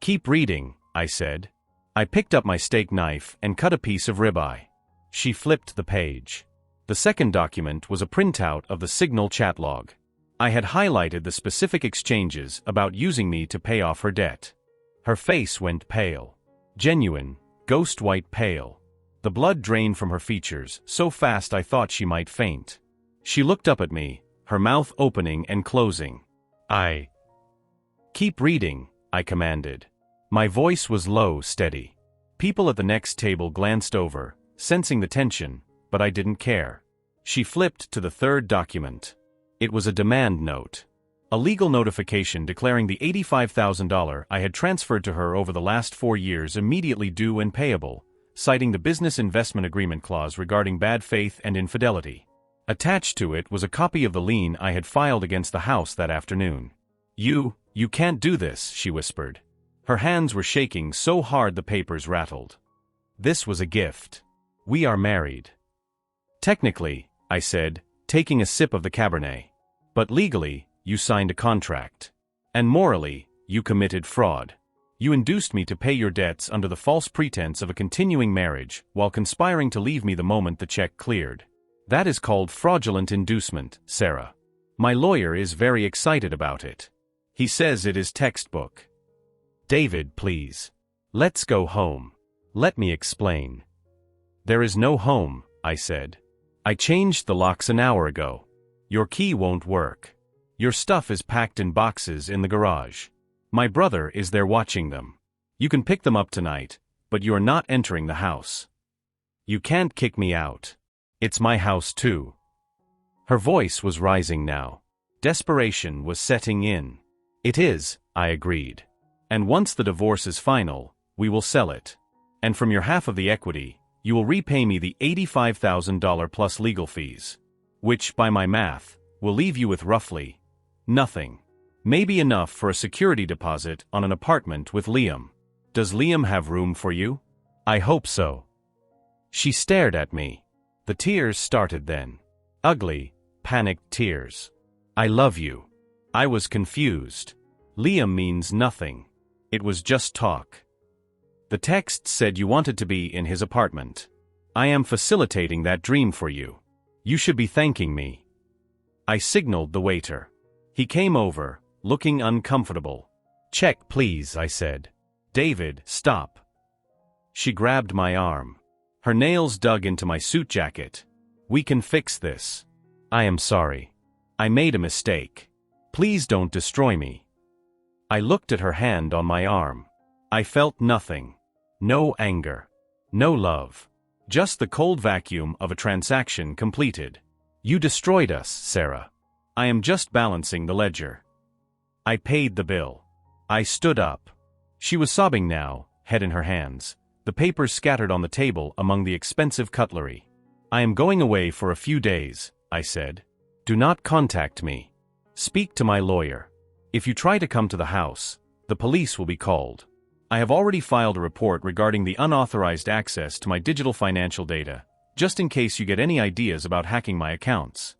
"Keep reading," I said. I picked up my steak knife and cut a piece of ribeye. She flipped the page. The second document was a printout of the Signal chat log. I had highlighted the specific exchanges about using me to pay off her debt. Her face went pale. Genuine, ghost white pale. The blood drained from her features so fast I thought she might faint. She looked up at me, her mouth opening and closing. "Keep reading," I commanded. My voice was low, steady. People at the next table glanced over, sensing the tension, but I didn't care. She flipped to the third document. It was a demand note. A legal notification declaring the $85,000 I had transferred to her over the last 4 years immediately due and payable, citing the business investment agreement clause regarding bad faith and infidelity. Attached to it was a copy of the lien I had filed against the house that afternoon. You can't do this," she whispered. Her hands were shaking so hard the papers rattled. "This was a gift. We are married." "Technically," I said, taking a sip of the Cabernet. "But legally, you signed a contract. And morally, you committed fraud. You induced me to pay your debts under the false pretense of a continuing marriage while conspiring to leave me the moment the check cleared. That is called fraudulent inducement, Sarah. My lawyer is very excited about it. He says it is textbook." "David, please. Let's go home. Let me explain." "There is no home," I said. "I changed the locks an hour ago. Your key won't work. Your stuff is packed in boxes in the garage. My brother is there watching them. You can pick them up tonight, but you are not entering the house. You can't kick me out. It's my house too." Her voice was rising now. Desperation was setting in. "It is," I agreed. "And once the divorce is final, we will sell it. And from your half of the equity, you will repay me the $85,000 plus legal fees. Which, by my math, will leave you with roughly nothing. Maybe enough for a security deposit on an apartment with Liam. Does Liam have room for you?" "I hope so." She stared at me. The tears started then. Ugly, panicked tears. "I love you." I was confused. Liam means nothing. It was just talk. The text said you wanted to be in his apartment. I am facilitating that dream for you. You should be thanking me. I signaled the waiter. He came over, looking uncomfortable. "Check, please," I said. "David, stop." She grabbed my arm. Her nails dug into my suit jacket. "We can fix this. I am sorry. I made a mistake. Please don't destroy me. I looked at her hand on my arm. I felt nothing. No anger. No love. Just the cold vacuum of a transaction completed. You destroyed us, Sarah. I am just balancing the ledger. I paid the bill. I stood up. She was sobbing now, head in her hands, the papers scattered on the table among the expensive cutlery. I am going away for a few days, I said. Do not contact me. Speak to my lawyer. If you try to come to the house, the police will be called. I have already filed a report regarding the unauthorized access to my digital financial data, just in case you get any ideas about hacking my accounts.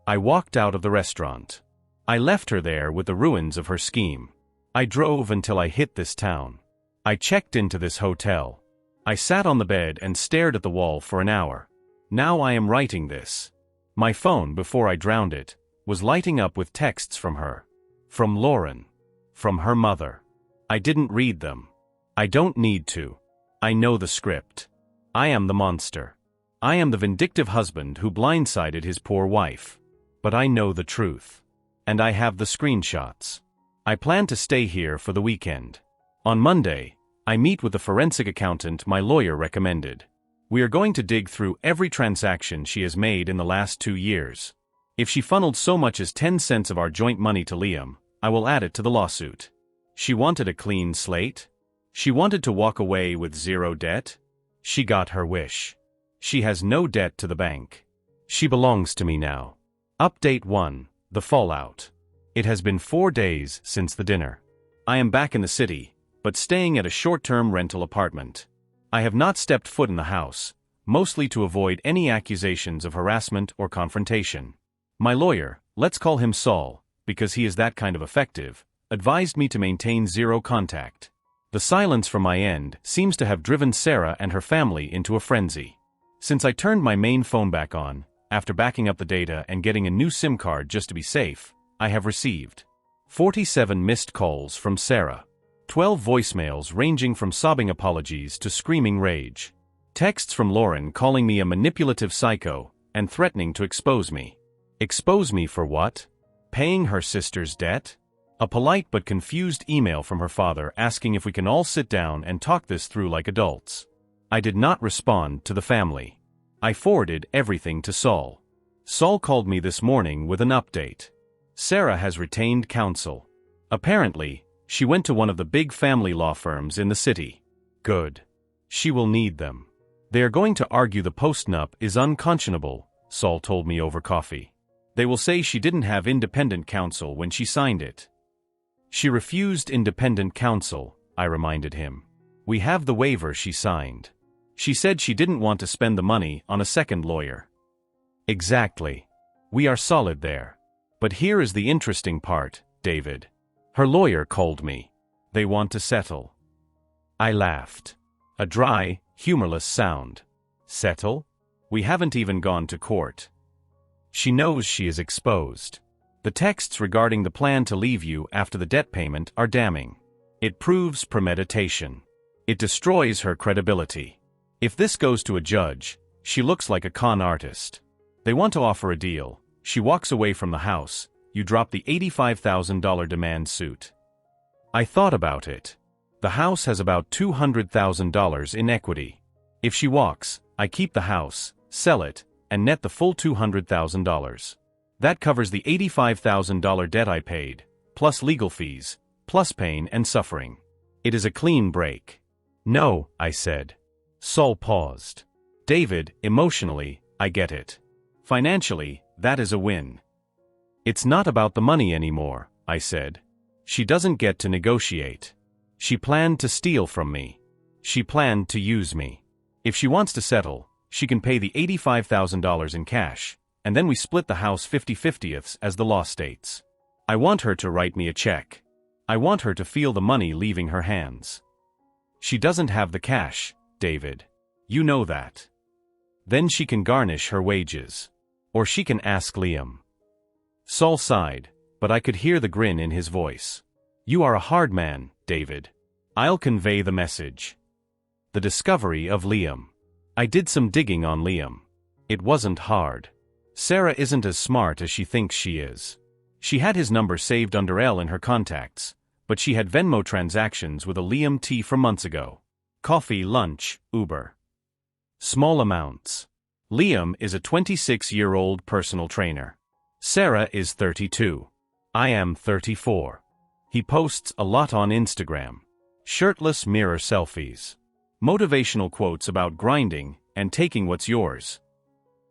I walked out of the restaurant. I left her there with the ruins of her scheme. I drove until I hit this town. I checked into this hotel. I sat on the bed and stared at the wall for an hour. Now I am writing this. My phone, before I drowned it, was lighting up with texts from her. From Lauren. From her mother. I didn't read them. I don't need to. I know the script. I am the monster. I am the vindictive husband who blindsided his poor wife. But I know the truth. And I have the screenshots. I plan to stay here for the weekend. On Monday, I meet with the forensic accountant my lawyer recommended. We are going to dig through every transaction she has made in the last 2 years. If she funneled so much as 10 cents of our joint money to Liam, I will add it to the lawsuit. She wanted a clean slate. She wanted to walk away with 0 debt. She got her wish. She has no debt to the bank. She belongs to me now. Update 1. The fallout. It has been 4 days since the dinner. I am back in the city, but staying at a short-term rental apartment. I have not stepped foot in the house, mostly to avoid any accusations of harassment or confrontation. My lawyer, let's call him Saul, because he is that kind of effective, advised me to maintain 0 contact. The silence from my end seems to have driven Sarah and her family into a frenzy. Since I turned my main phone back on, after backing up the data and getting a new SIM card just to be safe, I have received 47 missed calls from Sarah. 12 voicemails ranging from sobbing apologies to screaming rage. Texts from Lauren calling me a manipulative psycho and threatening to expose me. Expose me for what? Paying her sister's debt? A polite but confused email from her father asking if we can all sit down and talk this through like adults. I did not respond to the family. I forwarded everything to Saul. Saul called me this morning with an update. Sarah has retained counsel. Apparently, she went to one of the big family law firms in the city. Good. She will need them. They are going to argue the postnup is unconscionable, Saul told me over coffee. They will say she didn't have independent counsel when she signed it. She refused independent counsel, I reminded him. We have the waiver she signed. She said she didn't want to spend the money on a second lawyer. Exactly. We are solid there. But here is the interesting part, David. Her lawyer called me. They want to settle. I laughed. A dry, humorless sound. Settle? We haven't even gone to court. She knows she is exposed. The texts regarding the plan to leave you after the debt payment are damning. It proves premeditation. It destroys her credibility. If this goes to a judge, she looks like a con artist. They want to offer a deal. She walks away from the house. You drop the $85,000 demand suit. I thought about it. The house has about $200,000 in equity. If she walks, I keep the house, sell it, and net the full $200,000. That covers the $85,000 debt I paid, plus legal fees, plus pain and suffering. It is a clean break. No, I said. Saul paused. David, emotionally, I get it. Financially, that is a win. It's not about the money anymore, I said. She doesn't get to negotiate. She planned to steal from me. She planned to use me. If she wants to settle, she can pay the $85,000 in cash, and then we split the house 50/50 as the law states. I want her to write me a check. I want her to feel the money leaving her hands. She doesn't have the cash, David. You know that. Then she can garnish her wages. Or she can ask Liam. Saul sighed, but I could hear the grin in his voice. You are a hard man, David. I'll convey the message. The discovery of Liam. I did some digging on Liam. It wasn't hard. Sarah isn't as smart as she thinks she is. She had his number saved under L in her contacts, but she had Venmo transactions with a Liam T from months ago. Coffee, lunch, Uber. Small amounts. Liam is a 26-year-old personal trainer. Sarah is 32. I am 34. He posts a lot on Instagram. Shirtless mirror selfies. Motivational quotes about grinding and taking what's yours.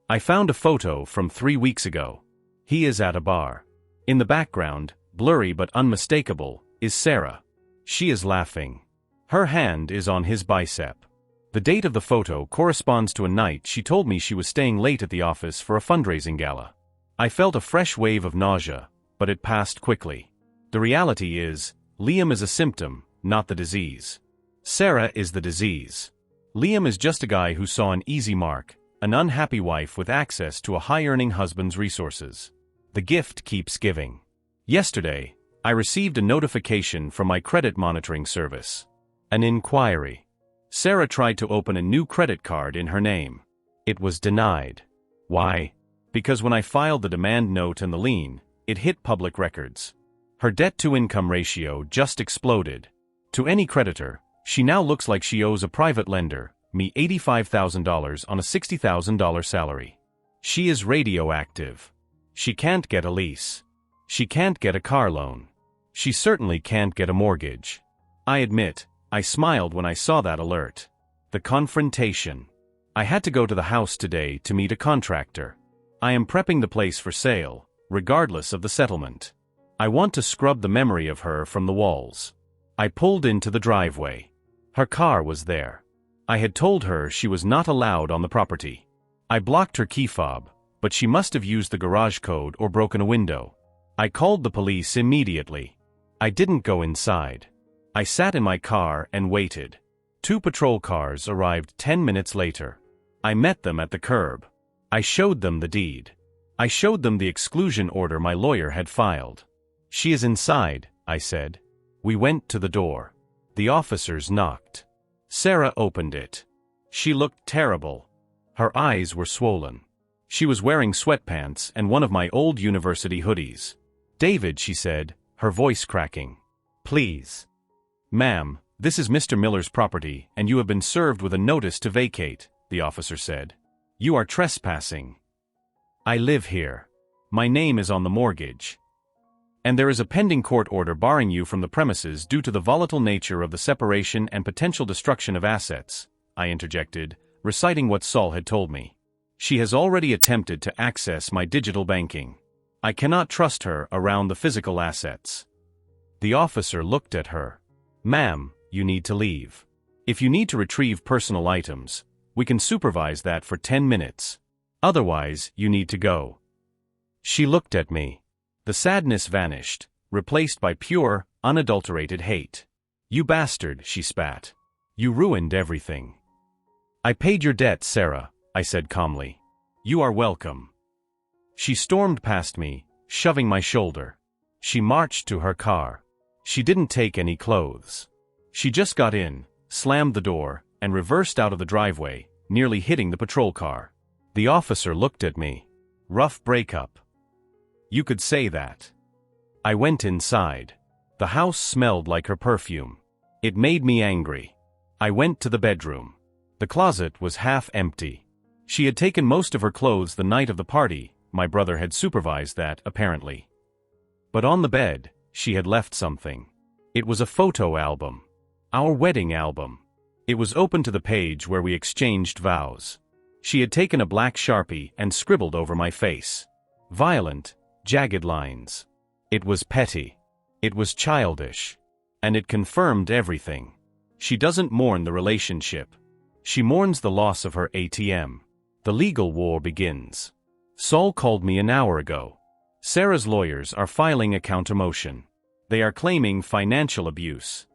I found a photo from 3 weeks ago. He is at a bar. In the background, blurry but unmistakable, is Sarah. She is laughing. Her hand is on his bicep. The date of the photo corresponds to a night she told me she was staying late at the office for a fundraising gala. I felt a fresh wave of nausea, but it passed quickly. The reality is, Liam is a symptom, not the disease. Sarah is the disease. Liam is just a guy who saw an easy mark, an unhappy wife with access to a high-earning husband's resources. The gift keeps giving. Yesterday, I received a notification from my credit monitoring service. An inquiry. Sarah tried to open a new credit card in her name. It was denied. Why? Because when I filed the demand note and the lien, it hit public records. Her debt-to-income ratio just exploded. To any creditor, she now looks like she owes a private lender, me $85,000 on a $60,000 salary. She is radioactive. She can't get a lease. She can't get a car loan. She certainly can't get a mortgage. I admit, I smiled when I saw that alert. The confrontation. I had to go to the house today to meet a contractor. I am prepping the place for sale, regardless of the settlement. I want to scrub the memory of her from the walls. I pulled into the driveway. Her car was there. I had told her she was not allowed on the property. I blocked her key fob, but she must have used the garage code or broken a window. I called the police immediately. I didn't go inside. I sat in my car and waited. 2 patrol cars arrived 10 minutes later. I met them at the curb. I showed them the deed. I showed them the exclusion order my lawyer had filed. She is inside, I said. We went to the door. The officers knocked. Sarah opened it. She looked terrible. Her eyes were swollen. She was wearing sweatpants and one of my old university hoodies. David, she said, her voice cracking. Please. Ma'am, this is Mr. Miller's property and you have been served with a notice to vacate, the officer said. You are trespassing. I live here. My name is on the mortgage. And there is a pending court order barring you from the premises due to the volatile nature of the separation and potential destruction of assets, I interjected, reciting what Saul had told me. She has already attempted to access my digital banking. I cannot trust her around the physical assets. The officer looked at her. Ma'am, you need to leave. If you need to retrieve personal items, we can supervise that for 10 minutes. Otherwise, you need to go. She looked at me. The sadness vanished, replaced by pure, unadulterated hate. You bastard, she spat. You ruined everything. I paid your debt, Sarah, I said calmly. You are welcome. She stormed past me, shoving my shoulder. She marched to her car. She didn't take any clothes. She just got in, slammed the door, and reversed out of the driveway, nearly hitting the patrol car. The officer looked at me. Rough breakup. You could say that. I went inside. The house smelled like her perfume. It made me angry. I went to the bedroom. The closet was half empty. She had taken most of her clothes the night of the party. My brother had supervised that, apparently. But on the bed, she had left something. It was a photo album. Our wedding album. It was open to the page where we exchanged vows. She had taken a black Sharpie and scribbled over my face. Violent, jagged lines. It was petty. It was childish. And it confirmed everything. She doesn't mourn the relationship. She mourns the loss of her ATM. The legal war begins. Saul called me an hour ago. Sarah's lawyers are filing a countermotion. They are claiming financial abuse.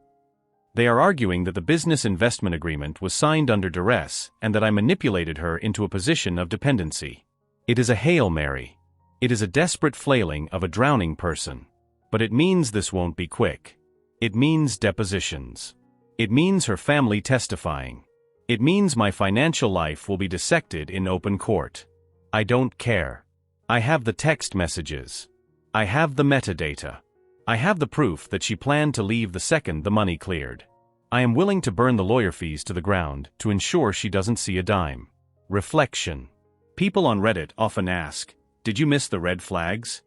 They are arguing that the business investment agreement was signed under duress and that I manipulated her into a position of dependency. It is a Hail Mary. It is a desperate flailing of a drowning person. But it means this won't be quick. It means depositions. It means her family testifying. It means my financial life will be dissected in open court. I don't care. I have the text messages. I have the metadata. I have the proof that she planned to leave the second the money cleared. I am willing to burn the lawyer fees to the ground to ensure she doesn't see a dime. Reflection. People on Reddit often ask, did you miss the red flags?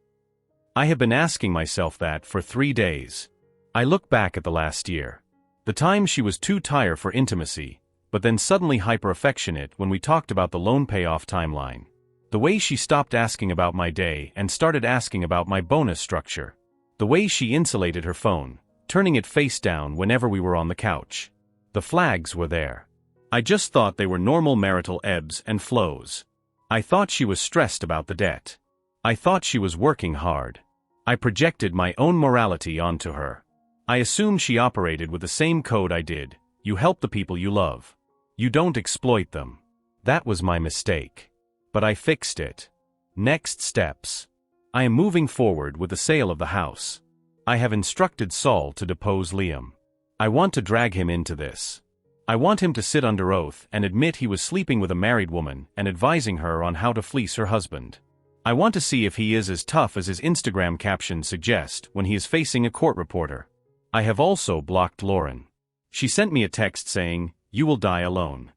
I have been asking myself that for 3 days. I look back at the last year. The time she was too tired for intimacy, but then suddenly hyper-affectionate when we talked about the loan payoff timeline. The way she stopped asking about my day and started asking about my bonus structure. The way she insulated her phone, turning it face down whenever we were on the couch. The flags were there. I just thought they were normal marital ebbs and flows. I thought she was stressed about the debt. I thought she was working hard. I projected my own morality onto her. I assumed she operated with the same code I did. You help the people you love. You don't exploit them. That was my mistake. But I fixed it. Next steps. I am moving forward with the sale of the house. I have instructed Saul to depose Liam. I want to drag him into this. I want him to sit under oath and admit he was sleeping with a married woman and advising her on how to fleece her husband. I want to see if he is as tough as his Instagram captions suggest when he is facing a court reporter. I have also blocked Lauren. She sent me a text saying, "You will die alone."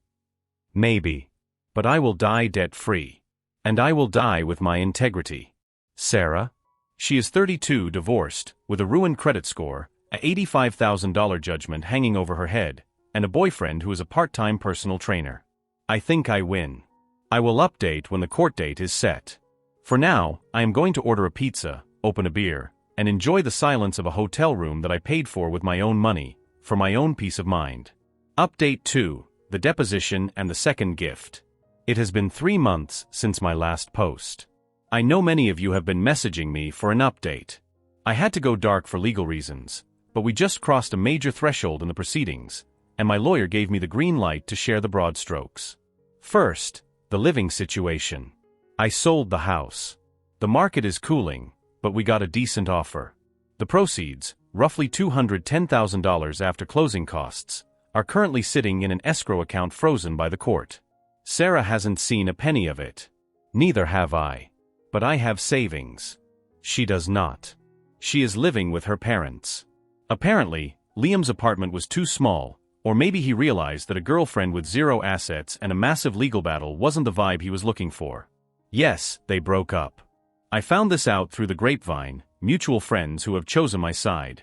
Maybe. But I will die debt-free. And I will die with my integrity. Sarah? She is 32, divorced, with a ruined credit score, a $85,000 judgment hanging over her head, and a boyfriend who is a part-time personal trainer. I think I win. I will update when the court date is set. For now, I am going to order a pizza, open a beer, and enjoy the silence of a hotel room that I paid for with my own money, for my own peace of mind. Update 2, the deposition and the second gift. It has been 3 months since my last post. I know many of you have been messaging me for an update. I had to go dark for legal reasons, but we just crossed a major threshold in the proceedings, and my lawyer gave me the green light to share the broad strokes. First, the living situation. I sold the house. The market is cooling, but we got a decent offer. The proceeds, roughly $210,000 after closing costs, are currently sitting in an escrow account frozen by the court. Sarah hasn't seen a penny of it. Neither have I. But I have savings. She does not. She is living with her parents. Apparently, Liam's apartment was too small, or maybe he realized that a girlfriend with 0 assets and a massive legal battle wasn't the vibe he was looking for. Yes, they broke up. I found this out through the grapevine, mutual friends who have chosen my side.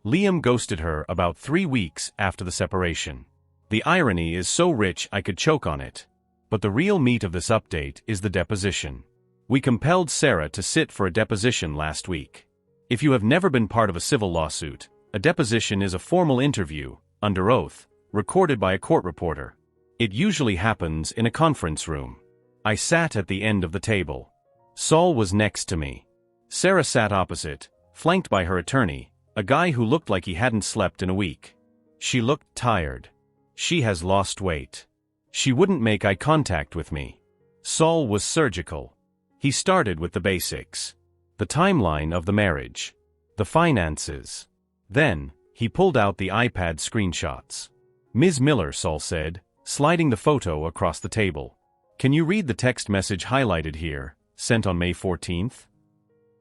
Liam ghosted her about 3 weeks after the separation. The irony is so rich I could choke on it. But the real meat of this update is the deposition. We compelled Sarah to sit for a deposition last week. If you have never been part of a civil lawsuit, a deposition is a formal interview, under oath, recorded by a court reporter. It usually happens in a conference room. I sat at the end of the table. Saul was next to me. Sarah sat opposite, flanked by her attorney, a guy who looked like he hadn't slept in a week. She looked tired. She has lost weight. She wouldn't make eye contact with me. Saul was surgical. He started with the basics. The timeline of the marriage. The finances. Then, he pulled out the iPad screenshots. "Ms. Miller," Saul said, sliding the photo across the table. "Can you read the text message highlighted here, sent on May 14th?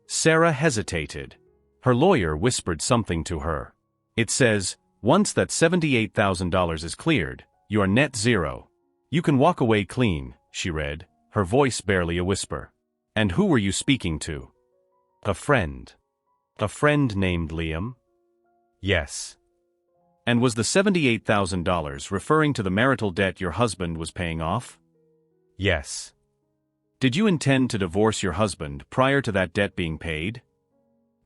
Sarah hesitated. Her lawyer whispered something to her. It says, "Once that $78,000 is cleared, you are net zero. You can walk away clean," she read, her voice barely a whisper. "And who were you speaking to?" "A friend." "A friend named Liam?" "Yes." "And was the $78,000 referring to the marital debt your husband was paying off?" "Yes." "Did you intend to divorce your husband prior to that debt being paid?"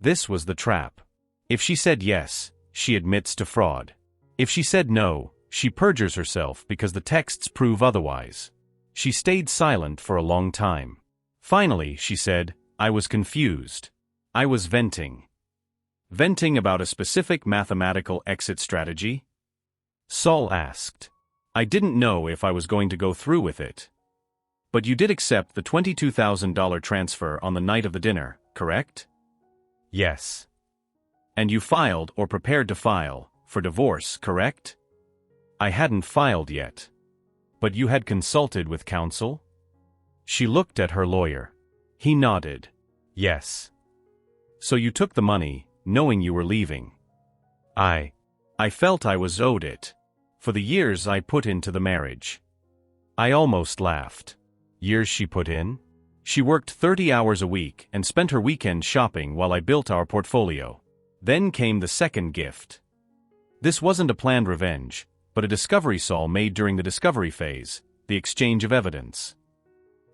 This was the trap. If she said yes, she admits to fraud. If she said no, she perjures herself because the texts prove otherwise. She stayed silent for a long time. Finally, she said, "I was confused. I was venting." "Venting about a specific mathematical exit strategy?" Saul asked. "I didn't know if I was going to go through with it." "But you did accept the $22,000 transfer on the night of the dinner, correct?" "Yes." "And you filed or prepared to file for divorce, correct?" "I hadn't filed yet." "But you had consulted with counsel?" She looked at her lawyer. He nodded. Yes. So you took the money, knowing you were leaving. I felt I was owed it. For the years I put into the marriage. I almost laughed. Years she put in? She worked 30 hours a week and spent her weekend shopping while I built our portfolio. Then came the second gift. This wasn't a planned revenge, but a discovery Saul made during the discovery phase, the exchange of evidence.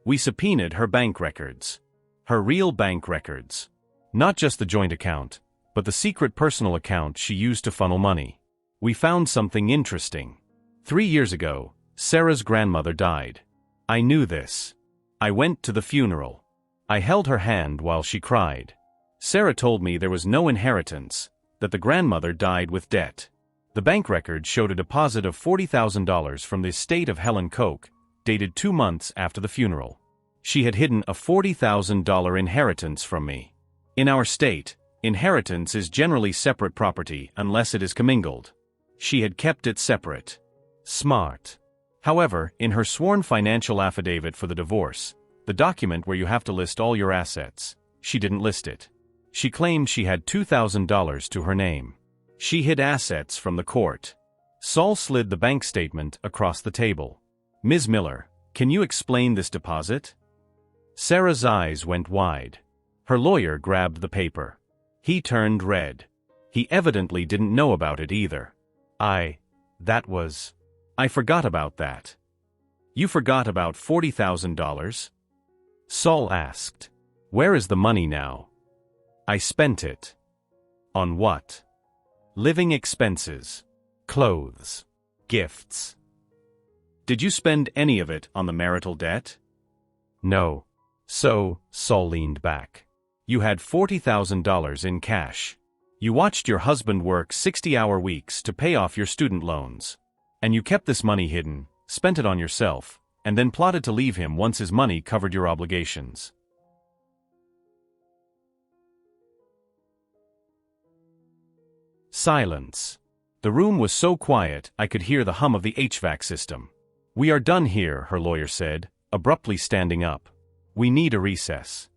We subpoenaed her bank records. Her real bank records. Not just the joint account, but the secret personal account she used to funnel money. We found something interesting. 3 years ago, Sarah's grandmother died. I knew this. I went to the funeral. I held her hand while she cried. Sarah told me there was no inheritance, that the grandmother died with debt. The bank record showed a deposit of $40,000 from the estate of Helen Koch, dated 2 months after the funeral. She had hidden a $40,000 inheritance from me. In our state, inheritance is generally separate property unless it is commingled. She had kept it separate. Smart. However, in her sworn financial affidavit for the divorce, the document where you have to list all your assets, she didn't list it. She claimed she had $2,000 to her name. She hid assets from the court. Saul slid the bank statement across the table. Ms. Miller, can you explain this deposit? Sarah's eyes went wide. Her lawyer grabbed the paper. He turned red. He evidently didn't know about it either. I forgot about that. You forgot about $40,000? Saul asked. Where is the money now? I spent it. On what? Living expenses. Clothes. Gifts. Did you spend any of it on the marital debt? No. So, Saul leaned back. You had $40,000 in cash. You watched your husband work 60-hour weeks to pay off your student loans. And you kept this money hidden, spent it on yourself, and then plotted to leave him once his money covered your obligations. Silence. The room was so quiet I could hear the hum of the HVAC system. We are done here, her lawyer said, abruptly standing up. We need a recess.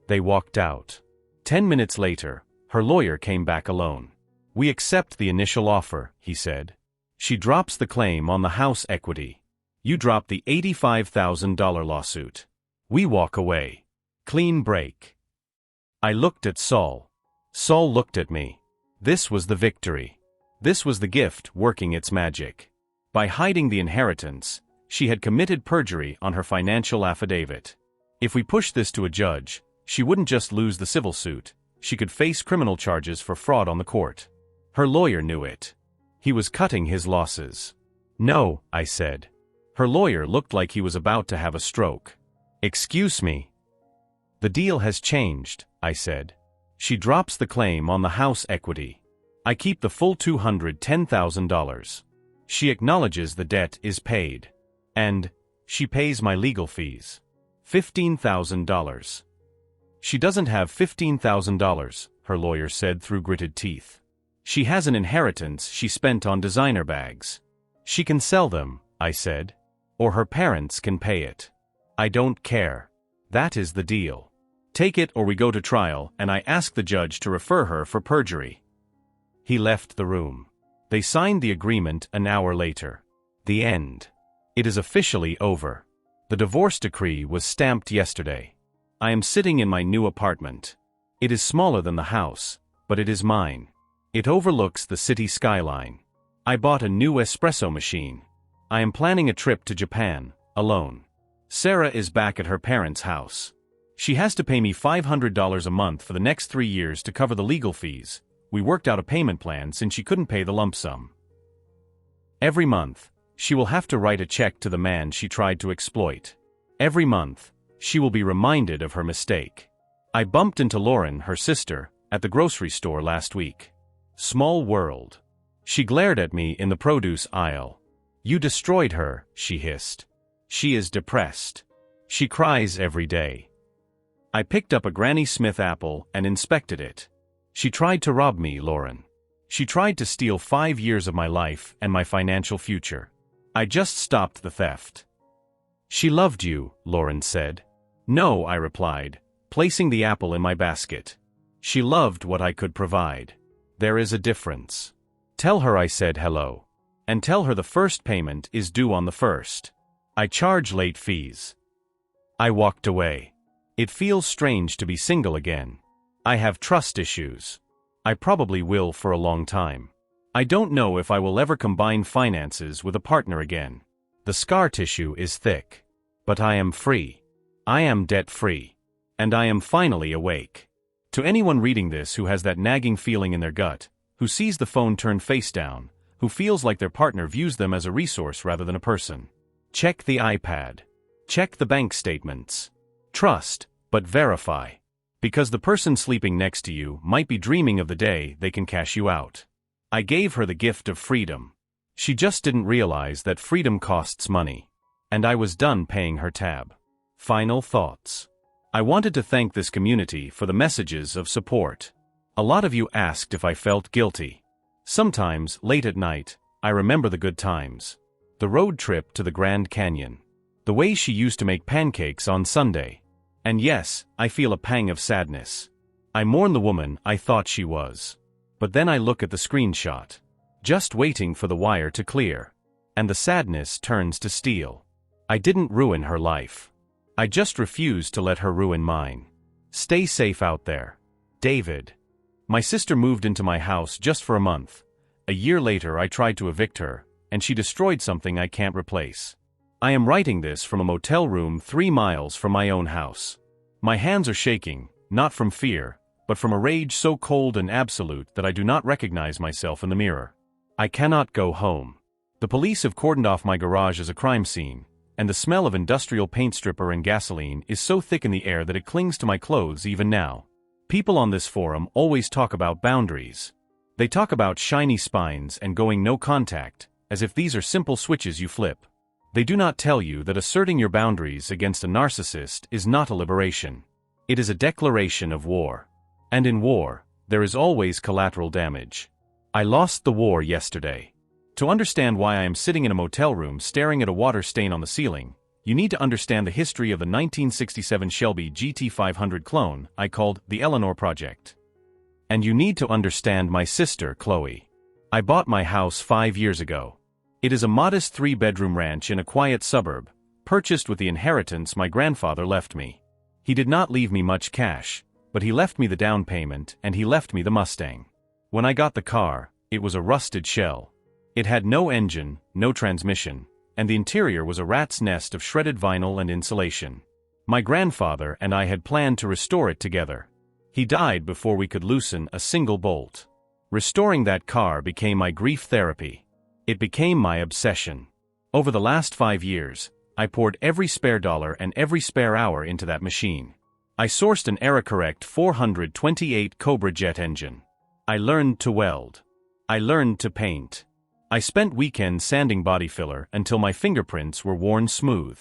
They walked out. 10 minutes later, her lawyer came back alone. We accept the initial offer, he said. She drops the claim on the house equity. You drop the $85,000 lawsuit. We walk away. Clean break. I looked at Saul. Saul looked at me. This was the victory. This was the gift working its magic. By hiding the inheritance, she had committed perjury on her financial affidavit. If we pushed this to a judge, she wouldn't just lose the civil suit, she could face criminal charges for fraud on the court. Her lawyer knew it. He was cutting his losses. No, I said. Her lawyer looked like he was about to have a stroke. Excuse me. The deal has changed, I said. She drops the claim on the house equity. I keep the full $210,000. She acknowledges the debt is paid. And she pays my legal fees. $15,000. She doesn't have $15,000, her lawyer said through gritted teeth. She has an inheritance she spent on designer bags. She can sell them, I said. Or her parents can pay it. I don't care. That is the deal. Take it or we go to trial and I ask the judge to refer her for perjury. He left the room. They signed the agreement an hour later. The end. It is officially over. The divorce decree was stamped yesterday. I am sitting in my new apartment. It is smaller than the house, but it is mine. It overlooks the city skyline. I bought a new espresso machine. I am planning a trip to Japan, alone. Sarah is back at her parents' house. She has to pay me $500 a month for the next 3 years to cover the legal fees. We worked out a payment plan since she couldn't pay the lump sum. Every month, she will have to write a check to the man she tried to exploit. Every month, she will be reminded of her mistake. I bumped into Lauren, her sister, at the grocery store last week. Small world. She glared at me in the produce aisle. You destroyed her, she hissed. She is depressed. She cries every day. I picked up a Granny Smith apple and inspected it. She tried to rob me, Lauren. She tried to steal 5 years of my life and my financial future. I just stopped the theft. She loved you, Lauren said. No, I replied, placing the apple in my basket. She loved what I could provide. There is a difference. Tell her I said hello. And tell her the first payment is due on the 1st. I charge late fees. I walked away. It feels strange to be single again. I have trust issues. I probably will for a long time. I don't know if I will ever combine finances with a partner again. The scar tissue is thick. But I am free. I am debt-free. And I am finally awake. To anyone reading this who has that nagging feeling in their gut, who sees the phone turned face down, who feels like their partner views them as a resource rather than a person, check the iPad. Check the bank statements. Trust, but verify. Because the person sleeping next to you might be dreaming of the day they can cash you out. I gave her the gift of freedom. She just didn't realize that freedom costs money. And I was done paying her tab. Final thoughts. I wanted to thank this community for the messages of support. A lot of you asked if I felt guilty. Sometimes, late at night, I remember the good times. The road trip to the Grand Canyon. The way she used to make pancakes on Sunday. And yes, I feel a pang of sadness. I mourn the woman I thought she was. But then I look at the screenshot. Just waiting for the wire to clear. And the sadness turns to steel. I didn't ruin her life. I just refused to let her ruin mine. Stay safe out there. David. My sister moved into my house just for a month. A year later I tried to evict her, and she destroyed something I can't replace. I am writing this from a motel room 3 miles from my own house. My hands are shaking, not from fear, but from a rage so cold and absolute that I do not recognize myself in the mirror. I cannot go home. The police have cordoned off my garage as a crime scene, and the smell of industrial paint stripper and gasoline is so thick in the air that it clings to my clothes even now. People on this forum always talk about boundaries. They talk about shiny spines and going no contact, as if these are simple switches you flip. They do not tell you that asserting your boundaries against a narcissist is not a liberation. It is a declaration of war. And in war, there is always collateral damage. I lost the war yesterday. To understand why I am sitting in a motel room staring at a water stain on the ceiling, you need to understand the history of the 1967 Shelby GT500 clone I called the Eleanor Project. And you need to understand my sister, Chloe. I bought my house 5 years ago. It is a modest 3-bedroom ranch in a quiet suburb, purchased with the inheritance my grandfather left me. He did not leave me much cash, but he left me the down payment and he left me the Mustang. When I got the car, it was a rusted shell. It had no engine, no transmission, and the interior was a rat's nest of shredded vinyl and insulation. My grandfather and I had planned to restore it together. He died before we could loosen a single bolt. Restoring that car became my grief therapy. It became my obsession. Over the last 5 years, I poured every spare dollar and every spare hour into that machine. I sourced an error-correct 428 Cobra jet engine. I learned to weld. I learned to paint. I spent weekends sanding body filler until my fingerprints were worn smooth.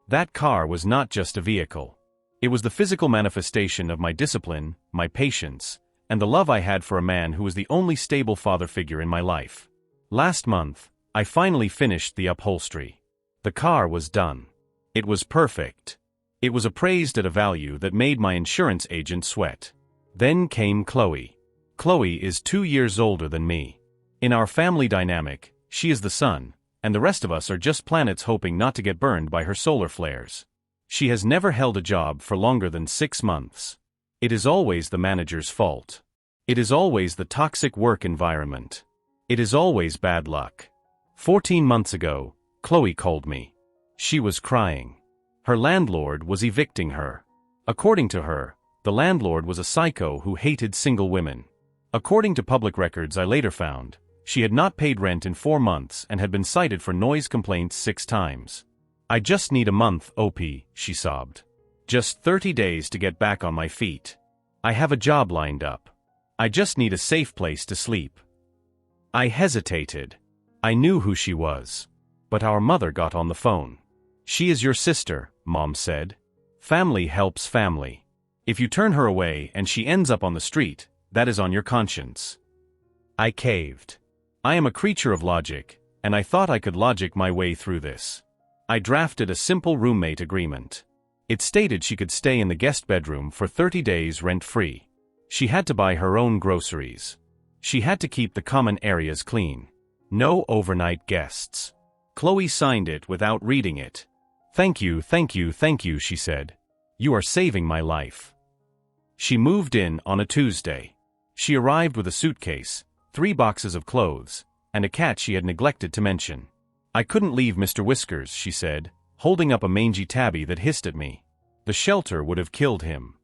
That car was not just a vehicle. It was the physical manifestation of my discipline, my patience, and the love I had for a man who was the only stable father figure in my life. Last month, I finally finished the upholstery. The car was done. It was perfect. It was appraised at a value that made my insurance agent sweat. Then came Chloe. Chloe is 2 years older than me. In our family dynamic, she is the sun, and the rest of us are just planets hoping not to get burned by her solar flares. She has never held a job for longer than 6 months. It is always the manager's fault. It is always the toxic work environment. It is always bad luck. 14 months ago, Chloe called me. She was crying. Her landlord was evicting her. According to her, the landlord was a psycho who hated single women. According to public records I later found, she had not paid rent in 4 months and had been cited for noise complaints 6 times. I just need a month, OP, she sobbed. Just 30 days to get back on my feet. I have a job lined up. I just need a safe place to sleep. I hesitated. I knew who she was. But our mother got on the phone. She is your sister, Mom said. Family helps family. If you turn her away and she ends up on the street, that is on your conscience. I caved. I am a creature of logic, and I thought I could logic my way through this. I drafted a simple roommate agreement. It stated she could stay in the guest bedroom for 30 days rent-free. She had to buy her own groceries. She had to keep the common areas clean. No overnight guests. Chloe signed it without reading it. "Thank you, thank you, thank you," she said. "You are saving my life." She moved in on a Tuesday. She arrived with a suitcase, 3 boxes of clothes, and a cat she had neglected to mention. "I couldn't leave Mr. Whiskers," she said, holding up a mangy tabby that hissed at me. "The shelter would have killed him.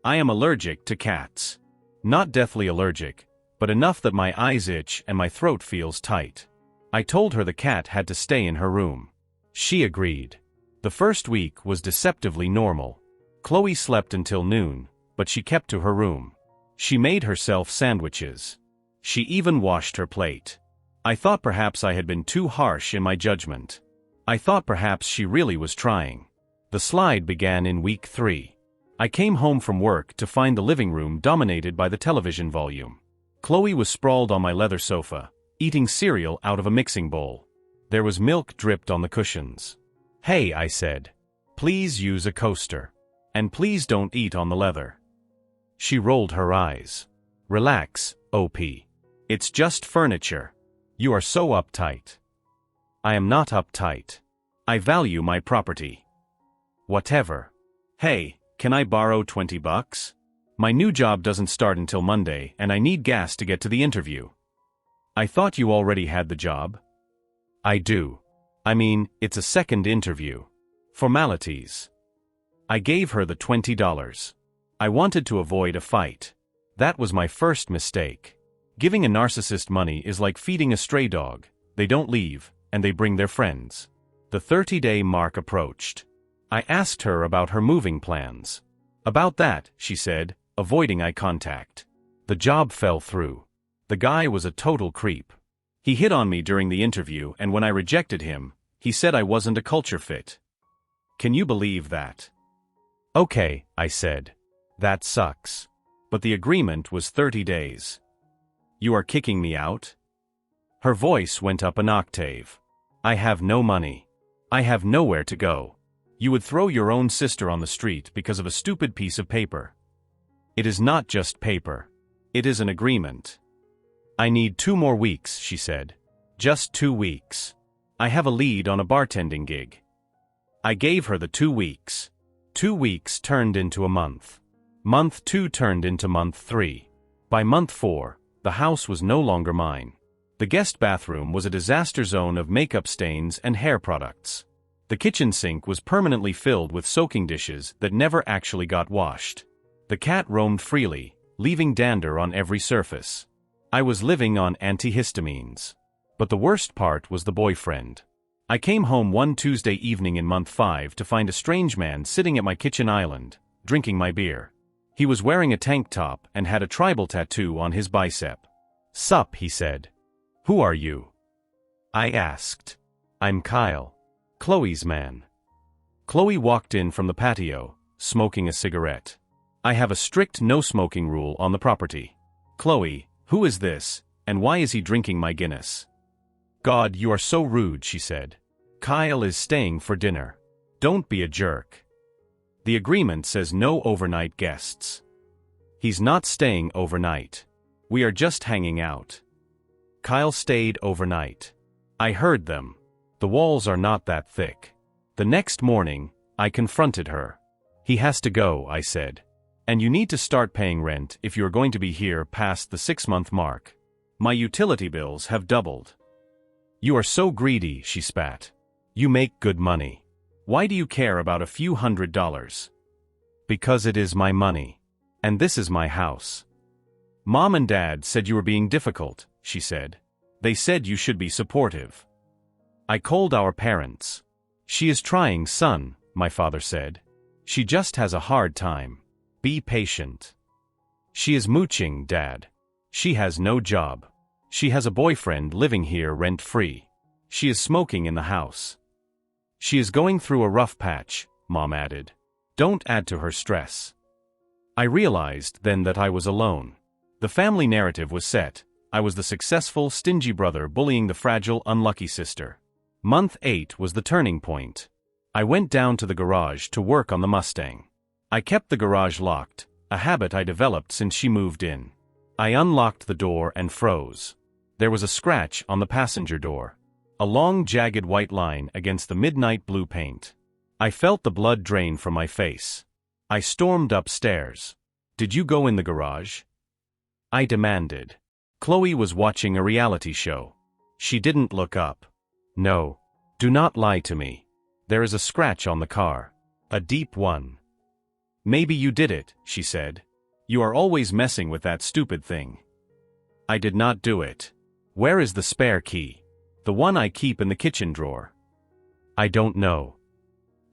I am allergic to cats. Not deathly allergic, but enough that my eyes itch and my throat feels tight." I told her the cat had to stay in her room. She agreed. The first week was deceptively normal. Chloe slept until noon, but she kept to her room. She made herself sandwiches. She even washed her plate. I thought perhaps I had been too harsh in my judgment. I thought perhaps she really was trying. The slide began in week 3. I came home from work to find the living room dominated by the television volume. Chloe was sprawled on my leather sofa, eating cereal out of a mixing bowl. There was milk dripped on the cushions. "Hey," I said. "Please use a coaster. And please don't eat on the leather." She rolled her eyes. "Relax, OP. It's just furniture. You are so uptight." "I am not uptight. I value my property." "Whatever. Hey, can I borrow $20? My new job doesn't start until Monday and I need gas to get to the interview." "I thought you already had the job." "I do. I mean, it's a second interview. Formalities." I gave her the $20. I wanted to avoid a fight. That was my first mistake. Giving a narcissist money is like feeding a stray dog. They don't leave, and they bring their friends. The 30-day mark approached. I asked her about her moving plans. "About that," she said, avoiding eye contact. The job fell through. The guy was a total creep. He hit on me during the interview, and when I rejected him, he said I wasn't a culture fit. Can you believe that? "Okay," I said. "That sucks. But the agreement was 30 days. You are kicking me out?" Her voice went up an octave. "I have no money. I have nowhere to go. You would throw your own sister on the street because of a stupid piece of paper." "It is not just paper. It is an agreement." "I need 2 more weeks," she said. "Just 2 weeks. I have a lead on a bartending gig." I gave her the 2 weeks. 2 weeks turned into a month. Month 2 turned into month 3. By month 4, the house was no longer mine. The guest bathroom was a disaster zone of makeup stains and hair products. The kitchen sink was permanently filled with soaking dishes that never actually got washed. The cat roamed freely, leaving dander on every surface. I was living on antihistamines. But the worst part was the boyfriend. I came home one Tuesday evening in month 5 to find a strange man sitting at my kitchen island, drinking my beer. He was wearing a tank top and had a tribal tattoo on his bicep. "Sup," he said. "Who are you?" I asked. "I'm Kyle. Chloe's man." Chloe walked in from the patio, smoking a cigarette. I have a strict no-smoking rule on the property. "Chloe, who is this, and why is he drinking my Guinness?" "God, you are so rude," she said. "Kyle is staying for dinner. Don't be a jerk. The agreement says no overnight guests." "He's not staying overnight. We are just hanging out." Kyle stayed overnight. I heard them. The walls are not that thick. The next morning, I confronted her. "He has to go," I said. "And you need to start paying rent if you are going to be here past the 6-month mark. My utility bills have doubled." "You are so greedy," she spat. "You make good money. Why do you care about a few $100s?" "Because it is my money. And this is my house." "Mom and Dad said you were being difficult," she said. "They said you should be supportive." I called our parents. "She is trying, son," my father said. "She just has a hard time. Be patient." "She is mooching, Dad. She has no job. She has a boyfriend living here rent-free. She is smoking in the house." "She is going through a rough patch," Mom added. "Don't add to her stress." I realized then that I was alone. The family narrative was set. I was the successful, stingy brother bullying the fragile, unlucky sister. Month 8 was the turning point. I went down to the garage to work on the Mustang. I kept the garage locked, a habit I developed since she moved in. I unlocked the door and froze. There was a scratch on the passenger door. A long jagged white line against the midnight blue paint. I felt the blood drain from my face. I stormed upstairs. "Did you go in the garage?" I demanded. Chloe was watching a reality show. She didn't look up. "No. Do not lie to me. There is a scratch on the car. A deep one." "Maybe you did it," she said. "You are always messing with that stupid thing." "I did not do it." "Where is the spare key?" "The one I keep in the kitchen drawer." "I don't know."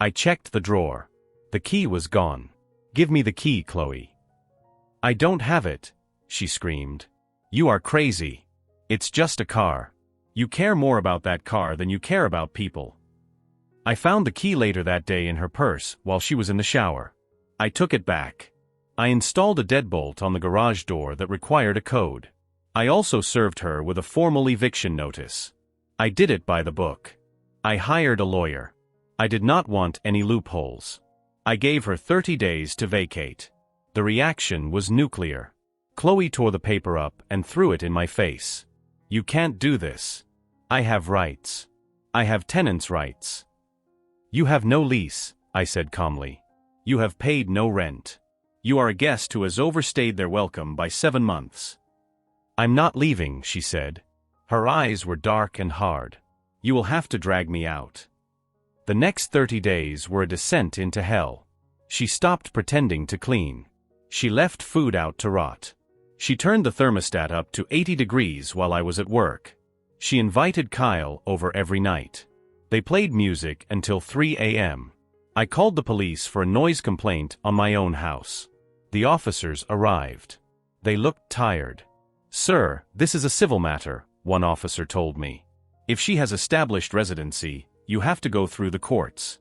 I checked the drawer. The key was gone. "Give me the key, Chloe." "I don't have it," she screamed. "You are crazy. It's just a car. You care more about that car than you care about people." I found the key later that day in her purse while she was in the shower. I took it back. I installed a deadbolt on the garage door that required a code. I also served her with a formal eviction notice. I did it by the book. I hired a lawyer. I did not want any loopholes. I gave her 30 days to vacate. The reaction was nuclear. Chloe tore the paper up and threw it in my face. "You can't do this. I have rights. I have tenants' rights." "You have no lease," I said calmly. "You have paid no rent. You are a guest who has overstayed their welcome by 7 months." "I'm not leaving," she said. Her eyes were dark and hard. "You will have to drag me out." The next 30 days were a descent into hell. She stopped pretending to clean. She left food out to rot. She turned the thermostat up to 80 degrees while I was at work. She invited Kyle over every night. They played music until 3 a.m. I called the police for a noise complaint on my own house. The officers arrived. They looked tired. "Sir, this is a civil matter," one officer told me. "If she has established residency, you have to go through the courts."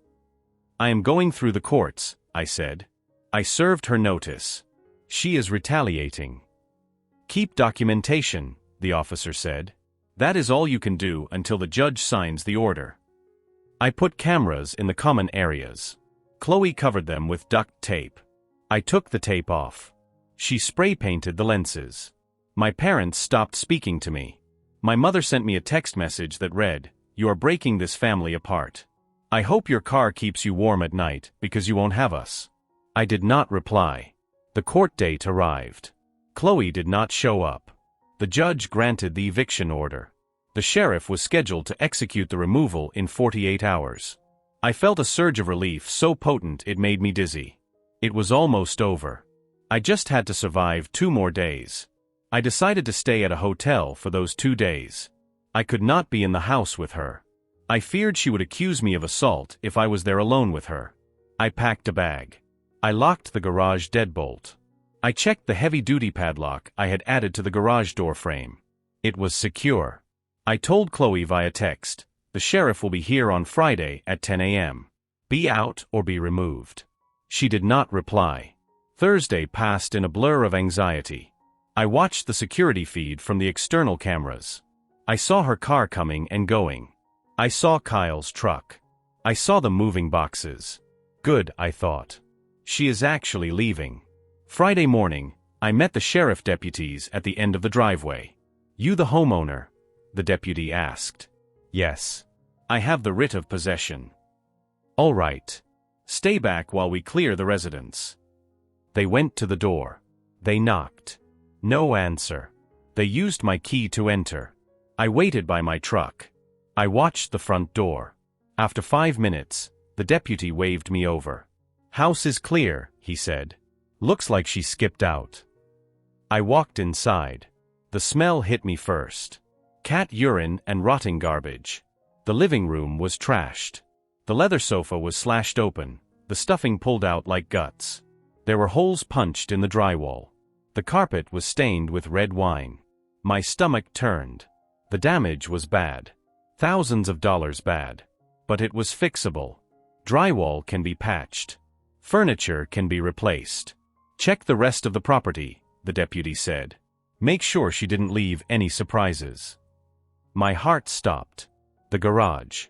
"I am going through the courts," I said. I served her notice. "She is retaliating." "Keep documentation," the officer said. "That is all you can do until the judge signs the order." I put cameras in the common areas. Chloe covered them with duct tape. I took the tape off. She spray-painted the lenses. My parents stopped speaking to me. My mother sent me a text message that read, "You are breaking this family apart. I hope your car keeps you warm at night because you won't have us." I did not reply. The court date arrived. Chloe did not show up. The judge granted the eviction order. The sheriff was scheduled to execute the removal in 48 hours. I felt a surge of relief so potent it made me dizzy. It was almost over. I just had to survive 2 more days. I decided to stay at a hotel for those 2 days. I could not be in the house with her. I feared she would accuse me of assault if I was there alone with her. I packed a bag. I locked the garage deadbolt. I checked the heavy-duty padlock I had added to the garage door frame. It was secure. I told Chloe via text, "The sheriff will be here on Friday at 10 a.m. Be out or be removed." She did not reply. Thursday passed in a blur of anxiety. I watched the security feed from the external cameras. I saw her car coming and going. I saw Kyle's truck. I saw the moving boxes. Good, I thought. She is actually leaving. Friday morning, I met the sheriff deputies at the end of the driveway. "You the homeowner?" the deputy asked. "Yes. I have the writ of possession." "All right. Stay back while we clear the residence." They went to the door. They knocked. No answer. They used my key to enter. I waited by my truck. I watched the front door. After 5 minutes, the deputy waved me over. "House is clear," he said. "Looks like she skipped out." I walked inside. The smell hit me first. Cat urine and rotting garbage. The living room was trashed. The leather sofa was slashed open, the stuffing pulled out like guts. There were holes punched in the drywall. The carpet was stained with red wine. My stomach turned. The damage was bad. Thousands of dollars bad. But it was fixable. Drywall can be patched. Furniture can be replaced. "Check the rest of the property," the deputy said. "Make sure she didn't leave any surprises." My heart stopped. The garage.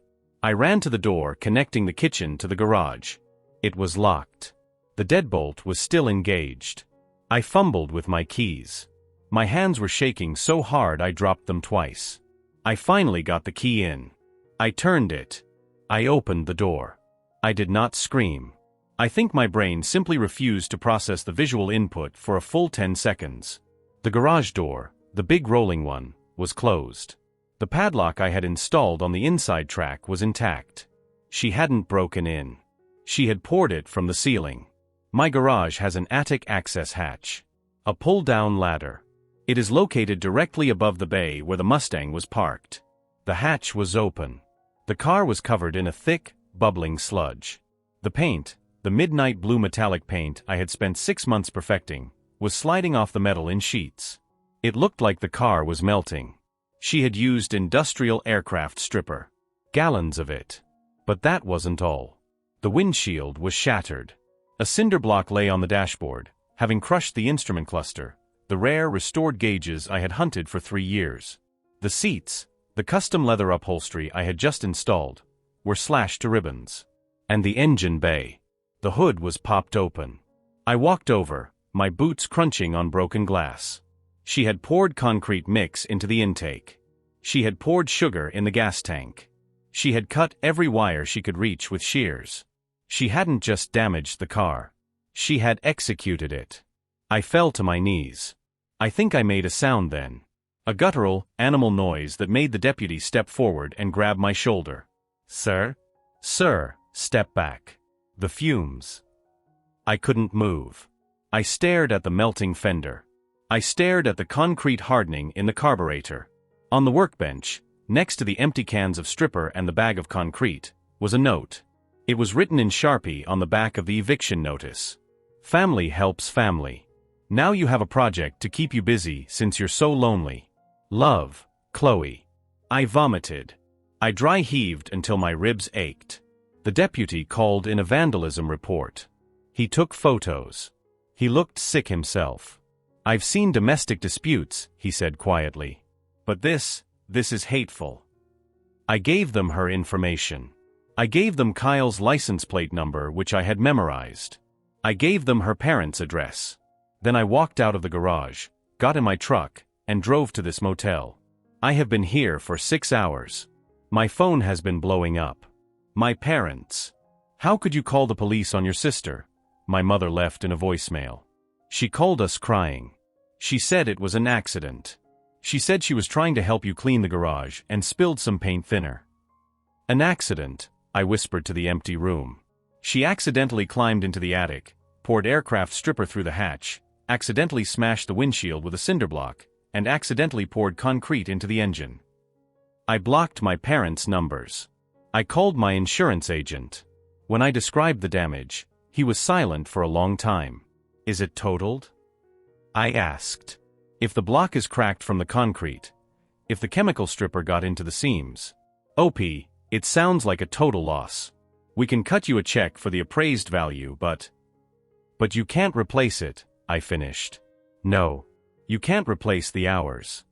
I ran to the door connecting the kitchen to the garage. It was locked. The deadbolt was still engaged. I fumbled with my keys. My hands were shaking so hard I dropped them twice. I finally got the key in. I turned it. I opened the door. I did not scream. I think my brain simply refused to process the visual input for a full 10 seconds. The garage door, the big rolling one, was closed. The padlock I had installed on the inside track was intact. She hadn't broken in. She had poured it from the ceiling. My garage has an attic access hatch. A pull-down ladder. It is located directly above the bay where the Mustang was parked. The hatch was open. The car was covered in a thick, bubbling sludge. The paint, the midnight blue metallic paint I had spent 6 months perfecting, was sliding off the metal in sheets. It looked like the car was melting. She had used industrial aircraft stripper. Gallons of it. But that wasn't all. The windshield was shattered. A cinder block lay on the dashboard, having crushed the instrument cluster, the rare restored gauges I had hunted for 3 years. The seats, the custom leather upholstery I had just installed, were slashed to ribbons. And the engine bay. The hood was popped open. I walked over, my boots crunching on broken glass. She had poured concrete mix into the intake. She had poured sugar in the gas tank. She had cut every wire she could reach with shears. She hadn't just damaged the car. She had executed it. I fell to my knees. I think I made a sound then. A guttural, animal noise that made the deputy step forward and grab my shoulder. "Sir? Sir, step back. The fumes." I couldn't move. I stared at the melting fender. I stared at the concrete hardening in the carburetor. On the workbench, next to the empty cans of stripper and the bag of concrete, was a note. It was written in Sharpie on the back of the eviction notice. "Family helps family. Now you have a project to keep you busy since you're so lonely. Love, Chloe." I vomited. I dry heaved until my ribs ached. The deputy called in a vandalism report. He took photos. He looked sick himself. "I've seen domestic disputes," he said quietly. "But this is hateful." I gave them her information. I gave them Kyle's license plate number, which I had memorized. I gave them her parents' address. Then I walked out of the garage, got in my truck, and drove to this motel. I have been here for 6 hours. My phone has been blowing up. My parents. "How could you call the police on your sister?" my mother left in a voicemail. "She called us crying. She said it was an accident. She said she was trying to help you clean the garage and spilled some paint thinner." "An accident," I whispered to the empty room. "She accidentally climbed into the attic, poured aircraft stripper through the hatch, accidentally smashed the windshield with a cinder block, and accidentally poured concrete into the engine." I blocked my parents' numbers. I called my insurance agent. When I described the damage, he was silent for a long time. "Is it totaled?" I asked. "If the block is cracked from the concrete, if the chemical stripper got into the seams. OP, it sounds like a total loss. We can cut you a check for the appraised value, but you can't replace it," I finished. "No. You can't replace the hours.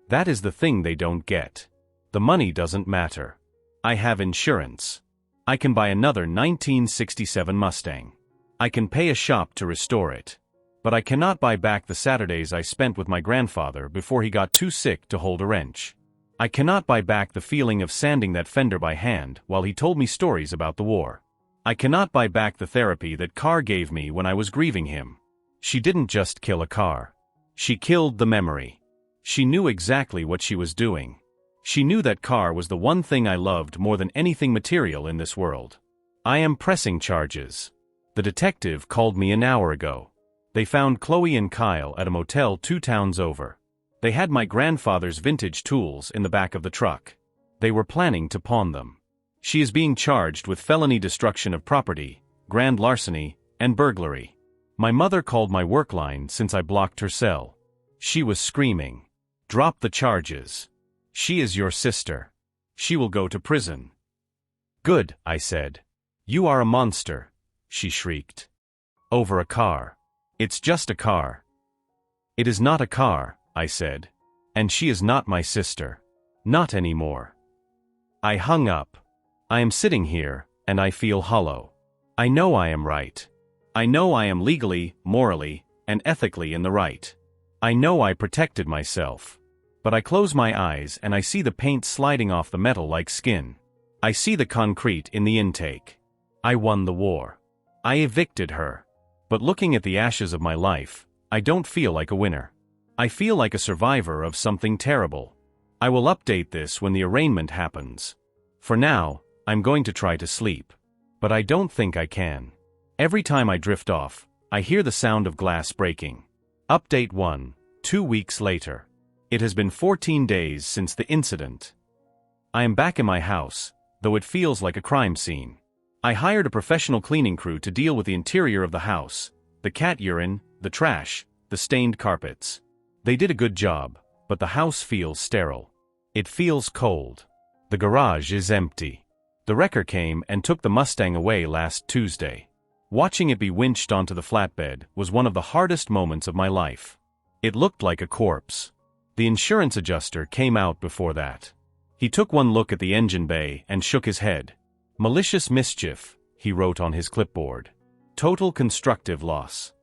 That is the thing they don't get. The money doesn't matter. I have insurance. I can buy another 1967 Mustang. I can pay a shop to restore it. But I cannot buy back the Saturdays I spent with my grandfather before he got too sick to hold a wrench. I cannot buy back the feeling of sanding that fender by hand while he told me stories about the war. I cannot buy back the therapy that Carr gave me when I was grieving him. She didn't just kill a car. She killed the memory. She knew exactly what she was doing. She knew that Carr was the one thing I loved more than anything material in this world. I am pressing charges. The detective called me an hour ago. They found Chloe and Kyle at a motel 2 towns over. They had my grandfather's vintage tools in the back of the truck. They were planning to pawn them. She is being charged with felony destruction of property, grand larceny, and burglary. My mother called my work line since I blocked her cell. She was screaming. "Drop the charges. She is your sister. She will go to prison." "Good," I said. "You are a monster," she shrieked. "Over a car. It's just a car." "It is not a car," I said. "And she is not my sister. Not anymore." I hung up. I am sitting here, and I feel hollow. I know I am right. I know I am legally, morally, and ethically in the right. I know I protected myself. But I close my eyes and I see the paint sliding off the metal like skin. I see the concrete in the intake. I won the war. I evicted her. But looking at the ashes of my life, I don't feel like a winner. I feel like a survivor of something terrible. I will update this when the arraignment happens. For now, I'm going to try to sleep. But I don't think I can. Every time I drift off, I hear the sound of glass breaking. Update 1, 2 weeks later. It has been 14 days since the incident. I am back in my house, though it feels like a crime scene. I hired a professional cleaning crew to deal with the interior of the house, the cat urine, the trash, the stained carpets. They did a good job, but the house feels sterile. It feels cold. The garage is empty. The wrecker came and took the Mustang away last Tuesday. Watching it be winched onto the flatbed was one of the hardest moments of my life. It looked like a corpse. The insurance adjuster came out before that. He took one look at the engine bay and shook his head. Malicious mischief, he wrote on his clipboard. Total constructive loss.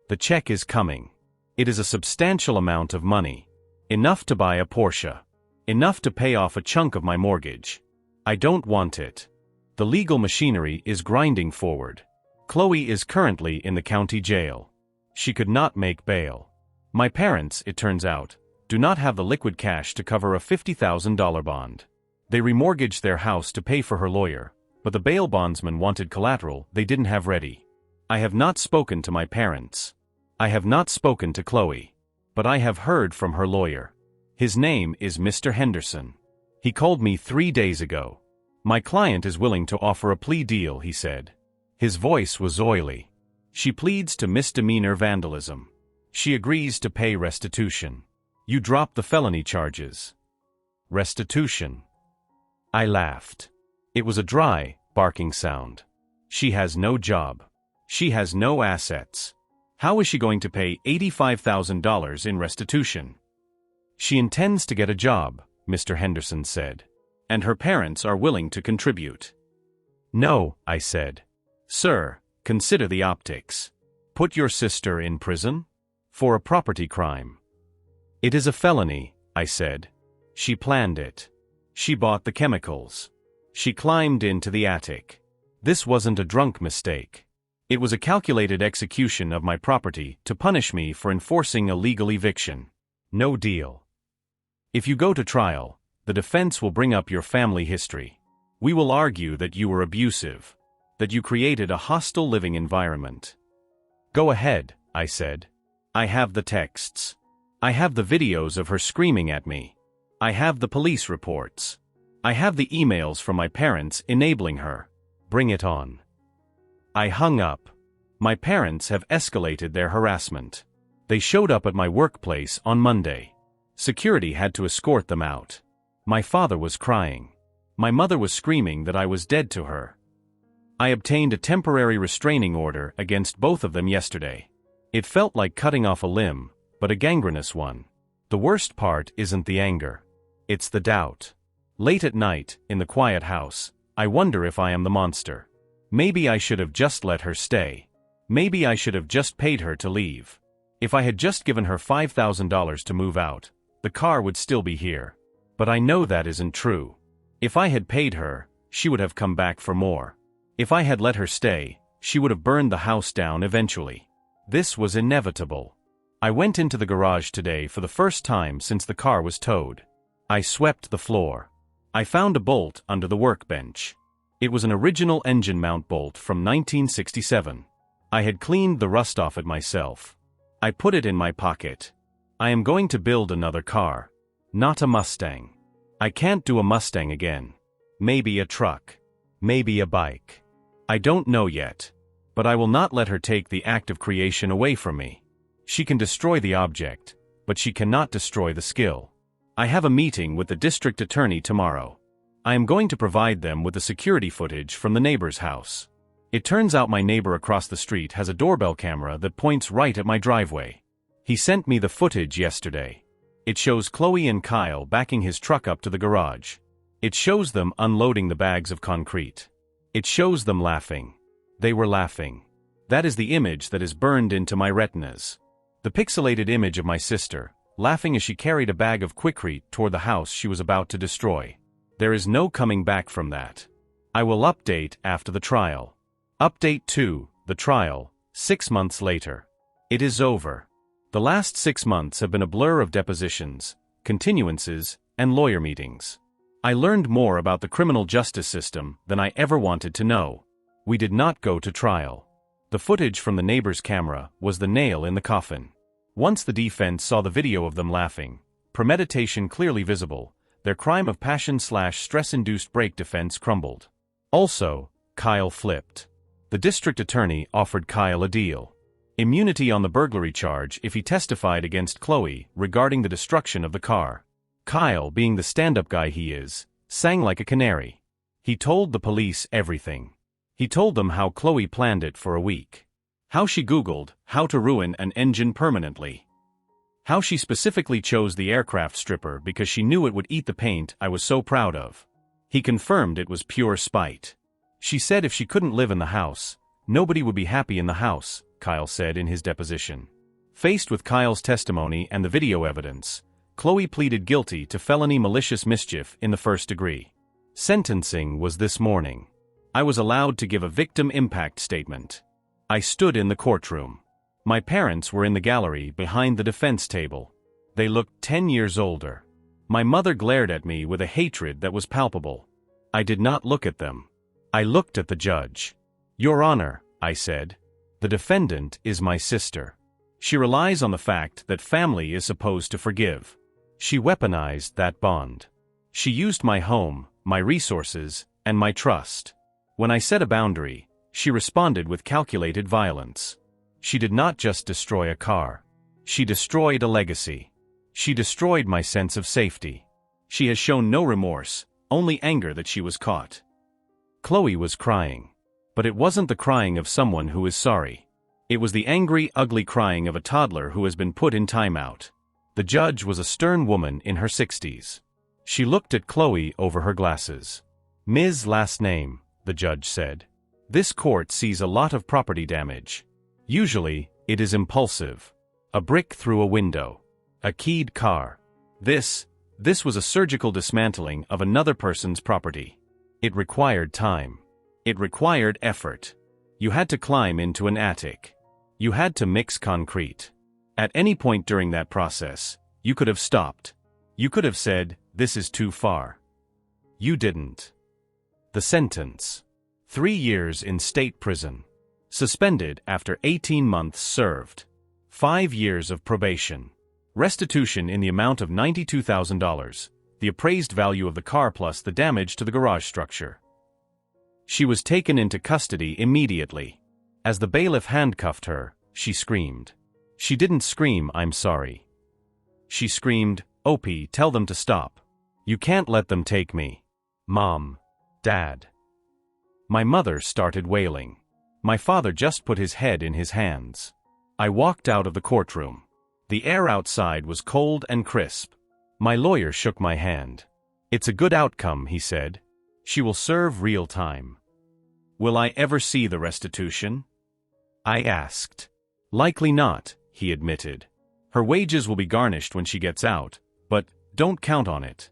The check is coming. It is a substantial amount of money. Enough to buy a Porsche. Enough to pay off a chunk of my mortgage. I don't want it. The legal machinery is grinding forward. Chloe is currently in the county jail. She could not make bail. My parents, it turns out, do not have the liquid cash to cover a $50,000 bond. They remortgaged their house to pay for her lawyer, but the bail bondsman wanted collateral they didn't have ready. I have not spoken to my parents. I have not spoken to Chloe. But I have heard from her lawyer. His name is Mr. Henderson. He called me 3 days ago. My client is willing to offer a plea deal, he said. His voice was oily. She pleads to misdemeanor vandalism. She agrees to pay restitution. You drop the felony charges. Restitution. I laughed. It was a dry, barking sound. She has no job. She has no assets. How is she going to pay $85,000 in restitution? She intends to get a job, Mr. Henderson said. And her parents are willing to contribute. No, I said. Sir, consider the optics. Put your sister in prison? For a property crime. It is a felony, I said. She planned it. She bought the chemicals. She climbed into the attic. This wasn't a drunk mistake. It was a calculated execution of my property to punish me for enforcing a legal eviction. No deal. If you go to trial, the defense will bring up your family history. We will argue that you were abusive, that you created a hostile living environment. Go ahead, I said. I have the texts. I have the videos of her screaming at me. I have the police reports. I have the emails from my parents enabling her. Bring it on. I hung up. My parents have escalated their harassment. They showed up at my workplace on Monday. Security had to escort them out. My father was crying. My mother was screaming that I was dead to her. I obtained a temporary restraining order against both of them yesterday. It felt like cutting off a limb, but a gangrenous one. The worst part isn't the anger. It's the doubt. Late at night, in the quiet house, I wonder if I am the monster. Maybe I should have just let her stay. Maybe I should have just paid her to leave. If I had just given her $5,000 to move out, the car would still be here. But I know that isn't true. If I had paid her, she would have come back for more. If I had let her stay, she would have burned the house down eventually. This was inevitable. I went into the garage today for the first time since the car was towed. I swept the floor. I found a bolt under the workbench. It was an original engine mount bolt from 1967. I had cleaned the rust off it myself. I put it in my pocket. I am going to build another car. Not a Mustang. I can't do a Mustang again. Maybe a truck. Maybe a bike. I don't know yet. But I will not let her take the act of creation away from me. She can destroy the object, but she cannot destroy the skill. I have a meeting with the district attorney tomorrow. I am going to provide them with the security footage from the neighbor's house. It turns out my neighbor across the street has a doorbell camera that points right at my driveway. He sent me the footage yesterday. It shows Chloe and Kyle backing his truck up to the garage. It shows them unloading the bags of concrete. It shows them laughing. They were laughing. That is the image that is burned into my retinas. The pixelated image of my sister, laughing as she carried a bag of Quikrete toward the house she was about to destroy. There is no coming back from that. I will update after the trial. Update 2, the trial, 6 months later. It is over. The last 6 months have been a blur of depositions, continuances, and lawyer meetings. I learned more about the criminal justice system than I ever wanted to know. We did not go to trial. The footage from the neighbor's camera was the nail in the coffin. Once the defense saw the video of them laughing, premeditation clearly visible, their crime of passion/stress-induced break defense crumbled. Also, Kyle flipped. The district attorney offered Kyle a deal. Immunity on the burglary charge if he testified against Chloe regarding the destruction of the car. Kyle, being the stand-up guy he is, sang like a canary. He told the police everything. He told them how Chloe planned it for a week. How she Googled how to ruin an engine permanently. How she specifically chose the aircraft stripper because she knew it would eat the paint I was so proud of. He confirmed it was pure spite. She said if she couldn't live in the house, nobody would be happy in the house, Kyle said in his deposition. Faced with Kyle's testimony and the video evidence, Chloe pleaded guilty to felony malicious mischief in the first degree. Sentencing was this morning. I was allowed to give a victim impact statement. I stood in the courtroom. My parents were in the gallery behind the defense table. They looked 10 years older. My mother glared at me with a hatred that was palpable. I did not look at them. I looked at the judge. "Your Honor," I said, "the defendant is my sister. She relies on the fact that family is supposed to forgive. She weaponized that bond. She used my home, my resources, and my trust. When I set a boundary, she responded with calculated violence. She did not just destroy a car. She destroyed a legacy. She destroyed my sense of safety. She has shown no remorse, only anger that she was caught." Chloe was crying. But it wasn't the crying of someone who is sorry. It was the angry, ugly crying of a toddler who has been put in timeout. The judge was a stern woman in her 60s. She looked at Chloe over her glasses. "Ms. Last name," the judge said. "This court sees a lot of property damage. Usually, it is impulsive. A brick through a window. A keyed car. This was a surgical dismantling of another person's property. It required time. It required effort. You had to climb into an attic. You had to mix concrete. At any point during that process, you could have stopped. You could have said, 'This is too far.' You didn't." The sentence: 3 years in state prison. Suspended after 18 months served. 5 years of probation. Restitution in the amount of $92,000, the appraised value of the car plus the damage to the garage structure. She was taken into custody immediately. As the bailiff handcuffed her, she screamed. She didn't scream, "I'm sorry." She screamed, "Opie, tell them to stop. You can't let them take me. Mom. Dad." My mother started wailing. My father just put his head in his hands. I walked out of the courtroom. The air outside was cold and crisp. My lawyer shook my hand. "It's a good outcome," he said. "She will serve real time." "Will I ever see the restitution?" I asked. "Likely not," he admitted. "Her wages will be garnished when she gets out, but don't count on it."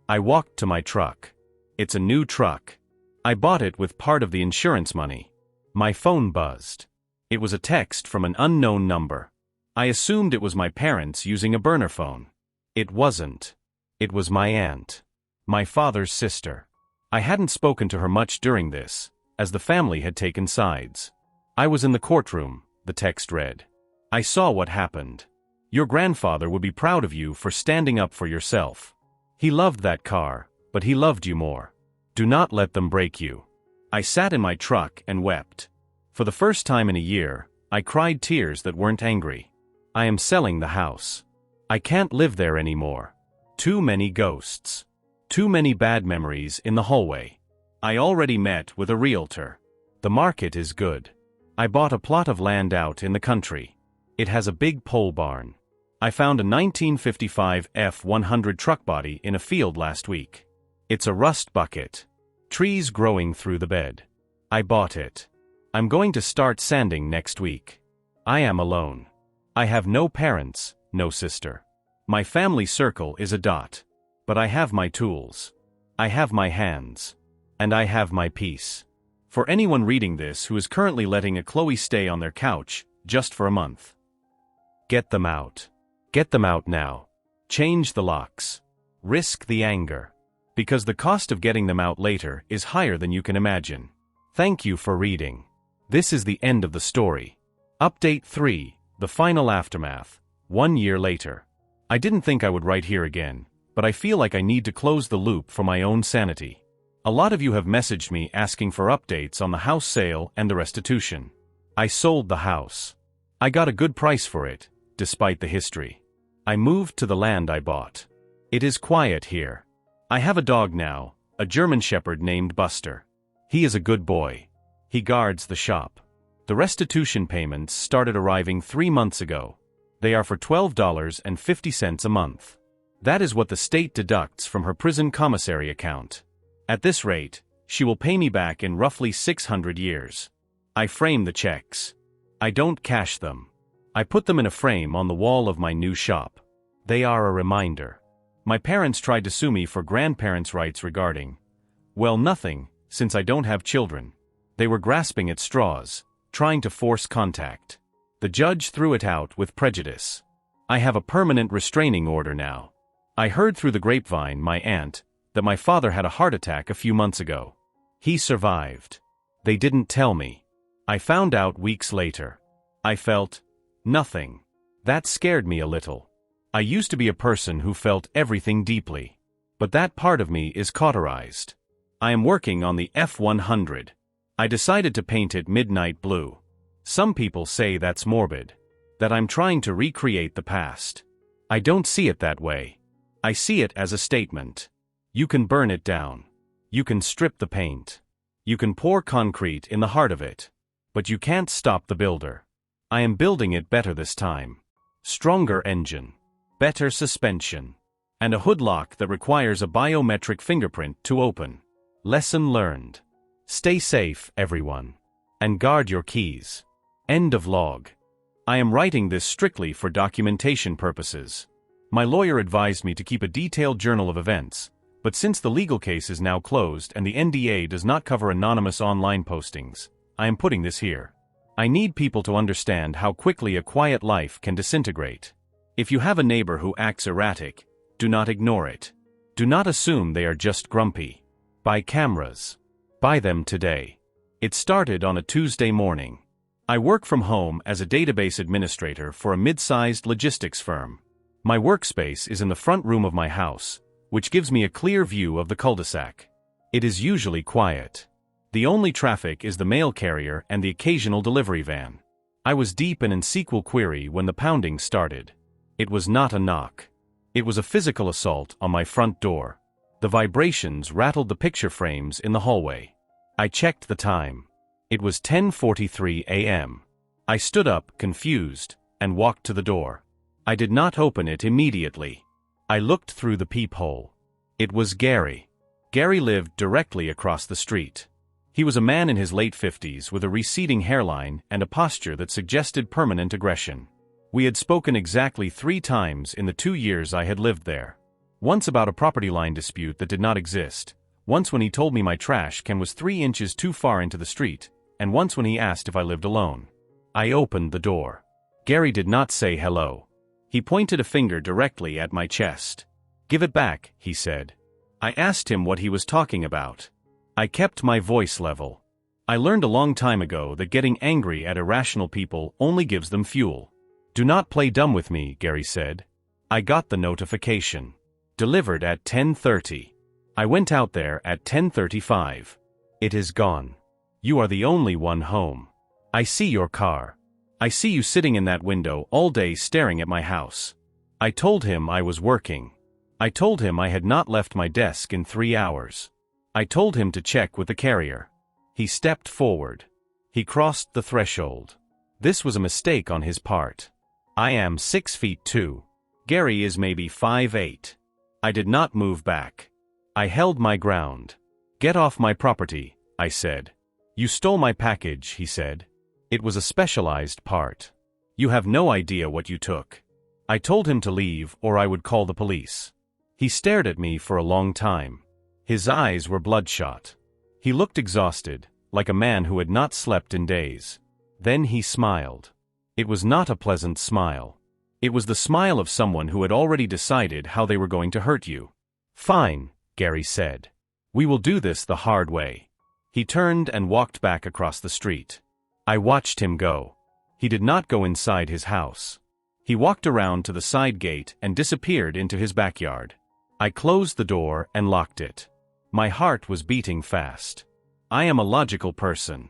I walked to my truck. It's a new truck. I bought it with part of the insurance money. My phone buzzed. It was a text from an unknown number. I assumed it was my parents using a burner phone. It wasn't. It was my aunt. My father's sister. I hadn't spoken to her much during this, as the family had taken sides. I was in the courtroom, the text read. "I saw what happened. Your grandfather would be proud of you for standing up for yourself. He loved that car, but he loved you more. Do not let them break you." I sat in my truck and wept. For the first time in a year, I cried tears that weren't angry. I am selling the house. I can't live there anymore. Too many ghosts. Too many bad memories in the hallway. I already met with a realtor. The market is good. I bought a plot of land out in the country. It has a big pole barn. I found a 1955 F100 truck body in a field last week. It's a rust bucket. Trees growing through the bed. I bought it. I'm going to start sanding next week. I am alone. I have no parents, no sister. My family circle is a dot. But I have my tools. I have my hands. And I have my peace. For anyone reading this who is currently letting a Chloe stay on their couch, just for a month. Get them out. Get them out now. Change the locks. Risk the anger. Because the cost of getting them out later is higher than you can imagine. Thank you for reading. This is the end of the story. Update 3, the final aftermath, 1 year later. I didn't think I would write here again, but I feel like I need to close the loop for my own sanity. A lot of you have messaged me asking for updates on the house sale and the restitution. I sold the house. I got a good price for it, despite the history. I moved to the land I bought. It is quiet here. I have a dog now, a German Shepherd named Buster. He is a good boy. He guards the shop. The restitution payments started arriving 3 months ago. They are for $12.50 a month. That is what the state deducts from her prison commissary account. At this rate, she will pay me back in roughly 600 years. I frame the checks. I don't cash them. I put them in a frame on the wall of my new shop. They are a reminder. My parents tried to sue me for grandparents' rights regarding, well, nothing, since I don't have children. They were grasping at straws, trying to force contact. The judge threw it out with prejudice. I have a permanent restraining order now. I heard through the grapevine, my aunt, that my father had a heart attack a few months ago. He survived. They didn't tell me. I found out weeks later. I felt nothing. That scared me a little. I used to be a person who felt everything deeply. But that part of me is cauterized. I am working on the F-100. I decided to paint it midnight blue. Some people say that's morbid, that I'm trying to recreate the past. I don't see it that way. I see it as a statement. You can burn it down. You can strip the paint. You can pour concrete in the heart of it. But you can't stop the builder. I am building it better this time. Stronger engine. Better suspension. And a hood lock that requires a biometric fingerprint to open. Lesson learned. Stay safe, everyone. And guard your keys. End of log. I am writing this strictly for documentation purposes. My lawyer advised me to keep a detailed journal of events, but since the legal case is now closed and the NDA does not cover anonymous online postings, I am putting this here. I need people to understand how quickly a quiet life can disintegrate. If you have a neighbor who acts erratic, do not ignore it. Do not assume they are just grumpy. Buy cameras. Buy them today. It started on a Tuesday morning. I work from home as a database administrator for a mid-sized logistics firm. My workspace is in the front room of my house, which gives me a clear view of the cul-de-sac. It is usually quiet. The only traffic is the mail carrier and the occasional delivery van. I was deep in an SQL query when the pounding started. It was not a knock. It was a physical assault on my front door. The vibrations rattled the picture frames in the hallway. I checked the time. It was 10:43 a.m. I stood up, confused, and walked to the door. I did not open it immediately. I looked through the peephole. It was Gary. Gary lived directly across the street. He was a man in his late 50s with a receding hairline and a posture that suggested permanent aggression. We had spoken exactly 3 times in the 2 years I had lived there. Once about a property line dispute that did not exist, once when he told me my trash can was 3 inches too far into the street, and once when he asked if I lived alone. I opened the door. Gary did not say hello. He pointed a finger directly at my chest. "Give it back," he said. I asked him what he was talking about. I kept my voice level. I learned a long time ago that getting angry at irrational people only gives them fuel. "Do not play dumb with me," Gary said. I got the notification. Delivered at 10:30. I went out there at 10:35. "It is gone. You are the only one home. I see your car. I see you sitting in that window all day staring at my house." I told him I was working. I told him I had not left my desk in 3 hours. I told him to check with the carrier. He stepped forward. He crossed the threshold. This was a mistake on his part. I am 6 feet 2. Gary is maybe 5'8". I did not move back. I held my ground. "Get off my property," I said. "You stole my package," he said. "It was a specialized part. You have no idea what you took." I told him to leave or I would call the police. He stared at me for a long time. His eyes were bloodshot. He looked exhausted, like a man who had not slept in days. Then he smiled. It was not a pleasant smile. It was the smile of someone who had already decided how they were going to hurt you. "Fine," Gary said. "We will do this the hard way." He turned and walked back across the street. I watched him go. He did not go inside his house. He walked around to the side gate and disappeared into his backyard. I closed the door and locked it. My heart was beating fast. I am a logical person.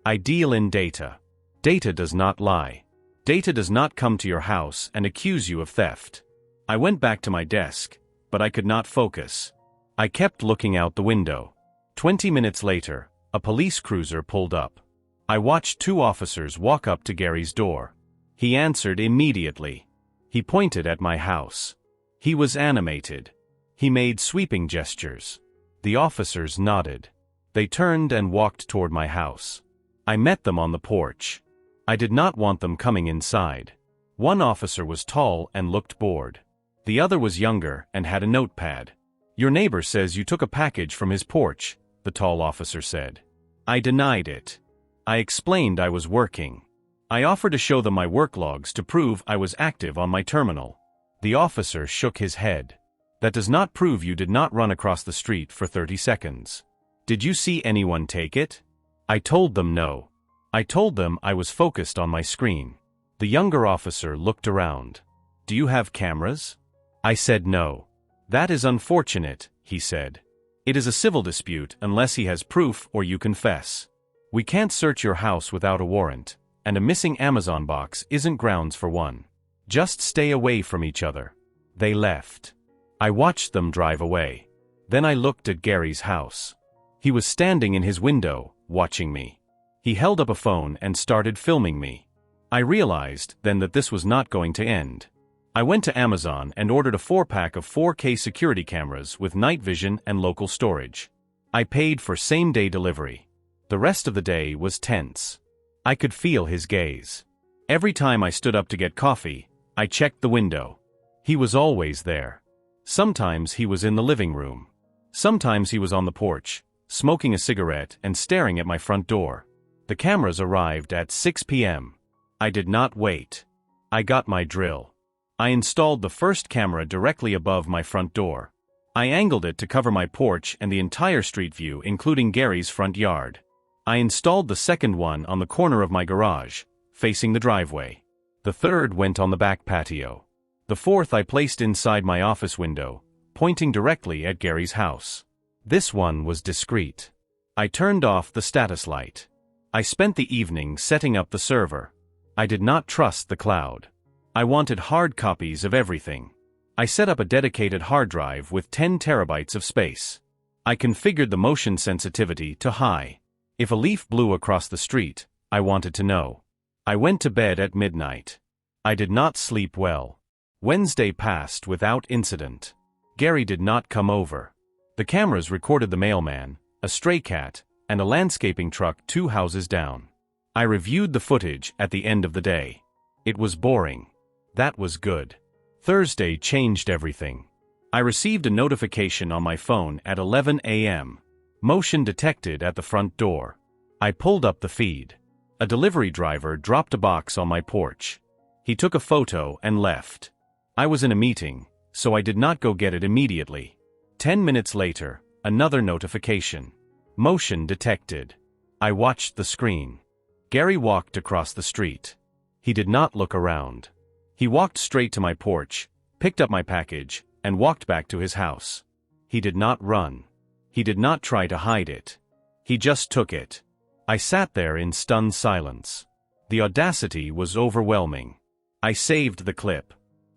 I deal in data. Data does not lie. Data does not come to your house and accuse you of theft. I went back to my desk, but I could not focus. I kept looking out the window. 20 minutes later, a police cruiser pulled up. I watched 2 officers walk up to Gary's door. He answered immediately. He pointed at my house. He was animated. He made sweeping gestures. The officers nodded. They turned and walked toward my house. I met them on the porch. I did not want them coming inside. One officer was tall and looked bored. The other was younger and had a notepad. "Your neighbor says you took a package from his porch," the tall officer said. I denied it. I explained I was working. I offered to show them my work logs to prove I was active on my terminal. The officer shook his head. "That does not prove you did not run across the street for 30 seconds. Did you see anyone take it?" I told them no. I told them I was focused on my screen. The younger officer looked around. "Do you have cameras?" I said no. "That is unfortunate," he said. "It is a civil dispute unless he has proof or you confess. We can't search your house without a warrant, and a missing Amazon box isn't grounds for one. Just stay away from each other." They left. I watched them drive away. Then I looked at Gary's house. He was standing in his window, watching me. He held up a phone and started filming me. I realized then that this was not going to end. I went to Amazon and ordered a 4-pack of 4K security cameras with night vision and local storage. I paid for same-day delivery. The rest of the day was tense. I could feel his gaze. Every time I stood up to get coffee, I checked the window. He was always there. Sometimes he was in the living room. Sometimes he was on the porch, smoking a cigarette and staring at my front door. The cameras arrived at 6 p.m. I did not wait. I got my drill. I installed the first camera directly above my front door. I angled it to cover my porch and the entire street view, including Gary's front yard. I installed the second one on the corner of my garage, facing the driveway. The third went on the back patio. The fourth I placed inside my office window, pointing directly at Gary's house. This one was discreet. I turned off the status light. I spent the evening setting up the server. I did not trust the cloud. I wanted hard copies of everything. I set up a dedicated hard drive with 10 terabytes of space. I configured the motion sensitivity to high. If a leaf blew across the street, I wanted to know. I went to bed at midnight. I did not sleep well. Wednesday passed without incident. Gary did not come over. The cameras recorded the mailman, a stray cat, and a landscaping truck 2 houses down. I reviewed the footage at the end of the day. It was boring. That was good. Thursday changed everything. I received a notification on my phone at 11 a.m. Motion detected at the front door. I pulled up the feed. A delivery driver dropped a box on my porch. He took a photo and left. I was in a meeting, so I did not go get it immediately. 10 minutes later, another notification. Motion detected. I watched the screen. Gary walked across the street. He did not look around. He walked straight to my porch, picked up my package, and walked back to his house. He did not run. He did not try to hide it. He just took it. I sat there in stunned silence. The audacity was overwhelming. I saved the clip.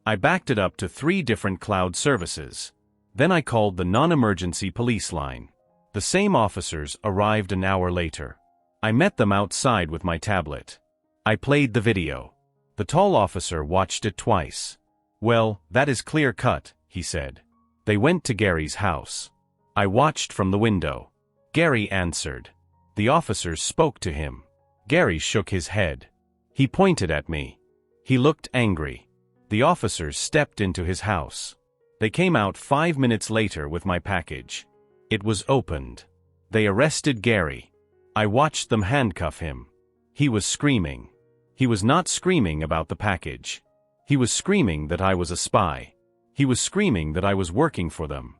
I backed it up to 3 different cloud services. Then I called the non-emergency police line. The same officers arrived an hour later. I met them outside with my tablet. I played the video. The tall officer watched it twice. "Well, that is clear-cut," he said. "They went to Gary's house." I watched from the window. Gary answered. The officers spoke to him. Gary shook his head. He pointed at me. He looked angry. The officers stepped into his house. They came out 5 minutes later with my package. It was opened. They arrested Gary. I watched them handcuff him. He was screaming. He was not screaming about the package. He was screaming that I was a spy. He was screaming that I was working for them.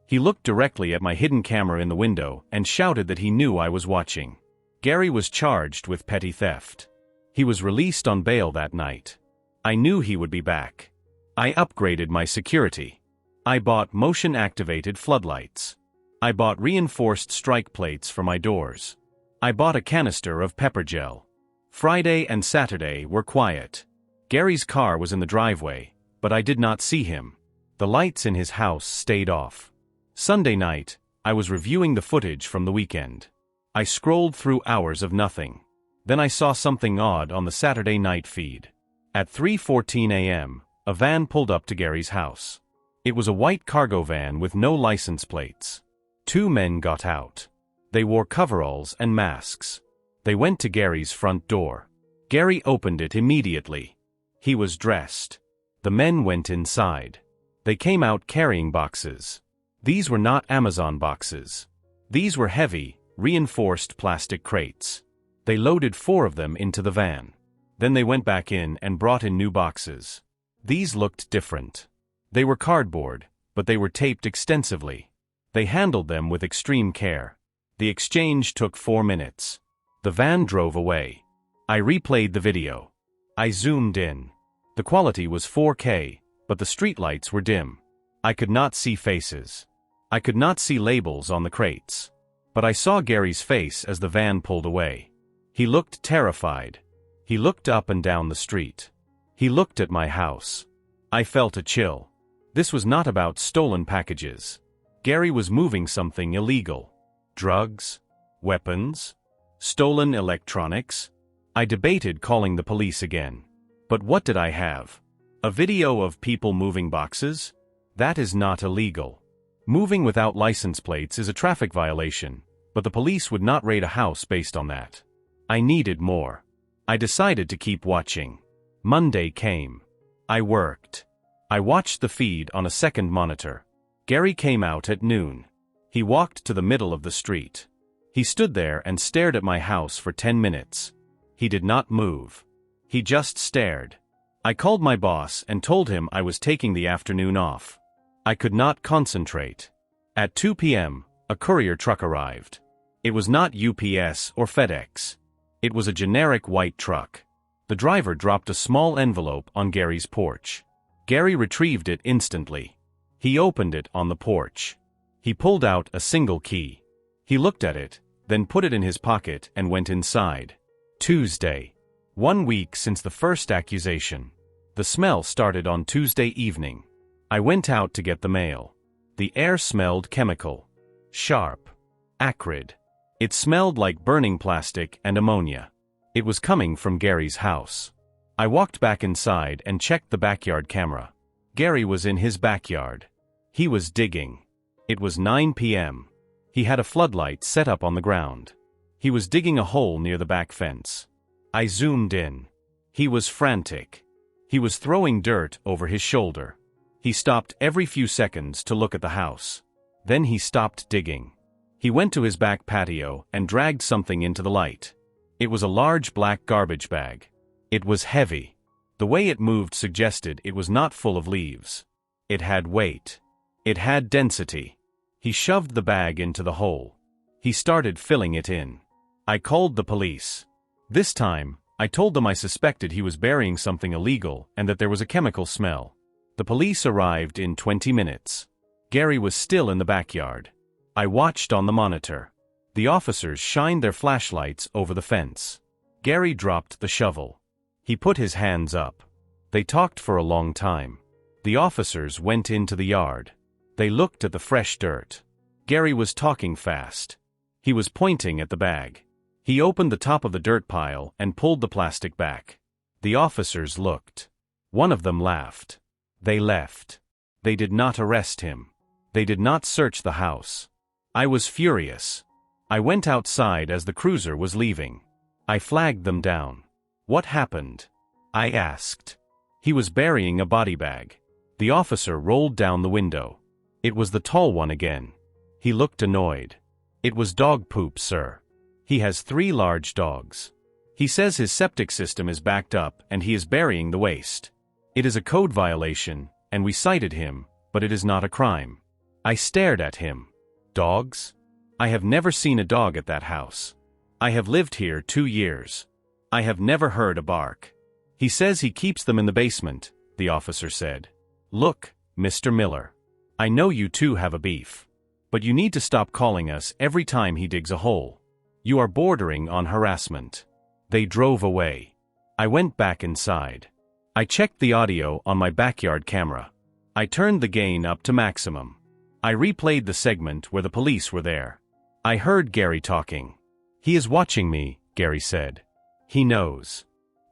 He looked directly at my hidden camera in the window and shouted that he knew I was watching. Gary was charged with petty theft. He was released on bail that night. I knew he would be back. I upgraded my security. I bought motion-activated floodlights. I bought reinforced strike plates for my doors. I bought a canister of pepper gel. Friday and Saturday were quiet. Gary's car was in the driveway, but I did not see him. The lights in his house stayed off. Sunday night, I was reviewing the footage from the weekend. I scrolled through hours of nothing. Then I saw something odd on the Saturday night feed. At 3:14 a.m., a van pulled up to Gary's house. It was a white cargo van with no license plates. 2 men got out. They wore coveralls and masks. They went to Gary's front door. Gary opened it immediately. He was dressed. The men went inside. They came out carrying boxes. These were not Amazon boxes. These were heavy, reinforced plastic crates. They loaded 4 of them into the van. Then they went back in and brought in new boxes. These looked different. They were cardboard, but they were taped extensively. They handled them with extreme care. The exchange took 4 minutes. The van drove away. I replayed the video. I zoomed in. The quality was 4K, but the streetlights were dim. I could not see faces. I could not see labels on the crates. But I saw Gary's face as the van pulled away. He looked terrified. He looked up and down the street. He looked at my house. I felt a chill. This was not about stolen packages. Gary was moving something illegal. Drugs? Weapons? Stolen electronics? I debated calling the police again. But what did I have? A video of people moving boxes? That is not illegal. Moving without license plates is a traffic violation, but the police would not raid a house based on that. I needed more. I decided to keep watching. Monday came. I worked. I watched the feed on a second monitor. Gary came out at noon. He walked to the middle of the street. He stood there and stared at my house for 10 minutes. He did not move. He just stared. I called my boss and told him I was taking the afternoon off. I could not concentrate. At 2 p.m., a courier truck arrived. It was not UPS or FedEx. It was a generic white truck. The driver dropped a small envelope on Gary's porch. Gary retrieved it instantly. He opened it on the porch. He pulled out a single key. He looked at it, then put it in his pocket and went inside. Tuesday. 1 week since the first accusation. The smell started on Tuesday evening. I went out to get the mail. The air smelled chemical. Sharp. Acrid. It smelled like burning plastic and ammonia. It was coming from Gary's house. I walked back inside and checked the backyard camera. Gary was in his backyard. He was digging. It was 9 p.m. He had a floodlight set up on the ground. He was digging a hole near the back fence. I zoomed in. He was frantic. He was throwing dirt over his shoulder. He stopped every few seconds to look at the house. Then he stopped digging. He went to his back patio and dragged something into the light. It was a large black garbage bag. It was heavy. The way it moved suggested it was not full of leaves. It had weight. It had density. He shoved the bag into the hole. He started filling it in. I called the police. This time, I told them I suspected he was burying something illegal and that there was a chemical smell. The police arrived in 20 minutes. Gary was still in the backyard. I watched on the monitor. The officers shined their flashlights over the fence. Gary dropped the shovel. He put his hands up. They talked for a long time. The officers went into the yard. They looked at the fresh dirt. Gary was talking fast. He was pointing at the bag. He opened the top of the dirt pile and pulled the plastic back. The officers looked. One of them laughed. They left. They did not arrest him. They did not search the house. I was furious. I went outside as the cruiser was leaving. I flagged them down. What happened? I asked. He was burying a body bag. The officer rolled down the window. It was the tall one again. He looked annoyed. It was dog poop, sir. He has 3 large dogs. He says his septic system is backed up and he is burying the waste. It is a code violation, and we cited him, but it is not a crime. I stared at him. Dogs? I have never seen a dog at that house. I have lived here 2 years. I have never heard a bark. He says he keeps them in the basement, the officer said. Look, Mr. Miller. I know you two have a beef. But you need to stop calling us every time he digs a hole. You are bordering on harassment. They drove away. I went back inside. I checked the audio on my backyard camera. I turned the gain up to maximum. I replayed the segment where the police were there. I heard Gary talking. He is watching me, Gary said. He knows.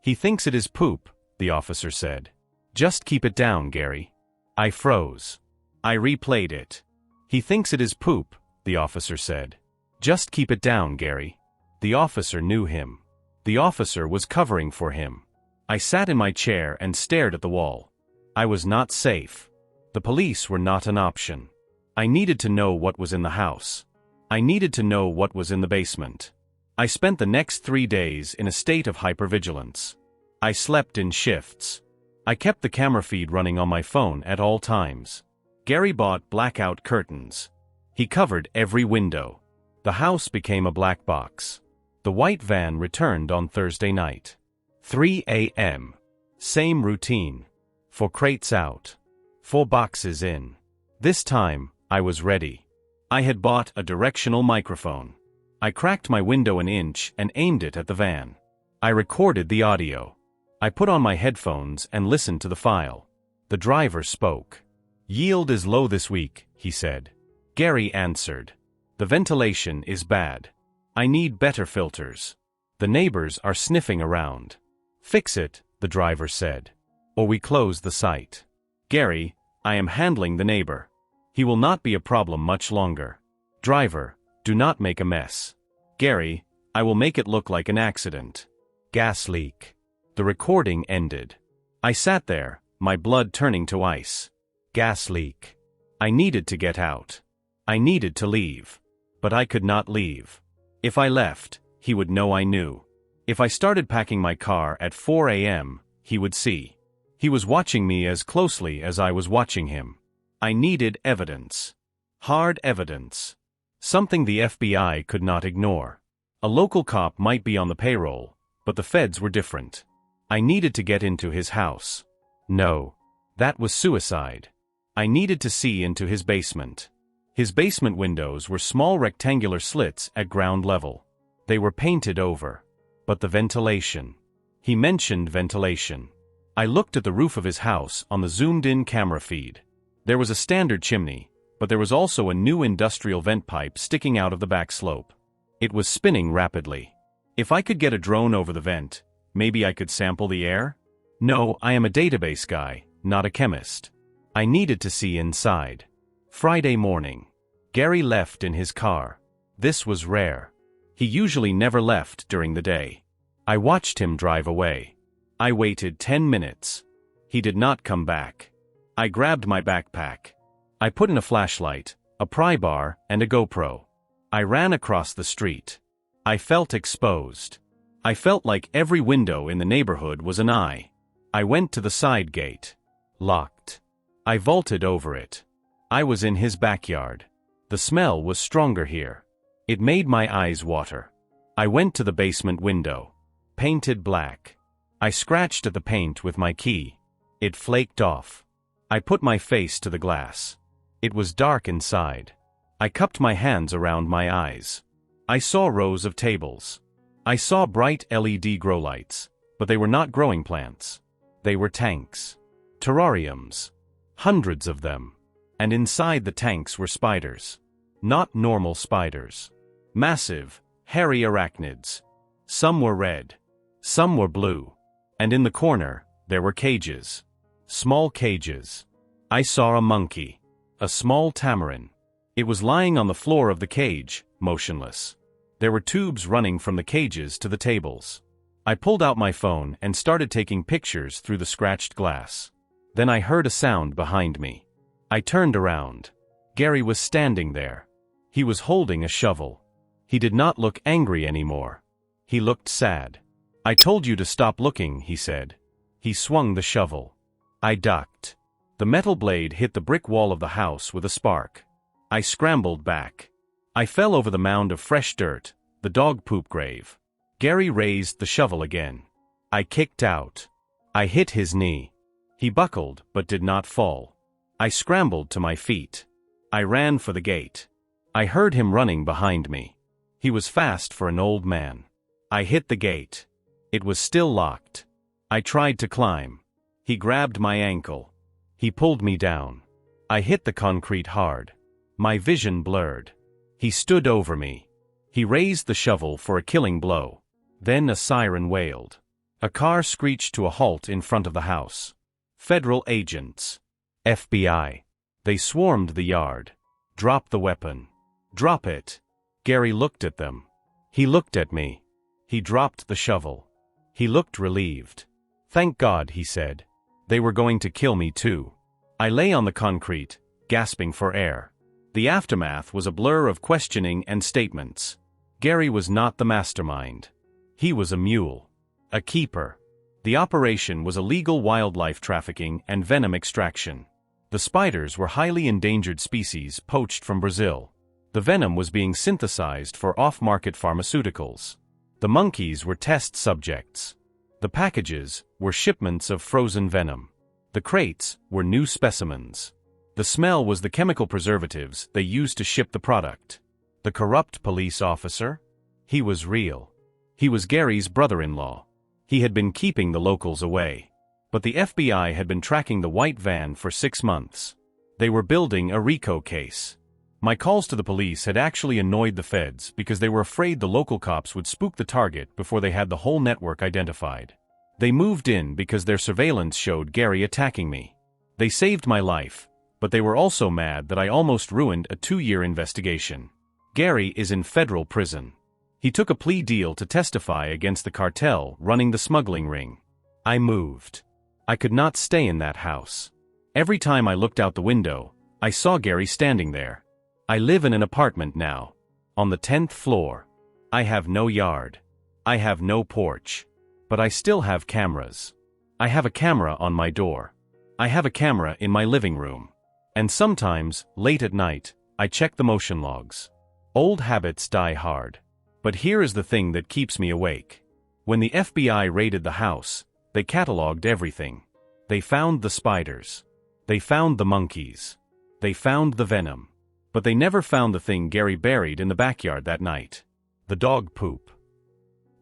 He thinks it is poop, the officer said. Just keep it down, Gary. I froze. I replayed it. He thinks it is poop, the officer said. Just keep it down, Gary. The officer knew him. The officer was covering for him. I sat in my chair and stared at the wall. I was not safe. The police were not an option. I needed to know what was in the house. I needed to know what was in the basement. I spent the next 3 days in a state of hypervigilance. I slept in shifts. I kept the camera feed running on my phone at all times. Gary bought blackout curtains. He covered every window. The house became a black box. The white van returned on Thursday night. 3 a.m. Same routine. 4 crates out. 4 boxes in. This time, I was ready. I had bought a directional microphone. I cracked my window an inch and aimed it at the van. I recorded the audio. I put on my headphones and listened to the file. The driver spoke. Yield is low this week, he said. Gary answered. The ventilation is bad. I need better filters. The neighbors are sniffing around. Fix it, the driver said. Or we close the site. Gary, I am handling the neighbor. He will not be a problem much longer. Driver, do not make a mess. Gary, I will make it look like an accident. Gas leak. The recording ended. I sat there, my blood turning to ice. Gas leak. I needed to get out. I needed to leave. But I could not leave. If I left, he would know I knew. If I started packing my car at 4 a.m., he would see. He was watching me as closely as I was watching him. I needed evidence. Hard evidence. Something the FBI could not ignore. A local cop might be on the payroll, but the feds were different. I needed to get into his house. No. That was suicide. I needed to see into his basement. His basement windows were small rectangular slits at ground level. They were painted over. But the ventilation. He mentioned ventilation. I looked at the roof of his house on the zoomed-in camera feed. There was a standard chimney, but there was also a new industrial vent pipe sticking out of the back slope. It was spinning rapidly. If I could get a drone over the vent, maybe I could sample the air? No, I am a database guy, not a chemist. I needed to see inside. Friday morning. Gary left in his car. This was rare. He usually never left during the day. I watched him drive away. I waited 10 minutes. He did not come back. I grabbed my backpack. I put in a flashlight, a pry bar, and a GoPro. I ran across the street. I felt exposed. I felt like every window in the neighborhood was an eye. I went to the side gate. Locked. I vaulted over it. I was in his backyard. The smell was stronger here. It made my eyes water. I went to the basement window. Painted black. I scratched at the paint with my key. It flaked off. I put my face to the glass. It was dark inside. I cupped my hands around my eyes. I saw rows of tables. I saw bright LED grow lights, but they were not growing plants. They were tanks. Terrariums. Hundreds of them. And inside the tanks were spiders. Not normal spiders. Massive, hairy arachnids. Some were red. Some were blue. And in the corner, there were cages. Small cages. I saw a monkey. A small tamarin. It was lying on the floor of the cage, motionless. There were tubes running from the cages to the tables. I pulled out my phone and started taking pictures through the scratched glass. Then I heard a sound behind me. I turned around. Gary was standing there. He was holding a shovel. He did not look angry anymore. He looked sad. "I told you to stop looking," he said. He swung the shovel. I ducked. The metal blade hit the brick wall of the house with a spark. I scrambled back. I fell over the mound of fresh dirt, the dog poop grave. Gary raised the shovel again. I kicked out. I hit his knee. He buckled but did not fall. I scrambled to my feet. I ran for the gate. I heard him running behind me. He was fast for an old man. I hit the gate. It was still locked. I tried to climb. He grabbed my ankle. He pulled me down. I hit the concrete hard. My vision blurred. He stood over me. He raised the shovel for a killing blow. Then a siren wailed. A car screeched to a halt in front of the house. Federal agents. FBI. They swarmed the yard. "Drop the weapon. Drop it." Gary looked at them. He looked at me. He dropped the shovel. He looked relieved. "Thank God," he said. They were going to kill me too. I lay on the concrete, gasping for air. The aftermath was a blur of questioning and statements. Gary was not the mastermind. He was a mule. A keeper. The operation was illegal wildlife trafficking and venom extraction. The spiders were highly endangered species poached from Brazil. The venom was being synthesized for off-market pharmaceuticals. The monkeys were test subjects. The packages were shipments of frozen venom. The crates were new specimens. The smell was the chemical preservatives they used to ship the product. The corrupt police officer? He was real. He was Gary's brother-in-law. He had been keeping the locals away. But the FBI had been tracking the white van for 6 months. They were building a RICO case. My calls to the police had actually annoyed the feds because they were afraid the local cops would spook the target before they had the whole network identified. They moved in because their surveillance showed Gary attacking me. They saved my life, but they were also mad that I almost ruined a 2-year investigation. Gary is in federal prison. He took a plea deal to testify against the cartel running the smuggling ring. I moved. I could not stay in that house. Every time I looked out the window, I saw Gary standing there. I live in an apartment now. On the 10th floor. I have no yard. I have no porch. But I still have cameras. I have a camera on my door. I have a camera in my living room. And sometimes, late at night, I check the motion logs. Old habits die hard. But here is the thing that keeps me awake. When the FBI raided the house, they cataloged everything. They found the spiders. They found the monkeys. They found the venom. But they never found the thing Gary buried in the backyard that night. The dog poop.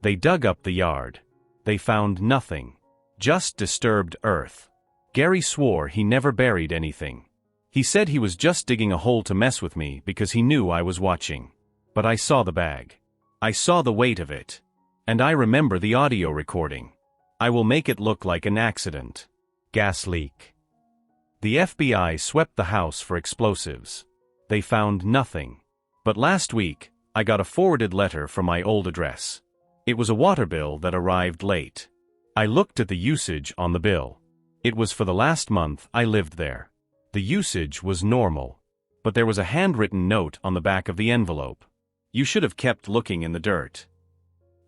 They dug up the yard. They found nothing. Just disturbed earth. Gary swore he never buried anything. He said he was just digging a hole to mess with me because he knew I was watching. But I saw the bag. I saw the weight of it. And I remember the audio recording. I will make it look like an accident. Gas leak. The FBI swept the house for explosives. They found nothing. But last week, I got a forwarded letter from my old address. It was a water bill that arrived late. I looked at the usage on the bill. It was for the last month I lived there. The usage was normal. But there was a handwritten note on the back of the envelope. "You should have kept looking in the dirt."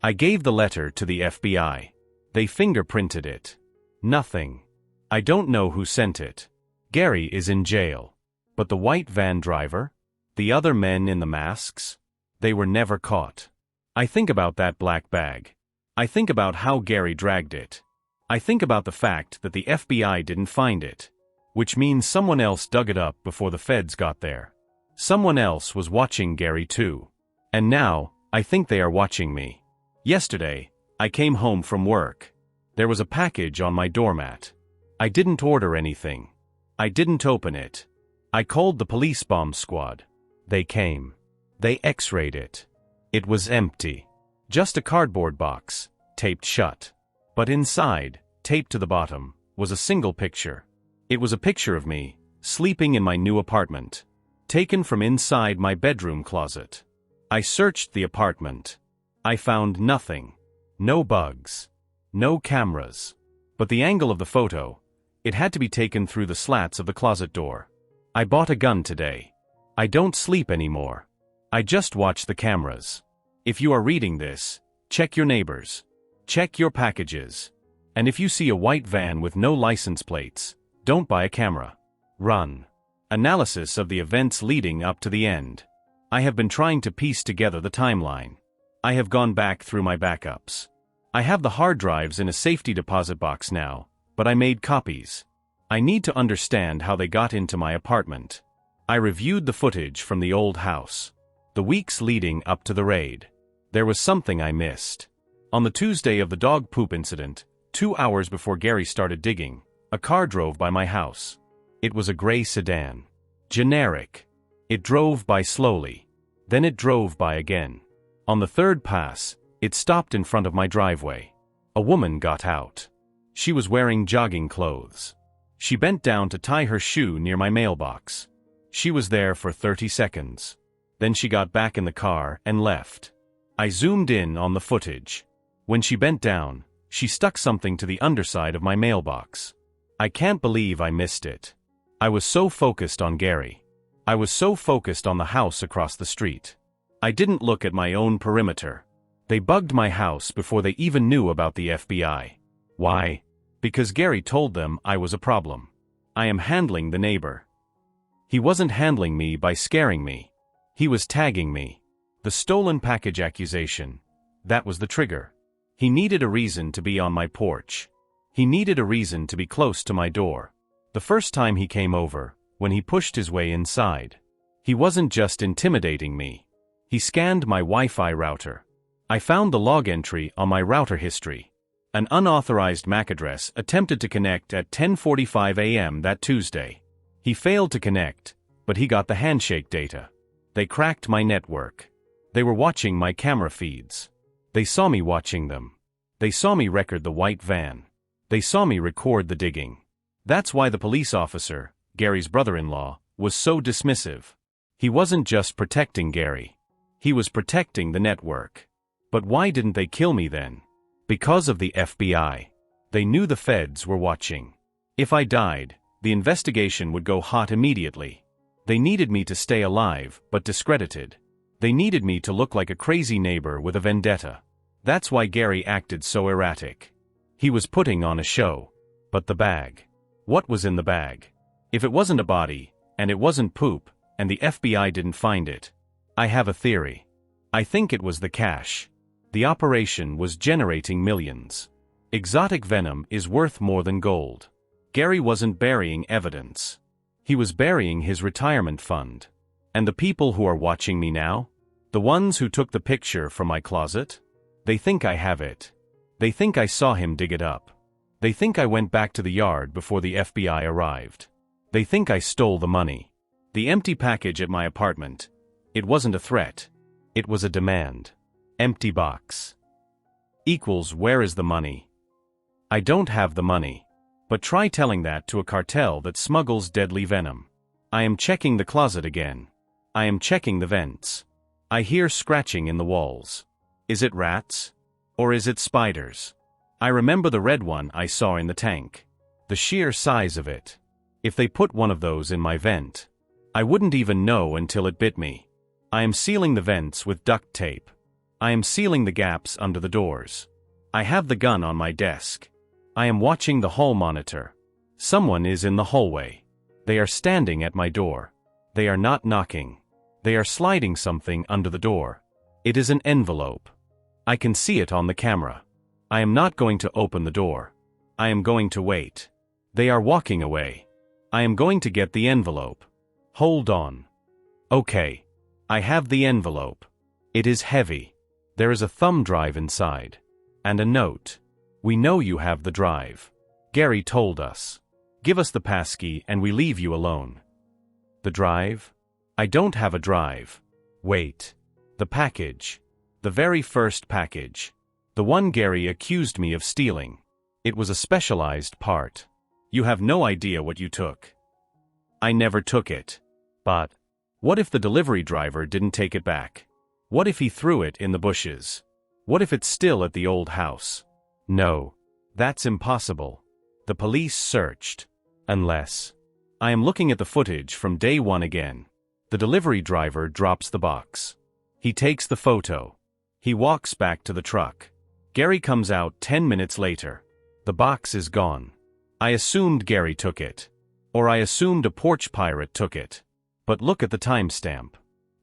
I gave the letter to the FBI. They fingerprinted it. Nothing. I don't know who sent it. Gary is in jail. But the white van driver? The other men in the masks? They were never caught. I think about that black bag. I think about how Gary dragged it. I think about the fact that the FBI didn't find it. Which means someone else dug it up before the feds got there. Someone else was watching Gary too. And now, I think they are watching me. Yesterday, I came home from work. There was a package on my doormat. I didn't order anything. I didn't open it. I called the police bomb squad. They came. They x-rayed it. It was empty. Just a cardboard box, taped shut. But inside, taped to the bottom, was a single picture. It was a picture of me, Sleeping in my new apartment. Taken from inside my bedroom closet. I searched the apartment. I found nothing. No bugs. No cameras. But the angle of the photo, it had to be taken through the slats of the closet door. I bought a gun today. I don't sleep anymore. I just watch the cameras. If you are reading this, check your neighbors. Check your packages. And if you see a white van with no license plates, don't buy a camera. Run. Analysis of the events leading up to the end. I have been trying to piece together the timeline. I have gone back through my backups. I have the hard drives in a safety deposit box now, but I made copies. I need to understand how they got into my apartment. I reviewed the footage from the old house. The weeks leading up to the raid. There was something I missed. On the Tuesday of the dog poop incident, 2 hours before Gary started digging, a car drove by my house. It was a gray sedan. Generic. It drove by slowly. Then it drove by again. On the third pass, it stopped in front of my driveway. A woman got out. She was wearing jogging clothes. She bent down to tie her shoe near my mailbox. She was there for 30 seconds. Then she got back in the car and left. I zoomed in on the footage. When she bent down, she stuck something to the underside of my mailbox. I can't believe I missed it. I was so focused on Gary. I was so focused on the house across the street. I didn't look at my own perimeter. They bugged my house before they even knew about the FBI. Why? Because Gary told them I was a problem. I am handling the neighbor. He wasn't handling me by scaring me. He was tagging me. The stolen package accusation. That was the trigger. He needed a reason to be on my porch. He needed a reason to be close to my door. The first time he came over, when he pushed his way inside. He wasn't just intimidating me. He scanned my Wi-Fi router. I found the log entry on my router history. An unauthorized MAC address attempted to connect at 10:45 a.m. that Tuesday. He failed to connect, but he got the handshake data. They cracked my network. They were watching my camera feeds. They saw me watching them. They saw me record the white van. They saw me record the digging. That's why the police officer, Gary's brother-in-law, was so dismissive. He wasn't just protecting Gary. He was protecting the network. But why didn't they kill me then? Because of the FBI. They knew the feds were watching. If I died, the investigation would go hot immediately. They needed me to stay alive, but discredited. They needed me to look like a crazy neighbor with a vendetta. That's why Gary acted so erratic. He was putting on a show. But the bag. What was in the bag? If it wasn't a body, and it wasn't poop, and the FBI didn't find it, I have a theory. I think it was the cash. The operation was generating millions. Exotic venom is worth more than gold. Gary wasn't burying evidence. He was burying his retirement fund. And the people who are watching me now? The ones who took the picture from my closet? They think I have it. They think I saw him dig it up. They think I went back to the yard before the FBI arrived. They think I stole the money. The empty package at my apartment. It wasn't a threat. It was a demand. Empty box. Equals where is the money? I don't have the money. But try telling that to a cartel that smuggles deadly venom. I am checking the closet again. I am checking the vents. I hear scratching in the walls. Is it rats? Or is it spiders? I remember the red one I saw in the tank. The sheer size of it. If they put one of those in my vent, I wouldn't even know until it bit me. I am sealing the vents with duct tape. I am sealing the gaps under the doors. I have the gun on my desk. I am watching the hall monitor. Someone is in the hallway. They are standing at my door. They are not knocking. They are sliding something under the door. It is an envelope. I can see it on the camera. I am not going to open the door. I am going to wait. They are walking away. I am going to get the envelope. Hold on. Okay. I have the envelope. It is heavy. There is a thumb drive inside. And a note. We know you have the drive. Gary told us. Give us the passkey and we leave you alone. The drive? I don't have a drive. Wait. The package. The very first package. The one Gary accused me of stealing. It was a specialized part. You have no idea what you took. I never took it. But what if the delivery driver didn't take it back? What if he threw it in the bushes? What if it's still at the old house? No. That's impossible. The police searched. Unless. I am looking at the footage from day one again. The delivery driver drops the box. He takes the photo. He walks back to the truck. Gary comes out 10 minutes later. The box is gone. I assumed Gary took it. Or I assumed a porch pirate took it. But look at the timestamp.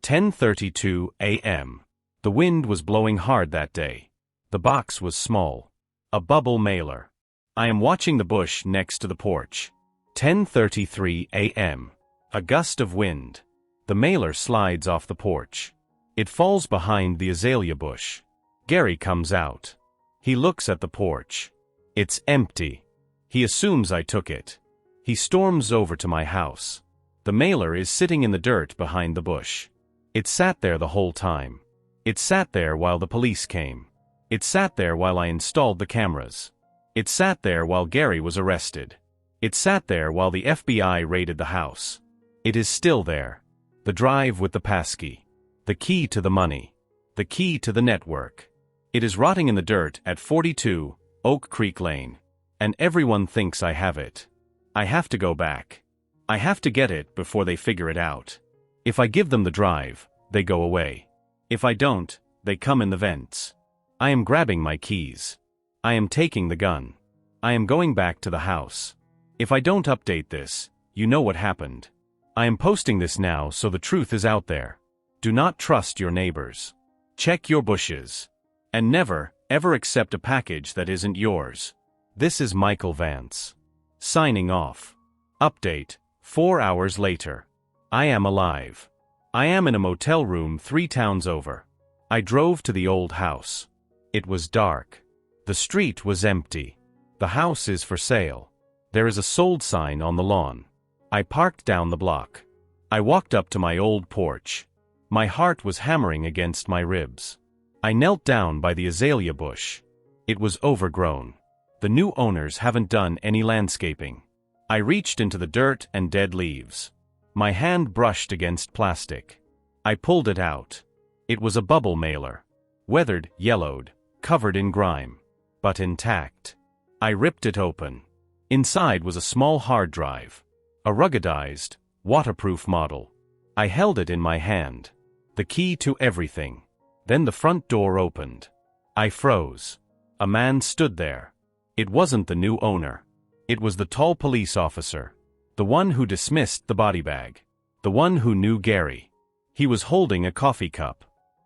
10:32 a.m. The wind was blowing hard that day. The box was small. A bubble mailer. I am watching the bush next to the porch. 10:33 a.m. A gust of wind. The mailer slides off the porch. It falls behind the azalea bush. Gary comes out. He looks at the porch. It's empty. He assumes I took it. He storms over to my house. The mailer is sitting in the dirt behind the bush. It sat there the whole time. It sat there while the police came. It sat there while I installed the cameras. It sat there while Gary was arrested. It sat there while the FBI raided the house. It is still there. The drive with the passkey. The key to the money. The key to the network. It is rotting in the dirt at 42 Oak Creek Lane. And everyone thinks I have it. I have to go back. I have to get it before they figure it out. If I give them the drive, they go away. If I don't, they come in the vents. I am grabbing my keys. I am taking the gun. I am going back to the house. If I don't update this, you know what happened. I am posting this now so the truth is out there. Do not trust your neighbors. Check your bushes. And never, ever accept a package that isn't yours. This is Michael Vance. Signing off. Update, 4 hours later. I am alive. I am in a motel room 3 towns over. I drove to the old house. It was dark. The street was empty. The house is for sale. There is a sold sign on the lawn. I parked down the block. I walked up to my old porch. My heart was hammering against my ribs. I knelt down by the azalea bush. It was overgrown. The new owners haven't done any landscaping. I reached into the dirt and dead leaves. My hand brushed against plastic. I pulled it out. It was a bubble mailer. Weathered, yellowed, covered in grime. But intact. I ripped it open. Inside was a small hard drive. A ruggedized, waterproof model. I held it in my hand. The key to everything. Then the front door opened. I froze. A man stood there. It wasn't the new owner. It was the tall police officer. The one who dismissed the body bag. The one who knew Gary. He was holding a coffee cup.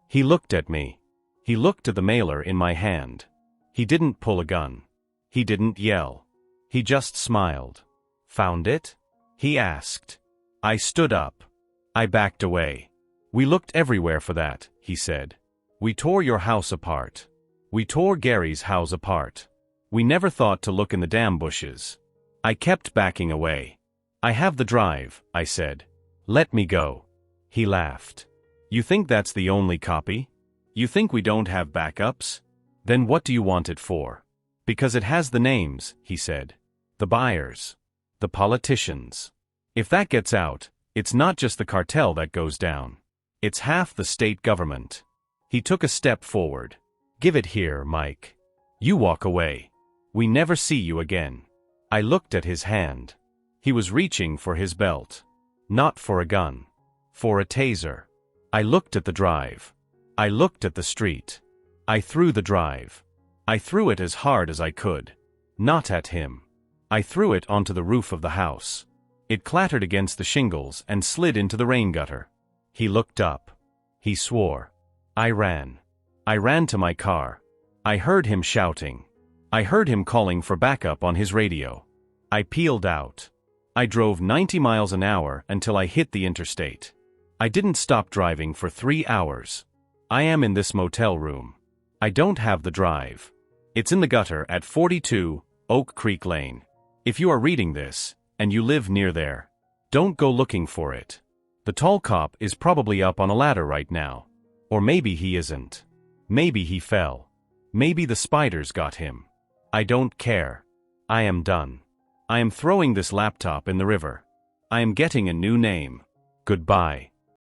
He looked at me. He looked at the mailer in my hand. He didn't pull a gun. He didn't yell. He just smiled. Found it? He asked. I stood up. I backed away. We looked everywhere for that, he said. We tore your house apart. We tore Gary's house apart. We never thought to look in the damn bushes. I kept backing away. I have the drive, I said. Let me go. He laughed. You think that's the only copy? You think we don't have backups? Then what do you want it for? Because it has the names, he said. The buyers. The politicians. If that gets out, it's not just the cartel that goes down. It's half the state government. He took a step forward. Give it here, Mike. You walk away. We never see you again. I looked at his hand. He was reaching for his belt. Not for a gun. For a taser. I looked at the drive. I looked at the street. I threw the drive. I threw it as hard as I could. Not at him. I threw it onto the roof of the house. It clattered against the shingles and slid into the rain gutter. He looked up. He swore. I ran. I ran to my car. I heard him shouting. I heard him calling for backup on his radio. I peeled out. I drove 90 miles an hour until I hit the interstate. I didn't stop driving for 3 hours. I am in this motel room. I don't have the drive. It's in the gutter at 42 Oak Creek Lane. If you are reading this, and you live near there, don't go looking for it. The tall cop is probably up on a ladder right now. Or maybe he isn't. Maybe he fell. Maybe the spiders got him. I don't care. I am done. I am throwing this laptop in the river. I am getting a new name. Goodbye.